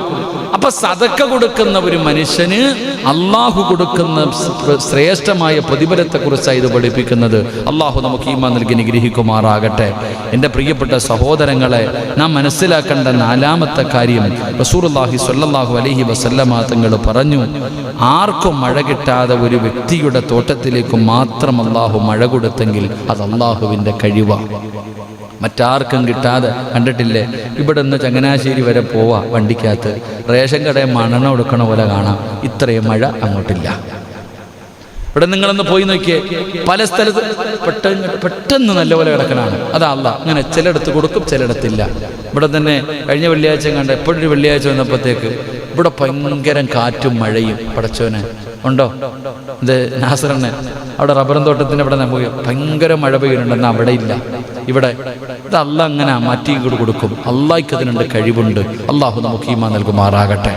A: അപ്പൊ സദക്ക കൊടുക്കുന്ന ഒരു മനുഷ്യന് അള്ളാഹു കൊടുക്കുന്ന ശ്രേഷ്ഠമായ പ്രതിഫലത്തെക്കുറിച്ചാണ് ഇത് പഠിപ്പിക്കുന്നത്. അള്ളാഹു നമുക്ക് ഈമാൻ നൽകി നിഗ്രഹിക്കുമാറാകട്ടെ. എൻ്റെ പ്രിയപ്പെട്ട സഹോദരങ്ങളെ, നാം മനസ്സിലാക്കേണ്ട 4ാമത്തെ കാര്യം, റസൂലുള്ളാഹി സ്വല്ലല്ലാഹു അലൈഹി വസല്ലമ തങ്ങൾ പറഞ്ഞു, ആർക്കും മഴ കിട്ടാതെ ഒരു വ്യക്തിയുടെ തോട്ടത്തിലേക്ക് മാത്രം അള്ളാഹു മഴ കൊടുത്തെങ്കിൽ അത് അള്ളാഹുവിൻ്റെ കഴിവാണ്. മറ്റാർക്കും കിട്ടാതെ. കണ്ടിട്ടില്ലേ, ഇവിടെ നിന്ന് ചങ്ങനാശ്ശേരി വരെ പോവാ വണ്ടിക്കകത്ത്, റേഷൻ കടയിൽ മണ്ണെണ്ണ കൊടുക്കണ പോലെ കാണാം. ഇത്രയും മഴ അങ്ങോട്ടില്ല. ഇവിടെ നിങ്ങളൊന്ന് പോയി നോക്കിയേ, പല സ്ഥലത്ത് പെട്ടെന്ന് നല്ലപോലെ കിടക്കണാണ്. അതാ അല്ലാഹ് അങ്ങനെ ചിലയിടത്ത് കൊടുക്കും, ചിലയിടത്തില്ല. ഇവിടെ തന്നെ കഴിഞ്ഞ വെള്ളിയാഴ്ച കണ്ട, എപ്പോഴൊരു വെള്ളിയാഴ്ച വന്നപ്പോഴത്തേക്ക് ഇവിടെ ഭയങ്കര കാറ്റും മഴയും. പടച്ചോനെ ഉണ്ടോ? ഇത് നാസറിനെ അവിടെ റബ്ബറും തോട്ടത്തിൻ്റെ അവിടെ നമുക്ക് ഭയങ്കര മഴ പെയ്യുന്നുണ്ടെന്ന് അവിടെ ഇല്ല. ഇവിടെ ഇത് അള്ളാഹ് അങ്ങനെ മാറ്റി കൊടുക്കും. അള്ളാഹ്ക്ക് അതിനുണ്ട്, കഴിവുണ്ട്. അള്ളാഹു നമുക്ക് ഈമാൻ നൽകുമാറാകട്ടെ.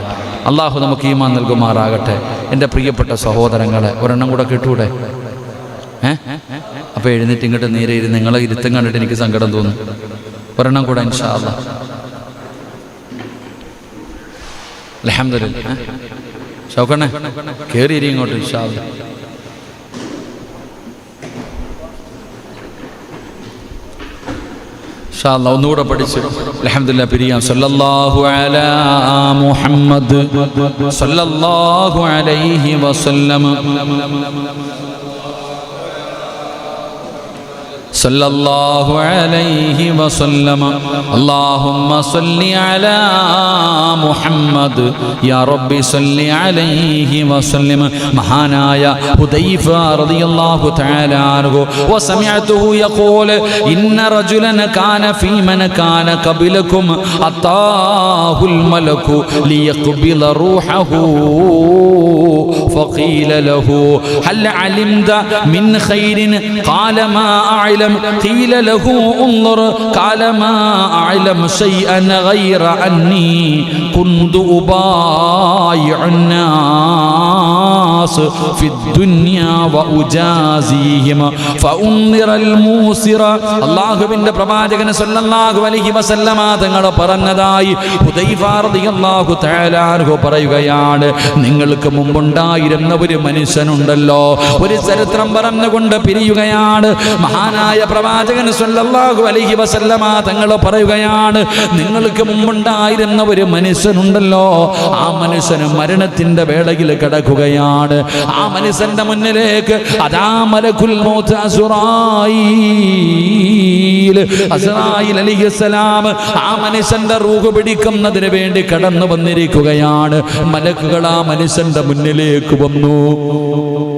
A: അള്ളാഹു നമുക്ക് ഈമാൻ നൽകുമാറാകട്ടെ. എൻ്റെ പ്രിയപ്പെട്ട സഹോദരങ്ങളെ, ഒരെണ്ണം കൂടെ കിട്ടൂടെ? അപ്പോൾ എഴുന്നേറ്റ് ഇങ്ങോട്ട് നേരെ ഇരുന്ന്, നിങ്ങളെ ഇരുത്തം കണ്ടിട്ട് എനിക്ക് സങ്കടം തോന്നും. ഒരെണ്ണം കൂടെ ഇൻഷാ അല്ലാഹ്. അൽഹംദുലില്ലാഹ്. ഷൗക്കണ്ണേ കയറിയിരി ഇങ്ങോട്ട് ഇൻഷാ അല്ലാഹ്. ഇൻഷാ അല്ലാഹ് ഒന്നുകൂടെ പഠിച്ചു അൽഹംദുലില്ലാഹ് പിരിയാം. സല്ലല്ലാഹു അലാ മുഹമ്മദ് സല്ലല്ലാഹു അലൈഹി വസല്ലം സല്ലല്ലാഹു അലൈഹി വസല്ലം. അല്ലാഹുമ്മ സല്ലി അലാ മുഹമ്മദ് യാ റബ്ബി സല്ലി അലൈഹി വസല്ലം. മഹാനായ ഹുദൈഫ റളിയല്ലാഹു തആല അൻഹു വസമിഅതുഹു യഖൂൽ ഇന്ന റജുലൻ കാന ഫീ മൻ കാന ഖബലകും അതാഹുൽ മലകു ലിയഖ്ബില റൂഹഹു ഫഖീല ലഹു ഹൽ അലിംത മിൻ ഖൈരിൻ ഖാല മാ അഅലം أعلم قيل له انظر قال ما أعلم شيئا غير أني كنت أبايع الناس في الدنيا وأجازيهم فأنذر الموسر. അല്ലാഹുവിന്റെ പ്രവാചകൻ സല്ലല്ലാഹു അലൈഹി വസല്ലമ തങ്ങൾ പറഞ്ഞതായി ഹുദൈഫ റളിയല്ലാഹു തആല അൻഹു പറയുകയാണ്, നിങ്ങൾക്ക് മുമ്പുണ്ടായിരുന്ന ഒരു മനുഷ്യനുണ്ടല്ലോ. ഒരു ചരിത്രം പറഞ്ഞുകൊണ്ട് പിരിയുകയാണ്. മഹാനായ പ്രവാചകൻ സല്ലല്ലാഹു അലൈഹി വസല്ലമ തങ്ങൾ പറയുകയാണ്, നിങ്ങൾക്ക് മുമ്പുണ്ടായിരുന്ന ഒരു മനുഷ്യനുണ്ടല്ലോ, ആ മനുഷ്യന് മരണത്തിന്റെ വേളയിൽ കിടക്കുകയാണ്. ആ മനുഷ്യന്റെ മുന്നിലേക്ക് അതാ മലക്കുൽ മൗത്ത് അസ്റായീൽ അലൈഹിസ്സലാം ആ മനുഷ്യന്റെ റൂഹ് പിടിക്കുന്നതിന് വേണ്ടി കടന്നു വന്നിരിക്കുകയാണ്. മലക്കുകൾ ആ മനുഷ്യന്റെ മുന്നിലേക്ക് വന്നു.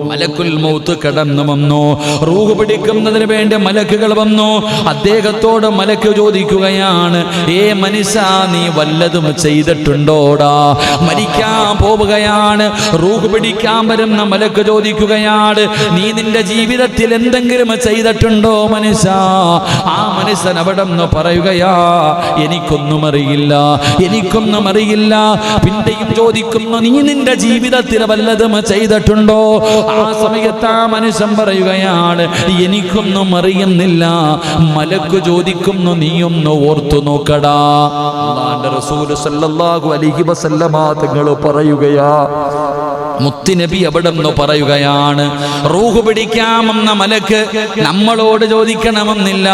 A: മലക്കുൽ മൗത്ത് കടന്നു വന്നു. റൂഹ് പിടിക്കുന്നതിന് വേണ്ടി മലക്കുകൾ വന്നു. അദ്ദേഹത്തോട് മലക്ക് ചോദിക്കുകയാണ്, ഏ മനുഷ്യ, നീ വല്ലതും ചെയ്തിട്ടുണ്ടോടാ? മരിക്കാൻ പോവുകയാണ്. റൂഹ് പിടിക്കാൻ വരുന്ന മലക്ക് ചോദിക്കുകയാണ്, നീ നിന്റെ ജീവിതത്തിൽ എന്തെങ്കിലും ചെയ്തിട്ടുണ്ടോ മനുഷ്യ? ആ മനുഷ്യൻ അവിടെ നിന്ന് പറയുകയാ, എനിക്കൊന്നും അറിയില്ല, എനിക്കൊന്നും അറിയില്ല. പിന്നെയും ചോദിക്കുന്നു, നീ നിന്റെ ജീവിതത്തിൽ വല്ലതും ചെയ്തിട്ടുണ്ടോ? ആ സമയത്ത് ആ മനുഷ്യൻ പറയുകയാണ്, എനിക്കൊന്നും അറിയുന്നില്ല. മലക്ക് ചോദിക്കുന്നു, നീയൊന്ന് ഓർത്തു നോക്കടാ. അല്ലാഹുവിന്റെ റസൂൽ സല്ലല്ലാഹു അലൈഹി വസല്ലമ തങ്ങൾ പറയുകയാ, മുത്തുനബി അവിടെ നിന്ന് പറയുകയാണ്, റൂഹ് പിടിക്കാമെന്ന മലക്ക് നമ്മളോട് ചോദിക്കണമെന്നില്ല,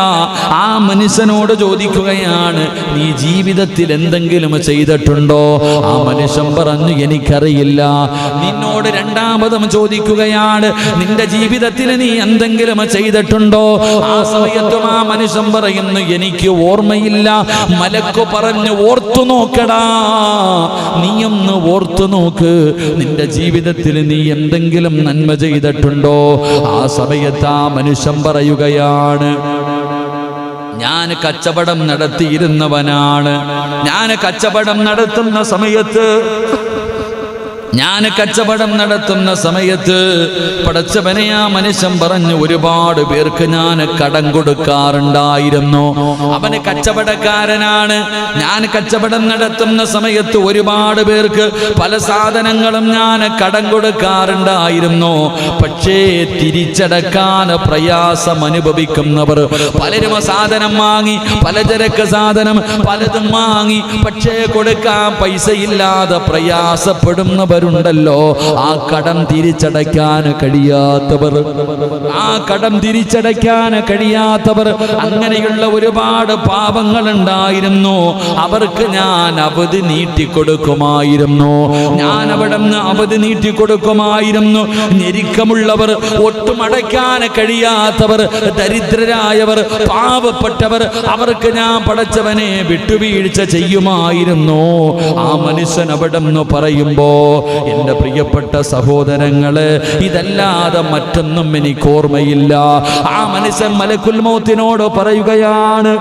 A: ആ മനുഷ്യനോട് ചോദിക്കുകയാണ്, നീ ജീവിതത്തിൽ എന്തെങ്കിലും ചെയ്തിട്ടുണ്ടോ? ആ മനുഷ്യൻ പറഞ്ഞു, എനിക്കറിയില്ല. നിന്നോട് രണ്ടാമതും ചോദിക്കുകയാണ്, നിന്റെ ജീവിതത്തിൽ നീ എന്തെങ്കിലും ചെയ്തിട്ടുണ്ടോ? ആ സമയത്തും ആ മനുഷ്യൻ പറയുന്നു, എനിക്ക് ഓർമ്മയില്ല. മലക്ക് പറഞ്ഞു, ഓർത്തു നോക്കടാ, നീയൊന്ന് ഓർത്തു നോക്ക്, നിന്റെ ജീവിതത്തിൽ നീ എന്തെങ്കിലും നന്മ ചെയ്തിട്ടുണ്ടോ? ആ സമയത്ത് ആ മനുഷ്യൻ പറയുകയാണ്, ഞാൻ കച്ചവടം നടത്തിയിരുന്നവനാണ്. ഞാൻ കച്ചവടം നടത്തുന്ന സമയത്ത് പടച്ചവനെ, ആ മനുഷ്യൻ പറഞ്ഞു, ഒരുപാട് പേർക്ക് ഞാൻ കടം കൊടുക്കാറുണ്ടായിരുന്നു. അവന് കച്ചവടക്കാരനാണ്. ഞാൻ കച്ചവടം നടത്തുന്ന സമയത്ത് ഒരുപാട് പേർക്ക് പല സാധനങ്ങളും ഞാൻ കടം കൊടുക്കാറുണ്ടായിരുന്നു. പക്ഷേ തിരിച്ചടക്കാൻ പ്രയാസം അനുഭവിക്കുന്നവർ പലരും സാധനം വാങ്ങി, പലചരക്ക് സാധനം പലതും വാങ്ങി, പക്ഷേ കൊടുക്കാൻ പൈസയില്ലാതെ പ്രയാസപ്പെടുന്നവർ ണ്ടല്ലോ. ആ കടം തിരിച്ചടയ്ക്കാൻ കഴിയാത്തവർ, അങ്ങനെയുള്ള ഒരുപാട് പാപങ്ങൾ ഉണ്ടായിരുന്നു. അവർക്ക് ഞാൻ അവധി നീട്ടിക്കൊടുക്കുമായിരുന്നു. ഞെരുക്കമുള്ളവർ, ഒട്ടും അടയ്ക്കാൻ കഴിയാത്തവർ, ദരിദ്രരായവർ, പാവപ്പെട്ടവർ, അവർക്ക് ഞാൻ പടച്ചവനെ വിട്ടുവീഴ്ച ചെയ്യുമായിരുന്നു. ആ മനുഷ്യൻ അവിടെ നിന്ന് പറയുമ്പോ, എന്റെ പ്രിയപ്പെട്ട സഹോദരങ്ങളെ, ഇതല്ലാതെ മറ്റൊന്നും എനിക്ക് ഓർമ്മയില്ല. ആ മനുഷ്യൻ മലക്കുൽ മൗത്തിനോട് പറയുകയാണ്,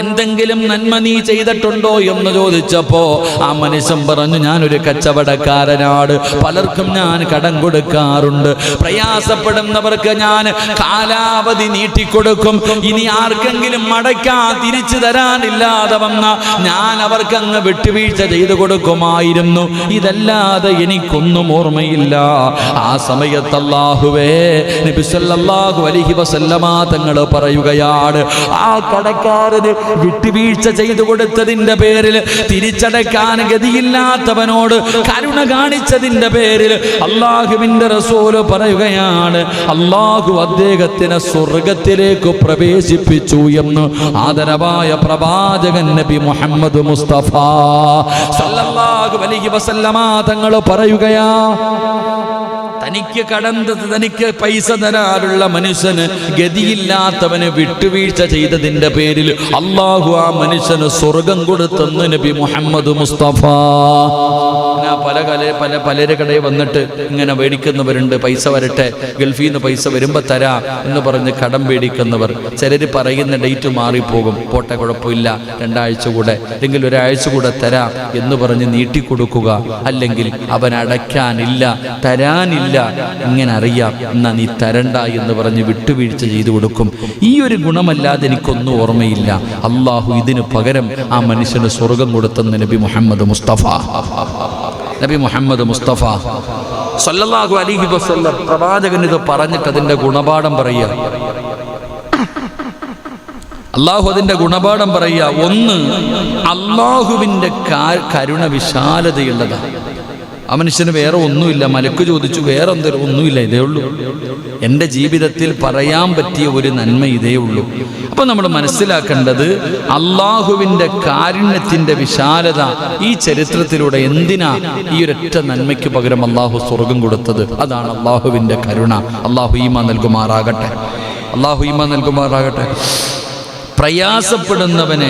A: എന്തെങ്കിലും നന്മ നീ ചെയ്തിട്ടുണ്ടോ എന്ന് ചോദിച്ചപ്പോ ആ മനുഷ്യൻ പറഞ്ഞു, ഞാനൊരു കച്ചവടക്കാരനാണ്, പലർക്കും ഞാൻ കടം കൊടുക്കാറുണ്ട്. പ്രയാസപ്പെടുന്നവർക്ക് ഞാൻ കാലാവധി നീട്ടിക്കൊടുക്കും. ഇനി ആർക്കെങ്കിലും അടയ്ക്കാൻ തിരിച്ചു തരാനില്ലാതെ വന്ന ഞാൻ അവർക്കങ്ങ് വിട്ടുവീഴ്ച ചെയ്തു കൊടുക്കുമായിരുന്നു. ഇതല്ലാതെ എനിക്കൊന്നും ഓർമ്മയില്ല. ആ സമയത്ത് അല്ലാഹുവേ, നബി സല്ലല്ലാഹു അലൈഹി വസല്ലമ തങ്ങൾ പറയുകയാണ്, ആ കടക്കാരന് വിട്ടുവീഴ്ച ചെയ്തു കൊടുത്തതിന്റെ പേരിൽ, തിരിച്ചടക്കാൻ ഗതിയില്ലാത്തവനോട് കരുണ കാണിച്ചതിന്റെ പേരിൽ അല്ലാഹുവിന്റെ റസൂൽ പറയുകയാണ്, അല്ലാഹു അദ്ദേഹത്തിനെ സ്വർഗത്തിലേക്ക് പ്രവേശിപ്പിച്ചു എന്ന് ആദരവായ പ്രവാചകൻ നബി മുഹമ്മദ് മുസ്തഫ സല്ലല്ലാഹു അലൈഹി വസല്ലമ തങ്ങൾ പറയുകയാ, തനിക്ക് പൈസ തരാനുള്ള മനുഷ്യന്, ഗതിയില്ലാത്തവന് വിട്ടുവീഴ്ച ചെയ്തതിന്റെ പേരിൽ അല്ലാഹു ആ മനുഷ്യന് സ്വർഗം കൊടുത്തെന്ന് നബി മുഹമ്മദ് മുസ്തഫ. പലരുടെ കടയിൽ വന്നിട്ട് ഇങ്ങനെ മേടിക്കുന്നവരുണ്ട്, പൈസ വരട്ടെ, ഗൾഫിൽ നിന്ന് പൈസ വരുമ്പോൾ തരാം എന്ന് പറഞ്ഞ് കടം മേടിക്കുന്നവർ. ചിലർ പറയുന്ന ഡേറ്റ് മാറിപ്പോകും, പോട്ടെ കുഴപ്പമില്ല, 2 ആഴ്ച കൂടെ അല്ലെങ്കിൽ 1 ആഴ്ച കൂടെ തരാം എന്ന് പറഞ്ഞ് നീട്ടിക്കൊടുക്കുക. അല്ലെങ്കിൽ അവൻ അടയ്ക്കാനില്ല, തരാനില്ല ഞാനില്ല, ഇങ്ങനെ അറിയാം, എന്നാ നീ തരണ്ട എന്ന് പറഞ്ഞ് വിട്ടുവീഴ്ച ചെയ്തു കൊടുക്കും. ഈ ഒരു ഗുണമല്ലാതെ എനിക്കൊന്നും ഓർമ്മയില്ല. അള്ളാഹു ഇതിന് പകരം ആ മനുഷ്യന് സ്വർഗം കൊടുത്തെന്ന് നബി മുഹമ്മദ് മുസ്തഫ സല്ലല്ലാഹു അലൈഹി വസല്ലം പ്രവാചകൻ ഇത് പറഞ്ഞിട്ട് അതിന്റെ ഗുണപാഠം പറയുക. അള്ളാഹു അതിന്റെ ഗുണപാഠം പറയുക. ഒന്ന്, അള്ളാഹുവിന്റെ കരുണ വിശാലതയുള്ളതാണ്. ആ മനുഷ്യന് വേറെ ഒന്നുമില്ല. മലക്ക് ചോദിച്ചു, വേറെ എന്തെങ്കിലും ഒന്നുമില്ല, ഇതേ ഉള്ളൂ. എൻ്റെ ജീവിതത്തിൽ പറയാൻ പറ്റിയ ഒരു നന്മ ഇതേ ഉള്ളൂ. അപ്പൊ നമ്മൾ മനസ്സിലാക്കേണ്ടത് അള്ളാഹുവിൻ്റെ കാരുണ്യത്തിൻ്റെ വിശാലത ഈ ചരിത്രത്തിലൂടെ എന്തിനാ ഈ ഒരൊറ്റ നന്മയ്ക്ക് പകരം അള്ളാഹു സ്വർഗം കൊടുത്തത്? അതാണ് അള്ളാഹുവിൻ്റെ കരുണ. അള്ളാഹു ഈമാൻ നൽകുമാറാകട്ടെ. അള്ളാഹു ഈമാൻ നൽകുമാറാകട്ടെ. പ്രയാസപ്പെടുന്നവനെ,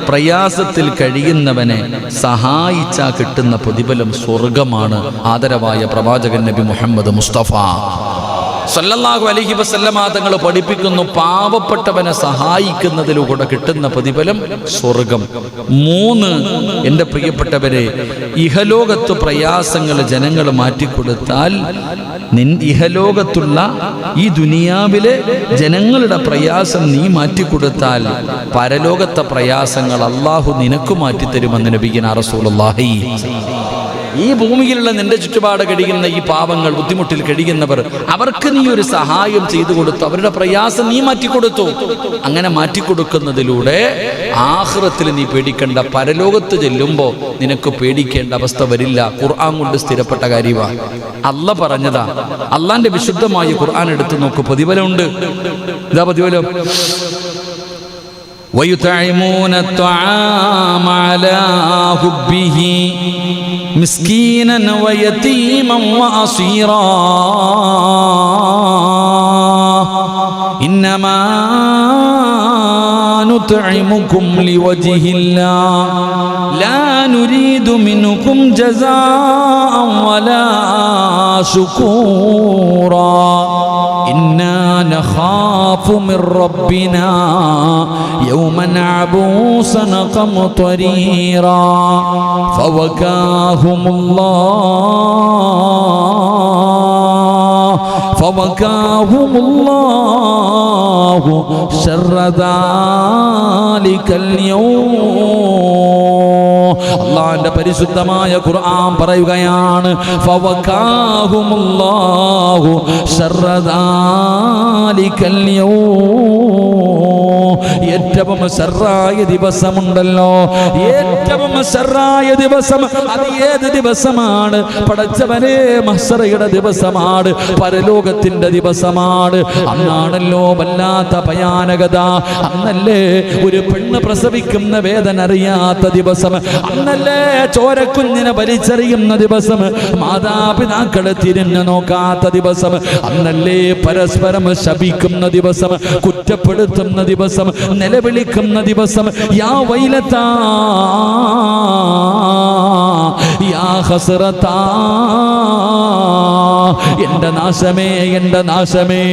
A: പ്രയാസത്തിൽ കഴിയുന്നവനെ സഹായിച്ചാൽ കിട്ടുന്ന പ്രതിഫലം സ്വർഗമാണ്. ആദരവായ പ്രവാചകൻ നബി മുഹമ്മദ് മുസ്തഫ സല്ലല്ലാഹു അലൈഹി വസല്ലമ തങ്ങൾ പഠിപ്പിക്കുന്നു, പാവപ്പെട്ടവനെ സഹായിക്കുന്നതിലൂടെ കിട്ടുന്ന പ്രതിഫലം സ്വർഗം. 3, എൻ്റെ പ്രിയപ്പെട്ടവരെ, ഇഹലോകത്ത് പ്രയാസങ്ങൾ ജനങ്ങൾ മാറ്റിക്കൊടുത്താൽ, ഇഹലോകത്തുള്ള ഈ ദുനിയാവിലെ ജനങ്ങളുടെ പ്രയാസം നീ മാറ്റിക്കൊടുത്താൽ പരലോകത്തെ പ്രയാസങ്ങൾ അള്ളാഹു നിനക്ക് മാറ്റിത്തരുമെന്ന് നബിയുനാ റസൂലുള്ളാഹി. ഈ ഭൂമിയിലുള്ള നിന്റെ ചുറ്റുപാട് കഴിയുന്ന ഈ പാവങ്ങൾ, ബുദ്ധിമുട്ടിൽ കഴിയുന്നവർ, അവർക്ക് നീ ഒരു സഹായം ചെയ്തു കൊടുത്തു, അവരുടെ പ്രയാസം നീ മാറ്റിക്കൊടുത്തു. അങ്ങനെ മാറ്റിക്കൊടുക്കുന്നതിലൂടെ ആഖിറത്തിൽ നീ പേടിക്കേണ്ട, പരലോകത്ത് ചെല്ലുമ്പോൾ നിനക്ക് പേടിക്കേണ്ട അവസ്ഥ വരില്ല. ഖുർആൻ കൊണ്ട് സ്ഥിരപ്പെട്ട കാര്യമാണ്. അല്ലാഹ് പറഞ്ഞതാ. അള്ളാന്റെ വിശുദ്ധമായ ഖുർആൻ എടുത്തു നോക്ക്, പ്രതിഫലമുണ്ട്. ഇതാ പ്രതിഫലം. وَيُطْعِمُونَ الطَّعَامَ عَلَى حُبِّهِ مِسْكِينًا وَيَتِيمًا وَأَسِيرًا إِنَّمَا نُطْعِمُكُمْ لِوَجْهِ اللَّهِ لَا نُرِيدُ مِنكُمْ جَزَاءً وَلَا شُكُورًا إِنَّا نَخَافُ مِنْ رَبِّنَا يَوْمًا عَبُوسًا قَمْطَرِيرًا فَوَقَاهُمُ اللَّهُ شَرَّ ذَلِكَ الْيَوْمِ. അള്ളാഹുവിന്റെ പരിശുദ്ധമായ ഖുർആൻ പറയുകയാണ്, ഫവഖാഹുമുല്ലാഹു ശർറ ദാലികൽ യൗം. ഏറ്റവും ശർറായ ദിവസമുണ്ടല്ലോ, ഏറ്റവും ശർറായ ദിവസം അത് ഏത് ദിവസമാണ്? പടച്ചവനെ, മഹ്ശറയുടെ ദിവസമാണ്, പരലോകത്തിന്റെ ദിവസമാണ്. അന്നാണല്ലോ വല്ലാത്ത ഭയാനകത. അന്നല്ലേ ഒരു പെണ്ണ് പ്രസവിക്കുന്ന വേദന അറിയാത്ത ദിവസം, അന്നല്ലേ ചോരക്കുഞ്ഞിനെ വലിച്ചെറിയുന്ന ദിവസം, മാതാപിതാക്കളെ തിരിഞ്ഞു നോക്കാത്ത ദിവസം, അന്നല്ലേ പരസ്പരം ശപിക്കുന്ന ദിവസം, കുറ്റപ്പെടുത്തുന്ന ദിവസം, നിലവിളിക്കുന്ന ദിവസം. യാ വൈലതാ യാ ഹസ്റതാ, എൻ്റെ നാശമേ, എൻ്റെ നാശമേ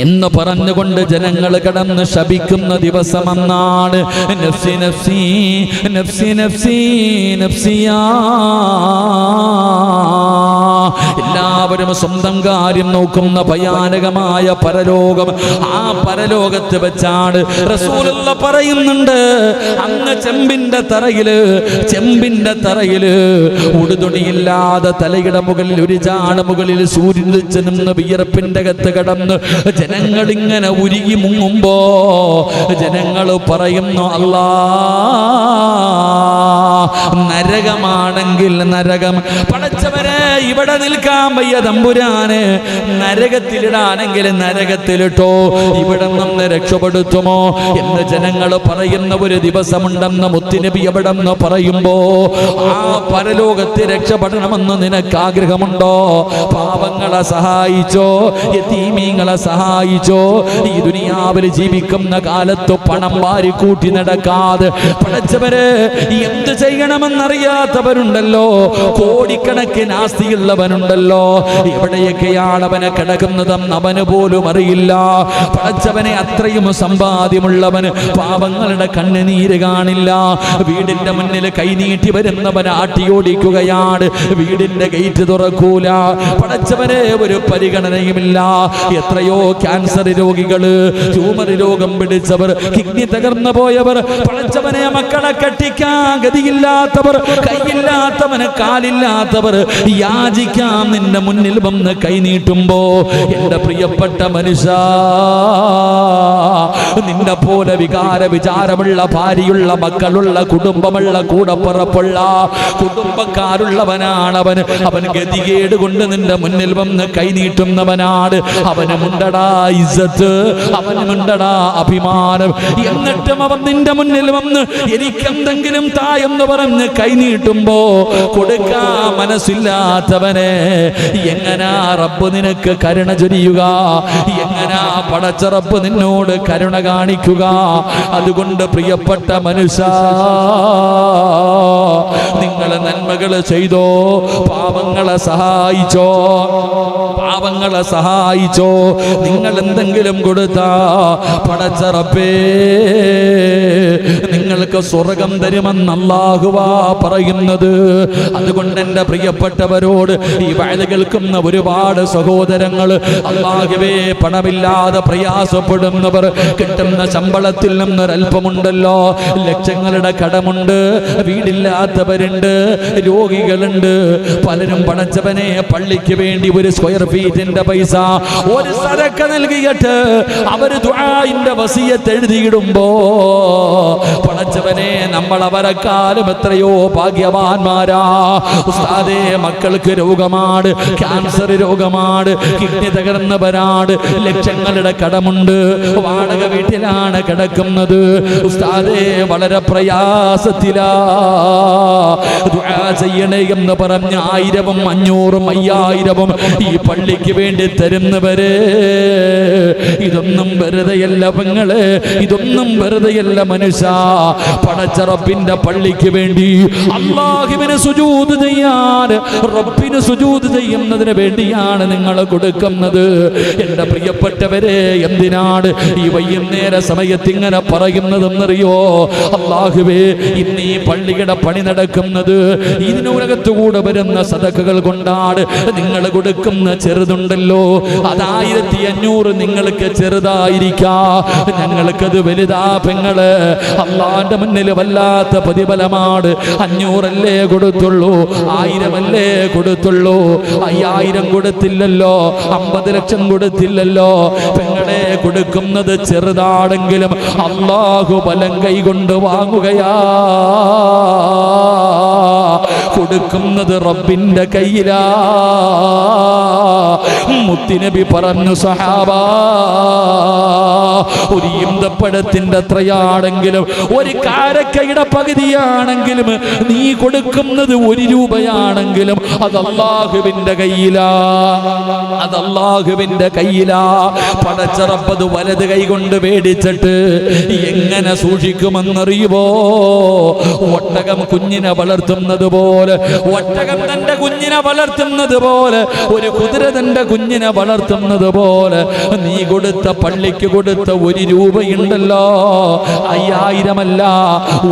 A: എന്ന് പറഞ്ഞുകൊണ്ട് ജനങ്ങൾ കടന്ന് ശപിക്കുന്ന ദിവസമെന്നാണ്. നഫ്സി നഫ്സി നഫ്സി നഫ്സി നഫ്സിയാ. എല്ലാവരും സ്വന്തം കാര്യം നോക്കുന്ന ഭയാനകമായ പരലോകം. ആ പരലോകത്ത് വെച്ചാണ് റസൂലുള്ള പറയുന്നുണ്ട്, അങ്ങ് ചെമ്പിന്റെ തറയില് ഉടുതുണിയില്ലാതെ തലയുടെ മുകളിൽ ഒരു ചാണ മുകളിൽ സൂര്യൻ വെച്ച് നിന്ന് വിയർപ്പിന്റെ അകത്ത് കടന്ന് ജനങ്ങൾ ഇങ്ങനെ ഉരുകി മുങ്ങുമ്പോ ജനങ്ങൾ പറയുന്നു, അല്ലാ, നരകമാണെങ്കിൽ നരകം, പടച്ചവരെ ഇവിടെ നിൽക്കാൻ വയ്യ തമ്പുരാന്, നരകത്തിലിടാണെങ്കിൽ നരകത്തിലിട്ടോ, ഇവിടെ നിന്ന് രക്ഷപ്പെടുത്തുമോ എന്ന് ജനങ്ങൾ പറയുന്ന ഒരു ദിവസമുണ്ടെന്ന് മുത്തുനബി എവിടെ നിന്ന് പറയുമ്പോ, ആ പരലോകത്ത് രക്ഷപ്പെടണമെന്ന് നിനക്ക് ആഗ്രഹമുണ്ടോ? പാവങ്ങളെ സഹായിച്ചോ, യതീമീങ്ങളെ സഹായിച്ചോ. ഈ ദുനിയാവിൽ ജീവിക്കുന്ന കാലത്ത് പണം വാരി കൂട്ടി നടക്കാതെ പടച്ചവരെ എന്ത് ചെയ്യണമെന്നറിയാത്തവരുണ്ടല്ലോ. കോടിക്കണക്കിന് ആസ്തി ഗതിയുള്ളവനുണ്ടല്ലോ, എവിടെയൊക്കെയാണ് അവനെ കിടക്കുന്നതെന്ന് അവന് പോലും അറിയില്ല. പടച്ചവനെ അത്രയും സമ്പാദ്യമുള്ളവന് പാവങ്ങളുടെ കണ്ണുനീര് കാണില്ല. വീടിന്റെ മുന്നിൽ കൈനീട്ടി വരുന്നവൻ ആട്ടിയോടിക്കുകയാണ്, വീടിന്റെ ഗേറ്റ് തുറക്കൂല. പടച്ചവനെ ഒരു പരിഗണനയുമില്ല. എത്രയോ ക്യാൻസർ രോഗികള്, ട്യൂമർ രോഗം പിടിച്ചവർ, കിഡ്നി തകർന്നു പോയവർ, പടച്ചവനെ മക്കളെ കെട്ടിക്കാൻ ഗതിയില്ലാത്തവർ, കൈയില്ലാത്തവന് കാലില്ലാത്തവർ യാചിക്കാം നിന്റെ മുന്നിൽ വന്ന് കൈനീട്ടുമ്പോ എന്റെ പ്രിയപ്പെട്ട മനുഷ്യ, നിന്നെ പോലെ വിചാരമുള്ള ഭാര്യയുള്ള മക്കളുള്ള കുടുംബമുള്ള കൂടപ്പുറപ്പുള്ള കുടുംബക്കാരുള്ളവനാണ് അവൻ ഗതികേട് കൊണ്ട് നിന്റെ മുന്നിൽ വന്ന് കൈനീട്ടുന്നവനാണ്. അവന് മുണ്ടടാ ഇസ്സത്ത്, അവന് മുണ്ടടാ അഭിമാനം. എന്നിട്ടും അവൻ നിന്റെ മുന്നിൽ വന്ന് എനിക്കെന്തെങ്കിലും താ എന്ന് പറഞ്ഞ് കൈനീട്ടുമ്പോ കൊടുക്കാ മനസ്സില്ലാത്തവനെ എങ്ങനാ റബ്ബ് നിനക്ക് കരുണ ചൊരിയുക? എങ്ങനാ പടച്ച റബ്ബ് നിന്നോട് കരുണ കാണിക്കുക? അതുകൊണ്ട് പ്രിയപ്പെട്ട മനുഷ്യ, നിങ്ങൾ നന്മകൾ ചെയ്തോ, പാവങ്ങളെ സഹായിച്ചോ, പാവങ്ങളെ സഹായിച്ചോ, നിങ്ങൾ എന്തെങ്കിലും കൊടുത്താ പടച്ച റബ്ബേ നിങ്ങൾക്ക് സ്വർഗം തരുമെന്ന് അല്ലാഹുവാ പറയുന്നത്. അതുകൊണ്ട് എൻ്റെ പ്രിയപ്പെട്ടവരോട് ഈ വഅദ് കേൾക്കുന്ന ഒരുപാട് സഹോദരങ്ങൾ, അല്ലാഹുവേ പണമില്ലാതെ പ്രയാസപ്പെടുന്നവർ, കിട്ടുന്ന ശമ്പളത്തിൽ നിന്നൊരൽപ്പമുണ്ടല്ലോ, ലക്ഷങ്ങളുടെ കടമുണ്ട്, വീടില്ലാത്തവരുണ്ട്, രോഗികളുണ്ട്, പലരും പടച്ചവനെ പള്ളിക്ക് വേണ്ടി ഒരു സ്ക്വയർ ഫീറ്റിന്റെ പൈസ ഒരു സദക്ക നൽകിയിട്ട് അവര് ദുആഇന്റെ വസിയത്ത് എഴുതിയിടുമ്പോ പടച്ചവനെ നമ്മൾ അവരെക്കാളും എത്രയോ ഭാഗ്യവാന്മാരാ. ഉസ്താദേ മക്കൾക്ക് രോഗമാണ്, ക്യാൻസർ രോഗമാണ്, കിഡ്നി തകർന്നവരാണ്, ലക്ഷങ്ങളുടെ കടമുണ്ട്, വാടക വീട്ടിലാണ് കിടക്കുന്നത്. ഉസ്താദേ വളരെ പ്രയാസത്തിലാ, ദുആ ചെയ്യണേ എന്ന് പറഞ്ഞ് 1000ഉം 500ഉം 5000ഉം ഈ പള്ളിക്ക് വേണ്ടി തരുന്നവരെ, ഇതൊന്നും വെറുതെയല്ല പെങ്ങളെ, ഇതൊന്നും വെറുതെയല്ല മനുഷ്യ. പടച്ച റബ്ബിന്റെ പള്ളിക്ക് വേണ്ടി അല്ലാഹുവിന് സുജൂദ് ചെയ്യാൻ, റബ്ബിന് സുജൂദ് ചെയ്യുന്നതിന് വേണ്ടിയാണ് നിങ്ങൾ കൊടുക്കുന്നത്. എൻ്റെ പ്രിയപ്പെട്ടവരെ, എന്തിനാണ് ഈ വൈകുന്നേര സമയത്ത് ഇങ്ങനെ പറയുന്നതെന്നറിയോ? അല്ലാഹുവേ, ഇന്ന് ഈ പള്ളിയുടെ പണി നടക്കുന്നത് ഇതിനകത്തുകൂടെ വരുന്ന സദഖകൾ കൊണ്ടാണ്. നിങ്ങൾ കൊടുക്കുന്ന ചെറുതുണ്ടല്ലോ, അത് 1500 നിങ്ങൾക്ക് ചെറുതായിരിക്കാം, ഞങ്ങൾക്കത് വലുതാ പെങ്ങള്. അള്ളാന്റെ മുന്നിൽ വല്ലാത്ത പ്രതിഫലമാണ്. 500 അല്ലേ കൊടുത്തുള്ളൂ, 1000 അല്ലേ കൊടുത്തുള്ളൂ, 5000 കൊടുത്തില്ലല്ലോ, 50 ലക്ഷം കൊടുത്തില്ലല്ലോ. പെങ്ങളെ, കൊടുക്കുന്നത് ചെറുതാണെങ്കിലും അല്ലാഹു വലം കൈ കൊണ്ട് വാങ്ങുകയാ. കൊടുക്കുന്നത് റബ്ബിന്റെ കയ്യിലാ. മുത്തുനബി പറഞ്ഞു, സഹാബാ, ഒരു ഈന്തപ്പഴത്തിന്റെ അത്രയാണെങ്കിലും, ഒരു കാരക്കയുടെ പകുതിയാണെങ്കിലും, നീ കൊടുക്കുന്നത് 1 രൂപയാണെങ്കിലും അത് അല്ലാഹുവിന്റെ കയ്യിലാ, അത് അല്ലാഹുവിന്റെ കയ്യിലാ. പടച്ച റബ്ബ് വലത് കൈ കൊണ്ട് മേടിച്ചിട്ട് എങ്ങനെ സൂക്ഷിക്കുമെന്നറിയുമോ? ഒട്ടകം കുഞ്ഞിനെ വളർത്തുന്നത് പോലെ, ഒട്ടകം തന്റെ കുഞ്ഞിനെ വളർത്തുന്നത് പോലെ, ഒരു കുതിര തന്റെ കുഞ്ഞിനെ വളർത്തുന്നത് പോലെ, നീ കൊടുത്ത പള്ളിക്ക് കൊടുത്ത 1 രൂപയുണ്ടല്ലോ, 5000 അല്ല,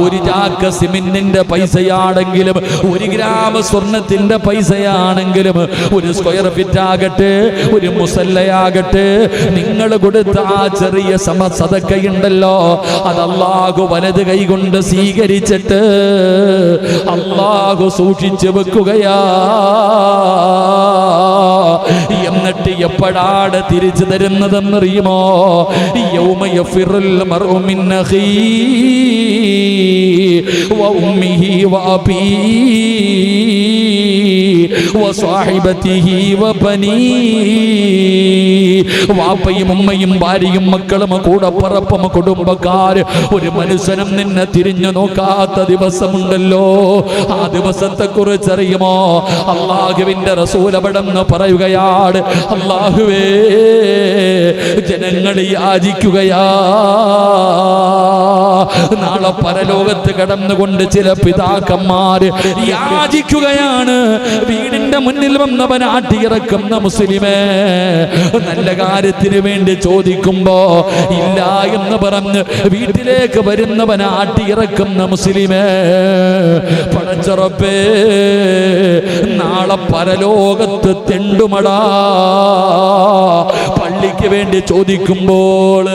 A: 1 ചാക്ക് സിമന്റിന്റെ പൈസയാണെങ്കിലും, 1 ഗ്രാം സ്വർണത്തിന്റെ പൈസയാണെങ്കിലും, 1 സ്ക്വയർ ഫീറ്റ് ആകട്ടെ, 1 മുസല്ലയാകട്ടെ, നിങ്ങൾ കൊടുത്ത ആ ചെറിയ സദഖയുണ്ടല്ലോ, അത് അല്ലാഹു വലത് കൈ കൊണ്ട് സ്വീകരിച്ചിട്ട് അല്ലാഹു സൂക്ഷിച്ചു വെക്കുകയാ. എന്നിട്ട് എപ്പോഴാണ് തിരിച്ചു തരുന്നതെന്നറിയുമോ? യൗമ യഫിറുൽ മർഉ മിൻ അഖീഹി വ ഉമ്മിഹി വ അബീഹി വ സ്വഹിബതിഹി വ ബനീഹി. വാപ്പയും ഉമ്മയും ഭാര്യയും മക്കളും കൂടപ്പുറപ്പും കുടുംബക്കാര് ഒരു മനുഷ്യനും നിന്നെ തിരിഞ്ഞു നോക്കാത്ത ദിവസമുണ്ടല്ലോ. ആ ദിവസത്തെ കുറിച്ച് അറിയുമോ? അല്ലാഹുവിന്റെ റസൂൽ അവിടെന്ന് പറയുകയാണ്, അല്ലാഹുവേ, ജനങ്ങൾ യാചിക്കുകയാ, നാളെ പരലോകത്ത് കടന്നുകൊണ്ട് ചില പിതാക്കന്മാര് യാചിക്കുകയാണ്. വീടിന്റെ മുന്നിൽ വന്നവൻ ആട്ടിയിറക്കുന്ന മുസ്ലിമേ, നല്ല കാര്യത്തിന് വേണ്ടി ചോദിക്കുമ്പോ ഇല്ല എന്ന് പറഞ്ഞ് വീട്ടിലേക്ക് വരുന്നവൻ ആട്ടിയിറക്കുന്ന മുസ്ലിമേ, പടച്ചറപ്പേ നാളെ പരലോകത്ത് തെണ്ടുമടാ. പള്ളിക്ക് വേണ്ടി ചോദിക്കുമ്പോൾ,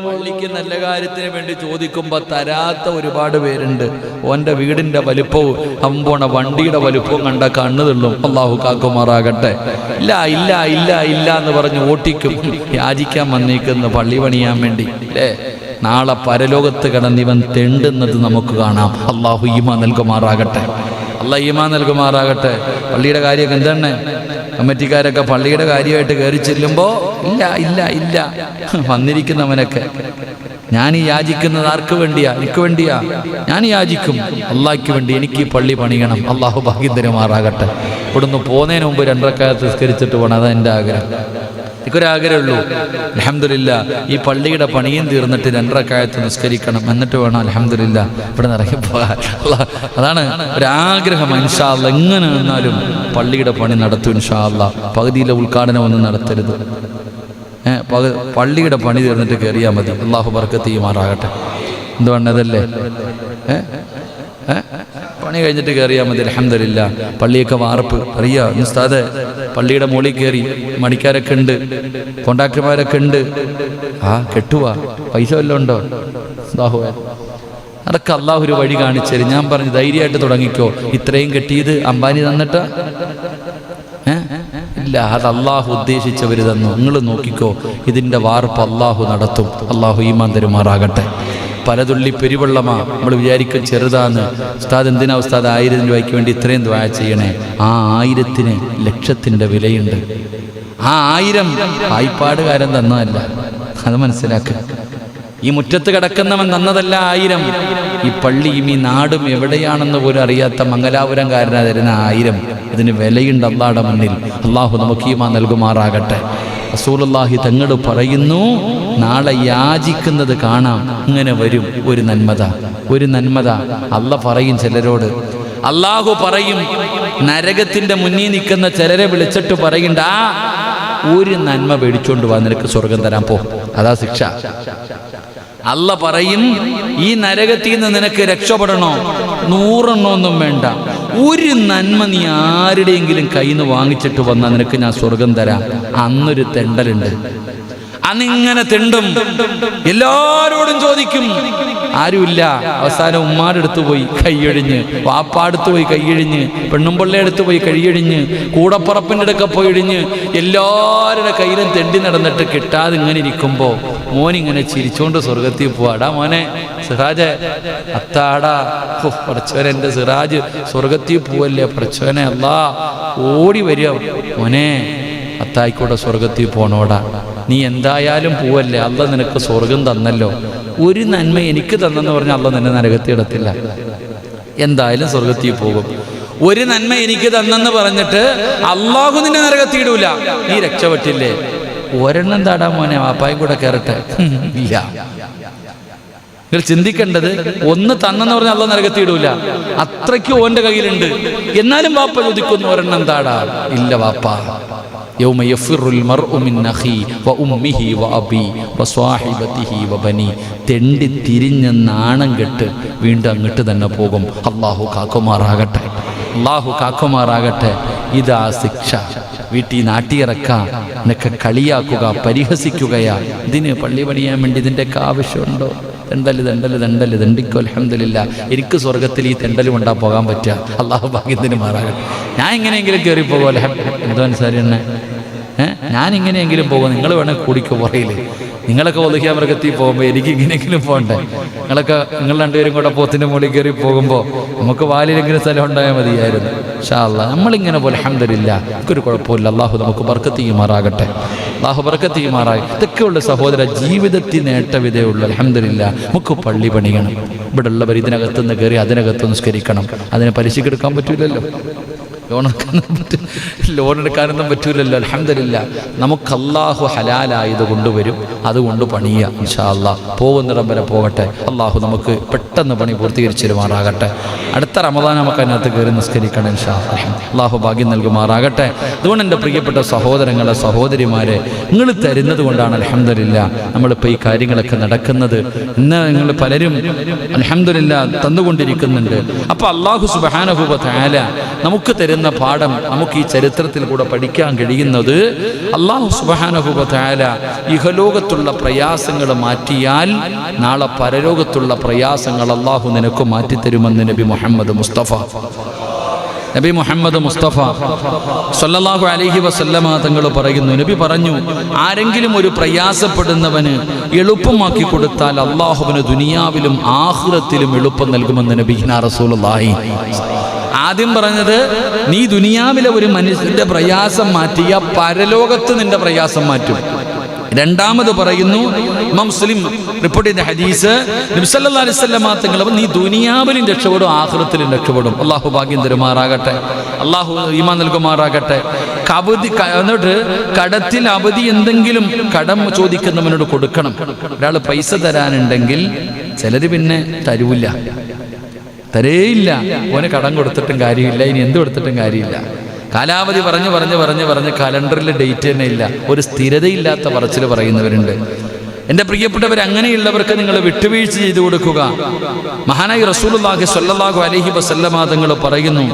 A: പള്ളിക്ക് നല്ല കാര്യത്തിന് വേണ്ടി ചോദിക്കുമ്പോ തരാത്ത ഒരുപാട് പേരുണ്ട്. ഓന്റെ വീടിന്റെ വലിപ്പവും അമ്പോണ വണ്ടിയുടെ വലിപ്പവും കണ്ട കണ്ണു തള്ളും. അള്ളാഹു കാക്കുമാറാകട്ടെ. ഇല്ല ഇല്ല ഇല്ല ഇല്ല എന്ന് പറഞ്ഞ് ഓട്ടിക്കും. യാചിക്കാൻ വന്നേക്കുന്ന പള്ളി പണിയാൻ വേണ്ടി അല്ലേ? നാളെ പരലോകത്ത് കിടന്നിവൻ തെണ്ടുന്നത് നമുക്ക് കാണാം. അള്ളാഹു ഈമാൻ നൽകുമാറാകട്ടെ. അള്ളാഹ് ഈമാൻ നൽകുമാറാകട്ടെ. പള്ളിയുടെ കാര്യമൊക്കെ എന്താണ്? കമ്മിറ്റിക്കാരൊക്കെ പള്ളിയുടെ കാര്യമായിട്ട് കയറി ചെല്ലുമ്പോൾ ഇല്ല ഇല്ല ഇല്ല വന്നിരിക്കുന്നവനൊക്കെ, ഞാൻ ഈ യാചിക്കുന്നത് ആർക്ക് വേണ്ടിയാ? എനിക്ക് വേണ്ടിയാ. ഞാൻ യാചിക്കും അള്ളാഹ്ക്ക് വേണ്ടി. എനിക്ക് ഈ പള്ളി പണിയണം. അള്ളാഹു ഭാഗ്യം തരുമാറാകട്ടെ. ഇവിടുന്ന് പോകുന്നതിന് മുമ്പ് 2 റക്അത്ത് നിസ്കരിച്ചിട്ട് പോകണം. അതാ എൻ്റെ ആഗ്രഹം. എനിക്കൊരാഗ്രഹമുള്ളൂ. അൽഹംദുലില്ലാഹ് ഈ പള്ളിയുടെ പണിയും തീർന്നിട്ട് 2 റക്അത്ത് നിസ്കരിക്കണം. എന്നിട്ട് വേണം അൽഹംദുലില്ലാഹ് ഇവിടെ നിന്ന് ഇറങ്ങിപ്പോകാൻ. അതാണ് ഒരാഗ്രഹം. ഇൻഷാ അല്ലാഹ് എങ്ങനെ വന്നാലും പള്ളിയുടെ പണി നടത്തും ഇൻഷാ അല്ലാഹ്. പകുതിയിലെ ഉദ്ഘാടനം ഒന്നും നടത്തരുത്. പള്ളിയുടെ പണി തീർന്നിട്ട് കയറിയാൽ മതി. അള്ളാഹു ബർക്കത്ത് ചെയ്യുമാറാകട്ടെ. എന്തുകൊണ്ടതല്ലേ? പണി കഴിഞ്ഞിട്ട് കയറിയാൽ മതി. അൽഹംദുലില്ലാഹ് പള്ളിയൊക്കെ വാർപ്പ് അറിയാ ഉസ്താദേ. പള്ളിയുടെ മുകളിൽ കയറി മണിക്കാരൊക്കെ ഉണ്ട്, കോൺട്രാക്ടർമാരൊക്കെ ഉണ്ട്. കെട്ടുവാ പൈസ വല്ലതും ഉണ്ടോ? അതൊക്കെ അള്ളാഹു ഒരു വഴി കാണിച്ചു. ഞാൻ പറഞ്ഞു ധൈര്യമായിട്ട് തുടങ്ങിക്കോ. ഇത്രയും കെട്ടിയത് അംബാനി തന്നിട്ടാ? ഇല്ല, അത് അള്ളാഹു ഉദ്ദേശിച്ചവർ തന്നു. നിങ്ങൾ നോക്കിക്കോ. ഇതിൻ്റെ വാർപ്പ് അള്ളാഹു നടത്തും. അള്ളാഹു ഈമാൻ തരുമാറാകട്ടെ. പലതുള്ളി പെരുവെള്ളമാ. നമ്മൾ വിചാരിക്കും ചെറുതാന്ന്. ഉസ്താദ് എന്തിനാ ഉസ്താദ് 1000 രൂപയ്ക്ക് വേണ്ടി ഇത്രയും ദുആ ചെയ്യണേ? ആ 1000-ന് ലക്ഷത്തിൻ്റെ വിലയുണ്ട്. ആ 1000 വായ്പാടുകാരൻ തന്നതല്ല, അത് മനസ്സിലാക്കുക. ഈ മുറ്റത്ത് കിടക്കുന്നവൻ തന്നതല്ല 1000. ഈ പള്ളിയും ഈ നാടും എവിടെയാണെന്ന് പോലും അറിയാത്ത മംഗലാപുരംകാരനാ തരുന്ന 1000. ഇതിന് വിലയുണ്ട് അള്ളാഹുടെ മുന്നിൽ. അള്ളാഹു നമുക്ക് ഈമാൻ നൽകുമാറാകട്ടെ. റസൂലുള്ളാഹി തങ്ങൾ പറയുന്നു, നാളെ യാചിക്കുന്നത് കാണാം. ഇങ്ങനെ വരും ഒരു നന്മത, ഒരു നന്മത. അള്ളാഹ് പറയും ചിലരോട്, അള്ളാഹു പറയും നരകത്തിന്റെ മുന്നിൽ നിൽക്കുന്ന ചിലരെ വിളിച്ചിട്ട് പറയണ്ട, ഒരു നന്മ മേടിച്ചോണ്ട് വാ, നിനക്ക് സ്വർഗം തരാൻ പോ. അതാ ശിക്ഷ. അള്ളാഹ് പറയും, ഈ നരകത്തിൽ നിന്ന് നിനക്ക് രക്ഷപ്പെടണോ? 100 എണ്ണമൊന്നും വേണ്ട, ഒരു നന്മ നീ ആരുടെയെങ്കിലും കയ്യിൽ നിന്ന് വാങ്ങിച്ചിട്ട് വന്നാൽ നിനക്ക് ഞാൻ സ്വർഗം തരാം. അന്നൊരു തെണ്ടലുണ്ട്. അന്നിങ്ങനെ തെണ്ടും, എല്ലാരോടും ചോദിക്കും, ആരുമില്ല. അവസാനം ഉമ്മാടെ അടുത്ത് പോയി കൈയൊഴിഞ്ഞ്, വാപ്പാടുത്ത് പോയി കൈയൊഴിഞ്ഞ്, പെണ്ണുമ്പിള്ളയുടെ അടുത്ത് പോയി കൈയൊഴിഞ്ഞ്, കൂടപ്പുറപ്പിൻ്റെ അടുക്ക പോയി ഒഴിഞ്ഞ്, എല്ലാവരുടെ കയ്യിലും തെണ്ടി നടന്നിട്ട് കിട്ടാതെ ഇങ്ങനെ ഇരിക്കുമ്പോൾ മോനിങ്ങനെ ചിരിച്ചുകൊണ്ട് സ്വർഗത്തിൽ പോവാടാ മോനെ സിറാജ്, അത്താടാ, പ്രച്ചോനെ എൻ്റെ സിറാജ് സ്വർഗത്തിൽ പോവല്ലേ പ്രച്ചോനെ, അല്ലാ ഓടി വരിക മോനെ, അത്തായിക്കൂടെ സ്വർഗത്തിൽ പോണോടാ, നീ എന്തായാലും പോവല്ലേ, അല്ല നിനക്ക് സ്വർഗം തന്നല്ലോ. ഒരു നന്മ എനിക്ക് തന്നെന്ന് പറഞ്ഞാൽ അല്ല നിന്നെ നരകത്തിൽ ഇടത്തില്ല, എന്തായാലും സ്വർഗത്തിൽ പോകും. ഒരു നന്മ എനിക്ക് തന്നെന്ന് പറഞ്ഞിട്ട് അള്ളാഹു നിന്നെ നരകത്തിൽ ഇടൂല, നീ രക്ഷപ്പെട്ടില്ലേ. ഒരെണ്ണം താടാ മോനെ, വാപ്പായും കൂടെ കയറട്ടെ. ഇല്ല, നിങ്ങൾ ചിന്തിക്കേണ്ടത്, ഒന്ന് തന്നെന്ന് പറഞ്ഞാൽ അള്ളാഹ് നരകത്തിൽ ഇടൂല, അത്രയ്ക്ക് ഓന്റെ കയ്യിലുണ്ട്. എന്നാലും വാപ്പ ചോദിക്കുന്നു, ഒരെണ്ണം താടാ. ഇല്ല വാപ്പ. യൗമ യഫിറുൽ മർഉ മിൻ അഖി വ ഉമ്മിഹി വ അബി വ സ്വാഹിബതിഹി വ ബനി. തെണ്ടി തിരിഞ്ഞ് നാണം കെട്ട് വീണ്ടും അങ്ങോട്ട് തന്നെ പോകും. അള്ളാഹു കാക്കുമാറാകട്ടെ, അള്ളാഹു കാക്കുമാറാകട്ടെ. ഇതാ ശിക്ഷ. വീട്ടിൽ നാട്ടിയിറക്കാം, എന്നൊക്കെ കളിയാക്കുക, പരിഹസിക്കുകയാ. ഇതിന് പള്ളി പണിയാൻ വേണ്ടി ഇതിൻ്റെയൊക്കെ ആവശ്യമുണ്ടോ? തെണ്ടല്. അൽഹംദുലില്ലാ, എനിക്ക് സ്വർഗത്തിൽ ഈ തെണ്ടലും ഉണ്ടാ പോകാൻ പറ്റുക. അള്ളാഹു ഭാഗ്യത്തിന് മാറാകട്ടെ. ഞാൻ എങ്ങനെയെങ്കിലും കയറി പോകുമല്ലോ. എന്തോ അനുസാരി തന്നെ ഞാൻ ഇങ്ങനെയെങ്കിലും പോകും. നിങ്ങൾ വേണേൽ കൂടിക്കോ പുറയില്. നിങ്ങളൊക്കെ ഒതുക്കിയ മൃഗത്തിൽ പോകുമ്പോൾ എനിക്ക് ഇങ്ങനെയെങ്കിലും പോകണ്ടേ? നിങ്ങൾ രണ്ടുപേരും കൂടെ പോത്തിൻ്റെ മുകളിൽ കയറി പോകുമ്പോൾ നമുക്ക് വാലിലെങ്കിലും സ്ഥലം ഉണ്ടായാൽ മതിയായിരുന്നു. ഇൻഷാ അല്ലാഹ് നമ്മളിങ്ങനെ പോലെ അൽഹംദുലില്ലാ, എനിക്കൊരു കുഴപ്പമില്ല. അള്ളാഹു നമുക്ക് ബർക്കത്ത് ചെയ്യുമാറാകട്ടെ, അള്ളാഹു ബർക്കത്ത് ചെയ്യുമാറായി. ഇതൊക്കെയുള്ള സഹോദര ജീവിതത്തിൽ നേട്ടവിധേ ഉള്ളൂ. അൽഹംദുലില്ലാ, നമുക്ക് പള്ളി പണിയണം. ഇവിടെ ഉള്ളവർ ഇതിനകത്തുനിന്ന് കയറി അതിനകത്ത് നിസ്കരിക്കണം. അതിനെ പലിശക്കെടുക്കാൻ പറ്റില്ലല്ലോ. ലോൺ എടുക്കാനൊന്നും പറ്റൂലല്ലോ. അൽഹംദുലില്ലാ, നമുക്ക് അല്ലാഹു ഹലാലായത് കൊണ്ടുവരും, അതുകൊണ്ട് പണിയുക. ഇൻഷാ അല്ലാ പോകുന്നിടം വരെ പോകട്ടെ. അല്ലാഹു നമുക്ക് പെട്ടെന്ന് പണി പൂർത്തീകരിച്ച് തരുമാറാകട്ടെ. അടുത്ത റമദാൻ നമുക്ക് അതിനകത്ത് കയറി നിസ്കരിക്കണം ഇൻഷാ അല്ലാ. അല്ലാഹു ഭാഗ്യം നൽകുമാറാകട്ടെ. അതുകൊണ്ട് എൻ്റെ പ്രിയപ്പെട്ട സഹോദരങ്ങളെ, സഹോദരിമാരെ, നിങ്ങൾ തരുന്നത് കൊണ്ടാണ് അൽഹംദുലില്ലാ നമ്മളിപ്പോൾ ഈ കാര്യങ്ങളൊക്കെ നടക്കുന്നത്. ഇന്ന് നിങ്ങൾ പലരും അൽഹംദുലില്ലാ തന്നുകൊണ്ടിരിക്കുന്നുണ്ട്. അപ്പോൾ അല്ലാഹു സുബ്ഹാനഹു വ തആല നമുക്ക് തരുന്ന പാഠം, നമുക്ക് ഈ ചരിത്രത്തിൽ കൂടെ പഠിക്കാൻ കഴിയുന്നത്, അല്ലാഹു സുബ്ഹാനഹു വ തആല ഇഹലോകത്തുള്ള പ്രയാസങ്ങൾ മാറ്റിയാൽ നാളെ പരലോകത്തുള്ള പ്രയാസങ്ങൾ അല്ലാഹു നിനക്ക് മാറ്റിത്തരുമെന്ന് നബി മുഹമ്മദ് മുസ്തഫ സല്ലല്ലാഹു അലൈഹി വസല്ലമ തങ്ങൾ പറയുന്നു. നബി പറഞ്ഞു, ആരെങ്കിലും ഒരു പ്രയാസപ്പെടുന്നവന് എളുപ്പമാക്കി കൊടുത്താൽ അല്ലാഹുവിന് ദുനിയാവിലും ആഖിറത്തിലും എളുപ്പം നൽകുമെന്ന് നബിയിനാ റസൂലുള്ളാഹി. ആദ്യം പറഞ്ഞത്, നീ ദുനിയാവിലെ ഒരു മനുഷ്യന്റെ പ്രയാസം മാറ്റിയ പരലോകത്ത് നിന്റെ പ്രയാസം മാറ്റും. രണ്ടാമത് പറയുന്നു, ഇമാം മുസ്ലിം റിപ്പോർട്ട് ചെയ്ത ഹദീസ്, നബി സല്ലല്ലാഹു അലൈഹി വസല്ലം തങ്ങൾ, നീ ദുനിയാവിലും രക്ഷപ്പെടും, ആഖിറത്തിലും രക്ഷപ്പെടും. അല്ലാഹു ഭാഗ്യം തരുമാറാകട്ടെ, അല്ലാഹു ഈമാൻ നൽകുമാറാകട്ടെ. എന്നിട്ട് കടത്തിൽ അവധി എന്തെങ്കിലും കടം ചോദിക്കുന്നവനോട് കൊടുക്കണം. ഒരാൾ പൈസ തരാനുണ്ടെങ്കിൽ ചിലർ പിന്നെ തരൂല്ല, തരേയില്ല. ഓന് കടം കൊടുത്തിട്ടും കാര്യമില്ല, ഇനി എന്ത് കൊടുത്തിട്ടും കാര്യമില്ല. കാലാവധി പറഞ്ഞ് കലണ്ടറിൽ ഡേറ്റ് തന്നെ ഇല്ല. ഒരു സ്ഥിരതയില്ലാത്ത പറച്ചിൽ പറയുന്നവരുണ്ട്. എൻ്റെ പ്രിയപ്പെട്ടവർ, അങ്ങനെയുള്ളവർക്ക് നിങ്ങൾ വിട്ടുവീഴ്ച ചെയ്തു കൊടുക്കുക. മഹാനായി റസൂലുള്ളാഹി സ്വല്ലല്ലാഹു അലൈഹി വസല്ലമ തങ്ങൾ പറയുന്നു,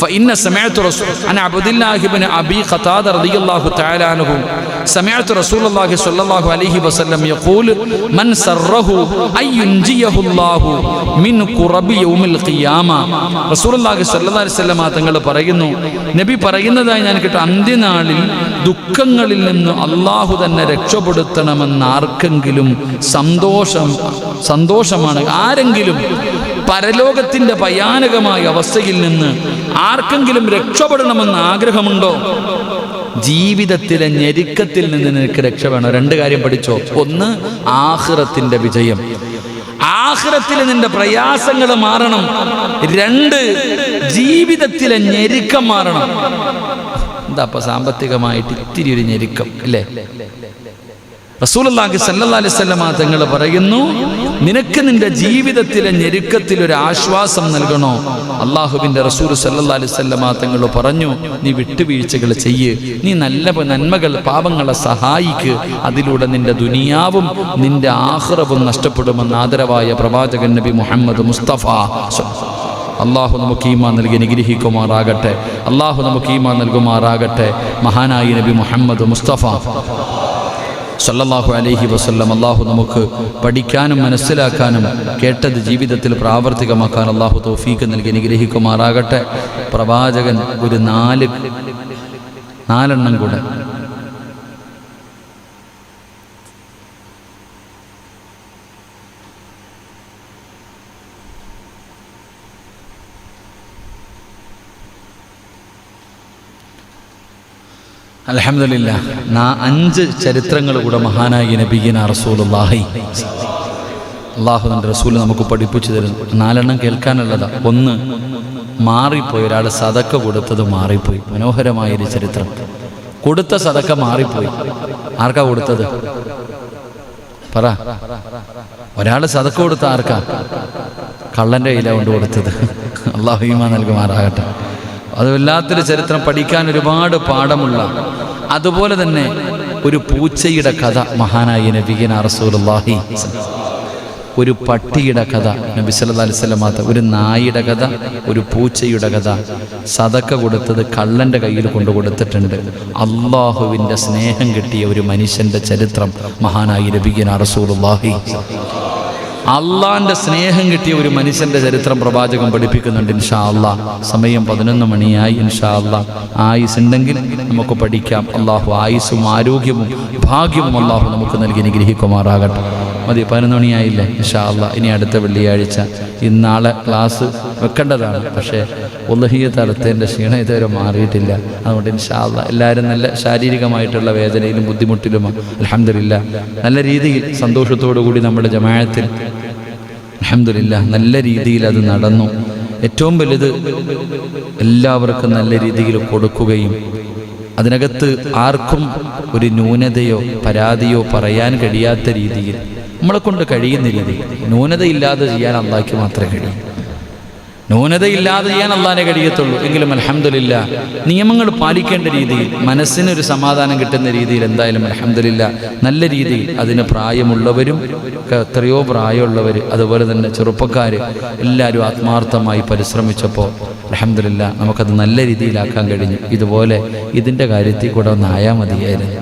A: فإن سمعت رسول عن عبد الله بن أبي قتادة رضي الله تعالى عنه سمعت رسول الله صلى الله عليه وسلم يقول من سره أن ينجيه الله من كرب يوم القيامة. റസൂലുള്ളാഹി സ്വല്ലല്ലാഹു അലൈഹി വസല്ലമ തങ്ങൾ പറയുന്നു, നബി പറയുന്നതായി ഞാൻ കേട്ടു, അന്ത്യനാളിൽ ദുഃഖങ്ങളിൽ നിന്ന് അല്ലാഹു തന്നെ രക്ഷപ്പെടുത്തണമെന്ന് ആർക്കെങ്കിലും സന്തോഷമാണ്, ആരെങ്കിലും പരലോകത്തിന്റെ ഭയാനകമായ അവസ്ഥയിൽ നിന്ന് ആർക്കെങ്കിലും രക്ഷപ്പെടണമെന്ന് ആഗ്രഹമുണ്ടോ? ജീവിതത്തിലെ ഞെരുക്കത്തിൽ നിന്ന് നിനക്ക് രക്ഷ വേണം. രണ്ട് കാര്യം പഠിച്ചോ. ഒന്ന്, ആഖിറത്തിന്റെ വിജയം, ആഖിറത്തിൽ നിന്റെ പ്രയാസങ്ങൾ മാറണം. രണ്ട്, ജീവിതത്തിലെ ഞെരുക്കം മാറണം. എന്താ അപ്പൊ സാമ്പത്തികമായിട്ട് ഇത്തിരി ഒരു ഞെരുക്കം അല്ലേ? റസൂലുള്ളാഹി സ്വല്ലല്ലാഹു അലൈഹി വസല്ലം തങ്ങൾ പറയുന്നു, നിനക്ക് നിന്റെ ജീവിതത്തിലെ ഞെരുക്കത്തിൽ ഒരു ആശ്വാസം നൽകണോ? അള്ളാഹുവിൻ്റെ റസൂൽ സ്വല്ലല്ലാഹു അലൈഹി വസല്ലം തങ്ങൾ പറഞ്ഞു, നീ വിട്ടുവീഴ്ചകൾ ചെയ്യ്, നീ നല്ല നന്മകൾ പാപങ്ങളെ സഹായിക്ക്, അതിലൂടെ നിന്റെ ദുനിയാവും നിന്റെ ആഖിറവും നഷ്ടപ്പെടുമെന്ന് ആദരവായ പ്രവാചകൻ നബി മുഹമ്മദ് മുസ്തഫ. അള്ളാഹു നമുക്ക് ഈമാൻ നൽകി അനുഗ്രഹിക്കുമാറാകട്ടെ. അള്ളാഹു നമുക്ക് ഈമാൻ നൽകുമാറാകട്ടെ. മഹാനായ നബി മുഹമ്മദ് മുസ്തഫ സല്ലല്ലാഹു അലൈഹി വസല്ലം അള്ളാഹു നമുക്ക് പഠിക്കാനും മനസ്സിലാക്കാനും കേട്ടത് ജീവിതത്തിൽ പ്രാവർത്തികമാക്കാൻ അള്ളാഹു തൗഫീഖ് നൽകി അനുഗ്രഹിക്കുമാറാകട്ടെ. പ്രവാചകൻ ഒരു നാലെണ്ണം കൂടെ അൽഹംദുലില്ലാ 5 ചരിത്രങ്ങൾ കൂടെ മഹാനായ നബിയിന റസൂലുള്ളാഹി അള്ളാഹു നമ്മുടെ റസൂൽ നമുക്ക് പഠിപ്പിച്ചു തരുന്നു. 4 കേൾക്കാനുള്ളതാ. ഒന്ന്, മാറിപ്പോയി, ഒരാൾ സദക്ക കൊടുത്തത് മാറിപ്പോയി. മനോഹരമായൊരു ചരിത്രം. കൊടുത്ത സദക്ക മാറിപ്പോയി. ആർക്കാ കൊടുത്തത്? പറ. ഒരാൾ സദക്ക കൊടുത്ത ആർക്കാ? കള്ളൻ്റെ കയ്യിലാണ് കൊണ്ട് കൊടുത്തത്. അള്ളാഹു ഈമാൻ നൽകുമാറാകട്ടെ. അത് വല്ലാത്തൊരു ചരിത്രം, പഠിക്കാൻ ഒരുപാട് പാഠമുള്ള. അതുപോലെ തന്നെ ഒരു പൂച്ചയുടെ കഥ മഹാനായ നബിയിന റസൂലുള്ളാഹി, ഒരു പട്ടിയുടെ കഥ നബി സല്ലല്ലാഹു അലൈഹി വസല്ലം, ഒരു നായുടെ കഥ, ഒരു പൂച്ചയുടെ കഥ. സദക്ക കൊടുത്തത് കള്ളൻ്റെ കയ്യിൽ കൊണ്ടു കൊടുത്തിട്ടുണ്ട്. അള്ളാഹുവിൻ്റെ സ്നേഹം കിട്ടിയ ഒരു മനുഷ്യൻ്റെ ചരിത്രം മഹാനായ നബിയിന റസൂലുള്ളാഹി. അള്ളാന്റെ സ്നേഹം കിട്ടിയ ഒരു മനുഷ്യന്റെ ചരിത്രം പ്രവാചകൻ പഠിപ്പിക്കുന്നുണ്ട്. ഇൻഷാ അല്ലാഹ് സമയം 11 മണിയായി. ഇൻഷാ അല്ലാഹ് ആയുസ് ഉണ്ടെങ്കിൽ നമുക്ക് പഠിക്കാം. അള്ളാഹു ആയുസ്സും ആരോഗ്യവും ഭാഗ്യവും അള്ളാഹു നമുക്ക് നൽകി അനുഗ്രഹിക്കുമാറാകട്ടെ. മതി, 11 മണിയായില്ലേ? ഇൻഷാ അല്ലാഹ് ഇനി അടുത്ത വെള്ളിയാഴ്ച. ഇന്നാളെ ക്ലാസ് വെക്കേണ്ടതാണ്, പക്ഷേ ഉളഹിയ്യത്ത് അറുത്തതിൻ്റെ ക്ഷീണം ഇതുവരെ മാറിയിട്ടില്ല. അതുകൊണ്ട് ഇൻഷാ അല്ലാഹ് എല്ലാവരും നല്ല ശാരീരികമായിട്ടുള്ള വേദനയിലും ബുദ്ധിമുട്ടിലുമാണ്. അൽഹംദുലില്ലാഹ് നല്ല രീതിയിൽ സന്തോഷത്തോടു കൂടി നമ്മുടെ ജമാഅത്തിൽ അൽഹംദുലില്ലാഹ് നല്ല രീതിയിൽ അത് നടന്നു. ഏറ്റവും വലുത് എല്ലാവർക്കും നല്ല രീതിയിൽ കൊടുക്കുകയും അതിനകത്ത് ആർക്കും ഒരു ന്യൂനതയോ പരാതിയോ പറയാൻ കഴിയാത്ത രീതിയിൽ നമ്മളെ കൊണ്ട് കഴിയുന്ന രീതിയിൽ, ന്യൂനതയില്ലാതെ ചെയ്യാൻ അള്ളാഹ്ക്ക് മാത്രമേ കഴിയൂ. ന്യൂനതയില്ലാതെ ചെയ്യാൻ അള്ളാഹിനെ കഴിയത്തുള്ളൂ. എങ്കിലും അൽഹംദുലില്ലാ നിയമങ്ങൾ പാലിക്കേണ്ട രീതിയിൽ, മനസ്സിനൊരു സമാധാനം കിട്ടുന്ന രീതിയിൽ എന്തായാലും അൽഹംദുലില്ലാ നല്ല രീതിയിൽ അതിന് പ്രായമുള്ളവരും എത്രയോ പ്രായമുള്ളവർ, അതുപോലെ തന്നെ ചെറുപ്പക്കാർ എല്ലാവരും ആത്മാർത്ഥമായി പരിശ്രമിച്ചപ്പോൾ അൽഹംദുലില്ലാ നമുക്കത് നല്ല രീതിയിലാക്കാൻ കഴിഞ്ഞു. ഇതുപോലെ ഇതിൻ്റെ കാര്യത്തിൽ കൂടെ ഒന്നായാൽ മതിയായിരുന്നു.